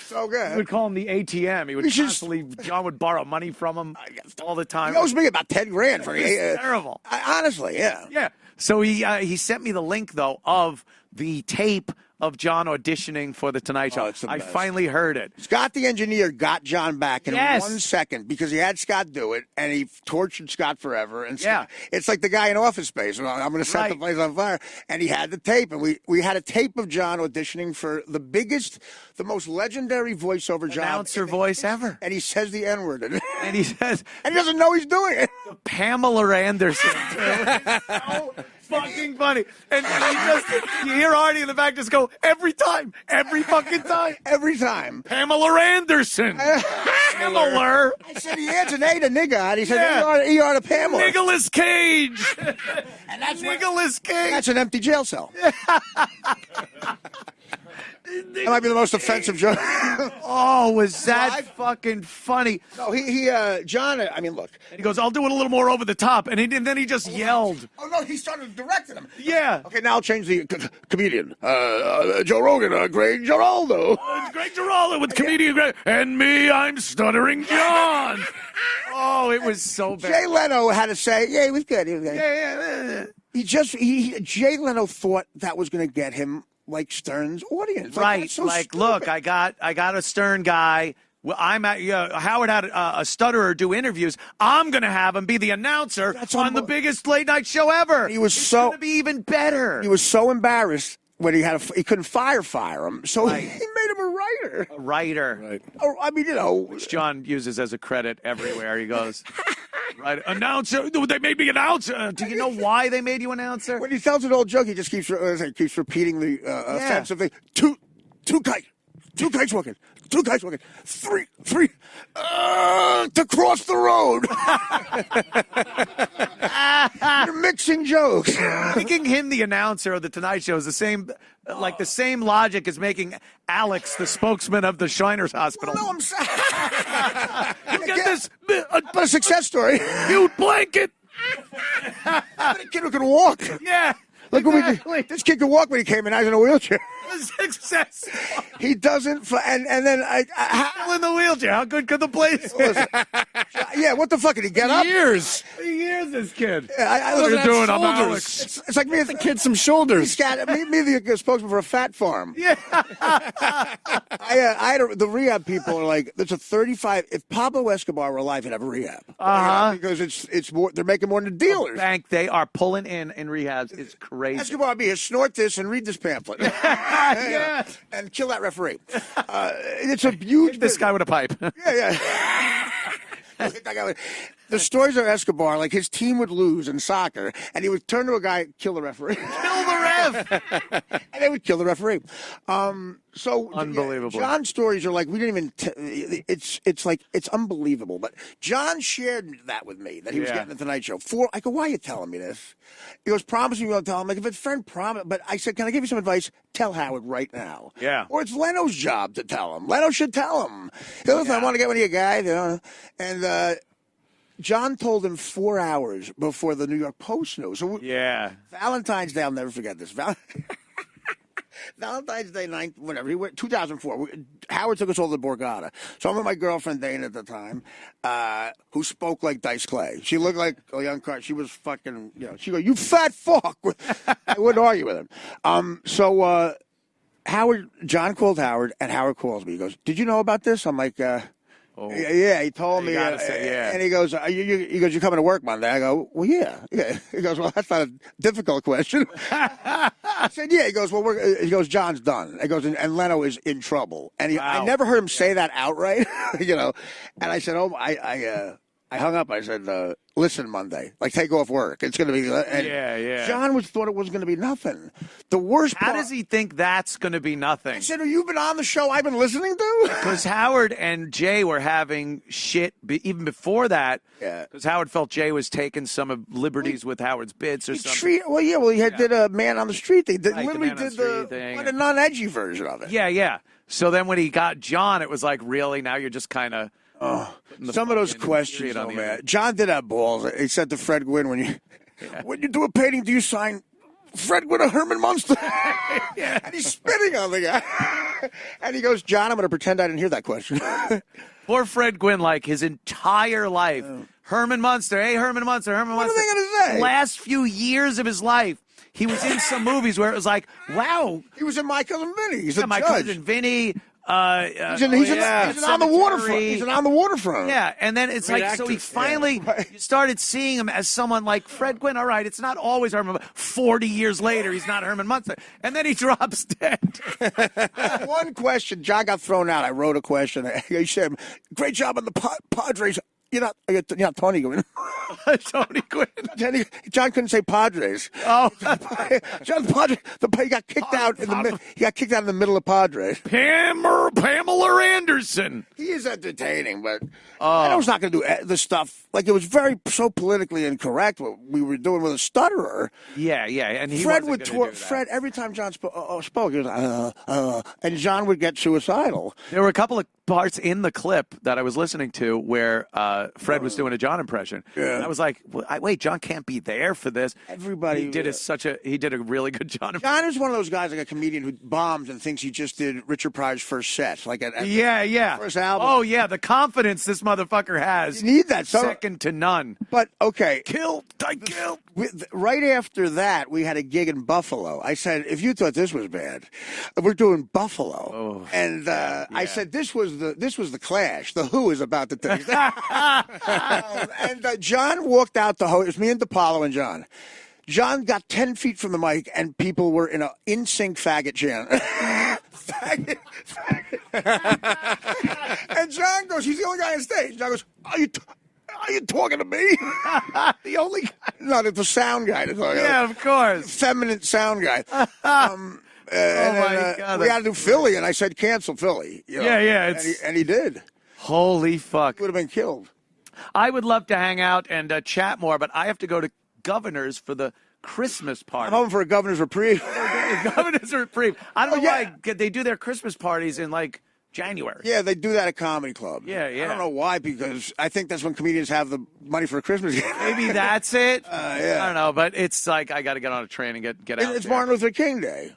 So good. He would call him the ATM. He would constantly, John would borrow money from him all the time. He owes me about 10 grand for it. Terrible. Honestly, yeah. Yeah. So he sent me the link, though, of the tape of John auditioning for The Tonight Show. I finally heard it. Scott, the engineer, got John back in 1 second because he had Scott do it, and he tortured Scott forever. And yeah. It's like the guy in Office Space. I'm going to set the place on fire. And he had the tape, and we had a tape of John auditioning for the most legendary voiceover job. Announcer voice ever. And he says the N-word in it. And he says... and he doesn't know he's doing it. Pamela Anderson. So fucking funny. And you hear Artie in the back just go, every time. Every fucking time. Every time. Pamela Anderson. Pamela. I said he adds an A to nigga. And he said ER to Pamela. Nicolas Cage. And that's Nicolas Cage. That's an empty jail cell. That might be the most offensive joke. Oh, was that fucking funny? No, John, I mean, look. And he goes, I'll do it a little more over the top. And then he just yelled. Oh, no, he started directing him. Yeah. Okay, now I'll change the comedian. Joe Rogan, Greg Giraldo. Greg Giraldo with comedian Greg. And me, I'm Stuttering John. Oh, it was so bad. Jay Leno had to say, yeah, he was good. Yeah. Jay Leno thought that was going to get him like Stern's audience. Right. So like, stupid. look, I got a Stern guy. Well, Howard had a stutterer do interviews. I'm going to have him be the announcer on the biggest late night show ever. It's going to be even better. He was so embarrassed when he couldn't fire him, so he made him a writer. A writer. Right. Oh, I mean, which John uses as a credit everywhere he goes. Right, announcer. They made me announcer. Do you know why they made you announcer? When he tells an old joke, he just keeps repeating the offensive thing. Two kites walking. Three, to cross the road. You're mixing jokes. Making him the announcer of the Tonight Show is the same logic as making Alex the spokesman of the Shriners Hospital. No, I'm sorry. You get this, but a success story. You blanket. A kid who can walk. Yeah. Look exactly. This kid could walk when he came in. I was in a wheelchair. Success. He doesn't. And then still in the wheelchair. How good could the place? Yeah. What the fuck did he get up? Years, this kid. Yeah, what are you doing? I'm Alex. It's like me as the kid some shoulders. Me the spokesman for a fat farm. Yeah. I had the rehab people are like, there's a 35. If Pablo Escobar were alive, he'd have a rehab. Because it's more. They're making more than dealers. Bank they are pulling in rehabs. It's crazy. Escobar would be here, snort this and read this pamphlet. Yeah. And kill that referee. It's a huge. Hit this guy with a pipe. Yeah. The stories of Escobar, like his team would lose in soccer, and he would turn to a guy, kill the referee. Kill the ref! And they would kill the referee. So unbelievable. John's stories are like, we didn't even, it's like, it's unbelievable. But John shared that with me, that he was getting the Tonight Show. I go, why are you telling me this? He goes, promise me you won't tell him. Like, if a friend promise, but I said, can I give you some advice? Tell Howard right now. Yeah. Or it's Leno's job to tell him. Leno should tell him. He goes, I want to get one of you guys, you know. And, John told him 4 hours before the New York Post news. So Valentine's Day, I'll never forget this. Valentine's Day night, whatever. 2004. Howard took us all to Borgata. So I'm with my girlfriend Dana at the time, who spoke like Dice Clay. She looked like a young car. She was fucking, she go, you fat fuck. I wouldn't argue with him. So John called Howard, and Howard calls me. He goes, did you know about this? I'm like, yeah, he told me. And he goes, you're coming to work Monday. I go, well, yeah. He goes, well, that's not a difficult question. I said, yeah. He goes, well, he goes, John's done. He goes, and Leno is in trouble. And I never heard him say that outright, And I said, I hung up. I said, listen, Monday, like take off work. It's going to be. And John thought it was going to be nothing. The worst part. How does he think that's going to be nothing? I said, you've been on the show I've been listening to? Because Howard and Jay were having shit even before that. Yeah. Because Howard felt Jay was taking some of liberties with Howard's bits or something. He did a Man on the Street thing. They literally did thing. like a non-edgy version of it. Yeah. So then when he got John, it was like, really? Now you're just kind of. Some of those questions, man. John did have balls. He said to Fred Gwynn, when you do a painting, do you sign Fred Gwynn or Herman Munster? And he's spitting on the guy. And he goes, John, I'm going to pretend I didn't hear that question. Poor Fred Gwynn, like his entire life. Herman Munster. Hey, Herman Munster. What are they going to say? Last few years of his life, he was in some movies where it was like, wow. He was in My Cousin Vinny. He's My Cousin Vinny. He's on the waterfront. He's on the waterfront. Yeah, and then it's so he finally started seeing him as someone like Fred Gwynn. All right, it's not always Herman. 40 years later, he's not Herman Munster, and then he drops dead. One question, John got thrown out. I wrote a question. He said, "Great job on the Padres." You're not Tony Gwynn. Tony Gwynn. John couldn't say Padres. Oh, John Padres. He got kicked out in the. He got kicked out in the middle of Padres. Pamela Anderson. He is entertaining, but I was not going to do the stuff. Like, it was so politically incorrect what we were doing with a stutterer. Yeah, and Fred would Fred every time John spoke, he was and John would get suicidal. There were a couple of parts in the clip that I was listening to where Fred was doing a John impression. Yeah. And I was like, wait, John can't be there for this. Everybody he did he did a really good John impression. John is one of those guys, like a comedian who bombs and thinks he just did Richard Pryor's first set, like at first album. Oh yeah, the confidence this motherfucker has. You need that. Second to none. But okay, I killed. Right after that, we had a gig in Buffalo. I said, if you thought this was bad, we're doing Buffalo. Oh, and I said, this was the Clash. The Who is about to take. And John walked out the host. It was me and DePaulo and John. John got 10 feet from the mic, and people were in an in-sync faggot chant. Faggot. And John goes, he's the only guy on stage. John goes, Are you talking to me? The only guy. No, the sound guy. Yeah, of course. Feminine sound guy. Oh, my God. We got to do Philly, and I said, cancel Philly. You know? Yeah. And he did. Holy fuck. He would have been killed. I would love to hang out and chat more, but I have to go to Governor's for the Christmas party. I'm home for a Governor's reprieve. Governor's reprieve. I don't know why they do their Christmas parties in, like, January. Yeah, they do that at comedy clubs. Yeah. I don't know why, because I think that's when comedians have the money for a Christmas gift. Maybe that's it. Yeah. I don't know, but it's like I got to get on a train and get out. It's there. Martin Luther King Day.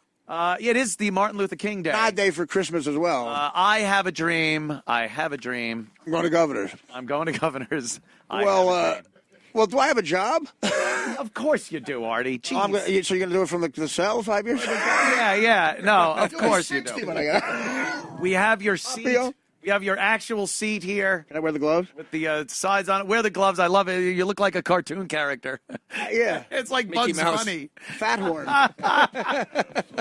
It is the Martin Luther King Day. God Day for Christmas as well. I have a dream. I'm going to Governor's. I'm going to Governor's. Well, do I have a job? Of course you do, Artie. Jeez. So you're going to do it from the cell 5 years? Yeah. No, of course you do. We have your seat. Theo? We have your actual seat here. Can I wear the gloves? With the sides on it. Wear the gloves. I love it. You look like a cartoon character. Yeah. It's like Mickey Bugs Mouse. Bunny. Fathorn.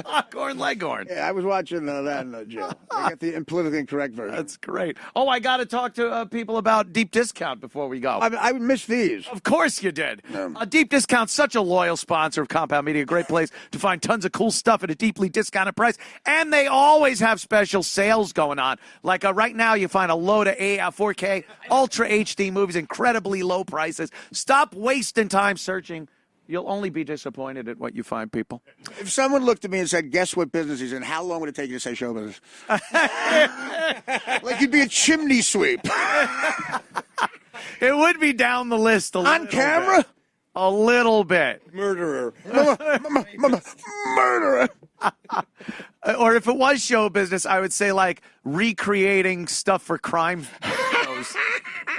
Foghorn Leghorn. Yeah, I was watching that in the jail. I got the politically incorrect version. That's great. Oh, I got to talk to people about Deep Discount before we go. I missed these. Of course you did. Deep Discount, such a loyal sponsor of Compound Media. A great place to find tons of cool stuff at a deeply discounted price. And they always have special sales going on. Like right now, you find a load of 4K Ultra HD movies, incredibly low prices. Stop wasting time searching. You'll only be disappointed at what you find, people. If someone looked at me and said, guess what business he's in, how long would it take you to say show business? Like you'd be a chimney sweep. It would be down the list a little On camera? bit. A little bit. Murderer. Murderer. Or if it was show business, I would say like recreating stuff for crime shows.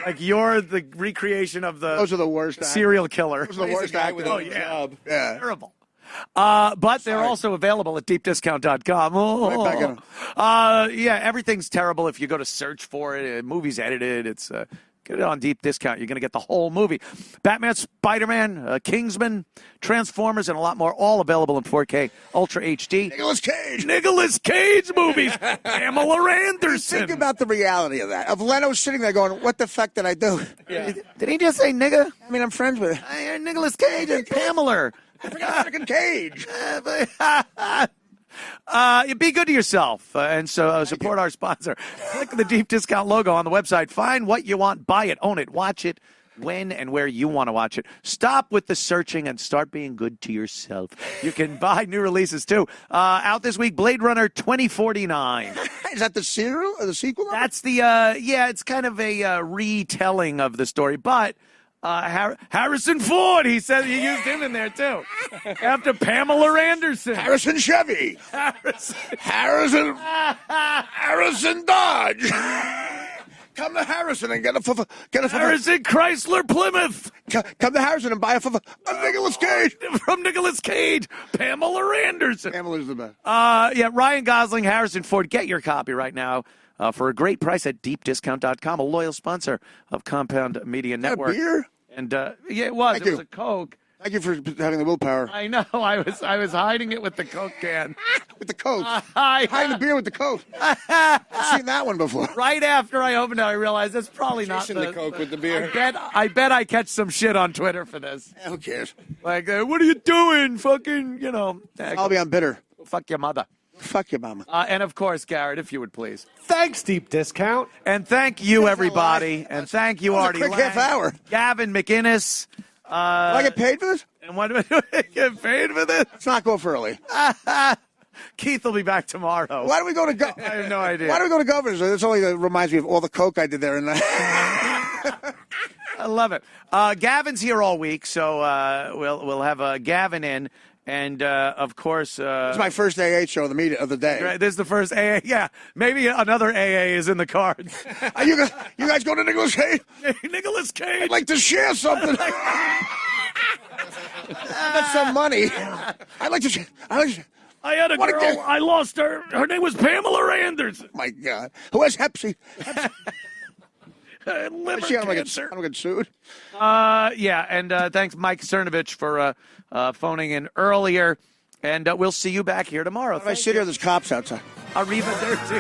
Like you're the recreation of the Those are the worst serial killer. Those are the worst guy with actors. a job. Yeah. Terrible. But they're also available at deepdiscount.com. Right back in 'em. Yeah, everything's terrible if you go to search for it. Movie's edited. It's get it on deep discount. You're going to get the whole movie. Batman, Spider-Man, Kingsman, Transformers, and a lot more, all available in 4K Ultra HD. Nicolas Cage movies. Pamela Anderson. Think about the reality of that. Of Leno sitting there going, what the fuck did I do? Yeah. Did he just say nigga? I mean, I'm friends with him. Nicolas Cage and Pamela. I forgot fucking Cage. Be good to yourself, and so support our sponsor. Click the Deep Discount logo on the website. Find what you want, buy it, own it, watch it, when and where you want to watch it. Stop with the searching and start being good to yourself. You can buy new releases, too. Out this week, Blade Runner 2049. Is that the serial or the sequel? That's the, it's kind of a retelling of the story, but Harrison Ford, he said he used him in there, too. After Pamela Anderson. Harrison Chevy. Harrison Dodge. Come to Harrison and get a Harrison Chrysler Plymouth. Come to Harrison and buy a Nicolas Cage. From Nicolas Cage, Pamela Anderson. Pamela's the best. Ryan Gosling, Harrison Ford. Get your copy right now for a great price at deepdiscount.com, a loyal sponsor of Compound Media Network. A beer? And, it was. It was a Coke. Thank you for having the willpower. I know. I was hiding it with the Coke can. With the Coke. Hiding the beer with the Coke. I've seen that one before. Right after I opened it, I realized that's probably not the Coke with the beer. I bet I catch some shit on Twitter for this. Who cares? Like, what are you doing? Fucking, you know. I'll be on bitter. Fuck your mother. Fuck your mama. And, of course, Garrett, if you would please. Thanks, Deep Discount. And thank you, everybody. And thank you, Artie. Quick half hour. Gavin McInnes. Do I get paid for this? And what do I get paid for this? Let's not go for early. Keith will be back tomorrow. Why do we go to I have no idea. Why do we go to Governor's? This only reminds me of all the Coke I did there. I love it. Gavin's here all week, so we'll have Gavin in. And, of course... it's my first AA show of the day. Right, this is the first AA. Yeah, maybe another AA is in the cards. You guys go to Nicolas Cage? Nicolas Cage. I'd like to share something. That's some money. I'd like to I had a girl. I lost her. Her name was Pamela Anderson. My God. Who has Hep C? Liver cancer. I don't get sued. Yeah, and thanks, Mike Cernovich, for phoning in earlier. And we'll see you back here tomorrow. If I sit here, there's cops outside. Arrivederci.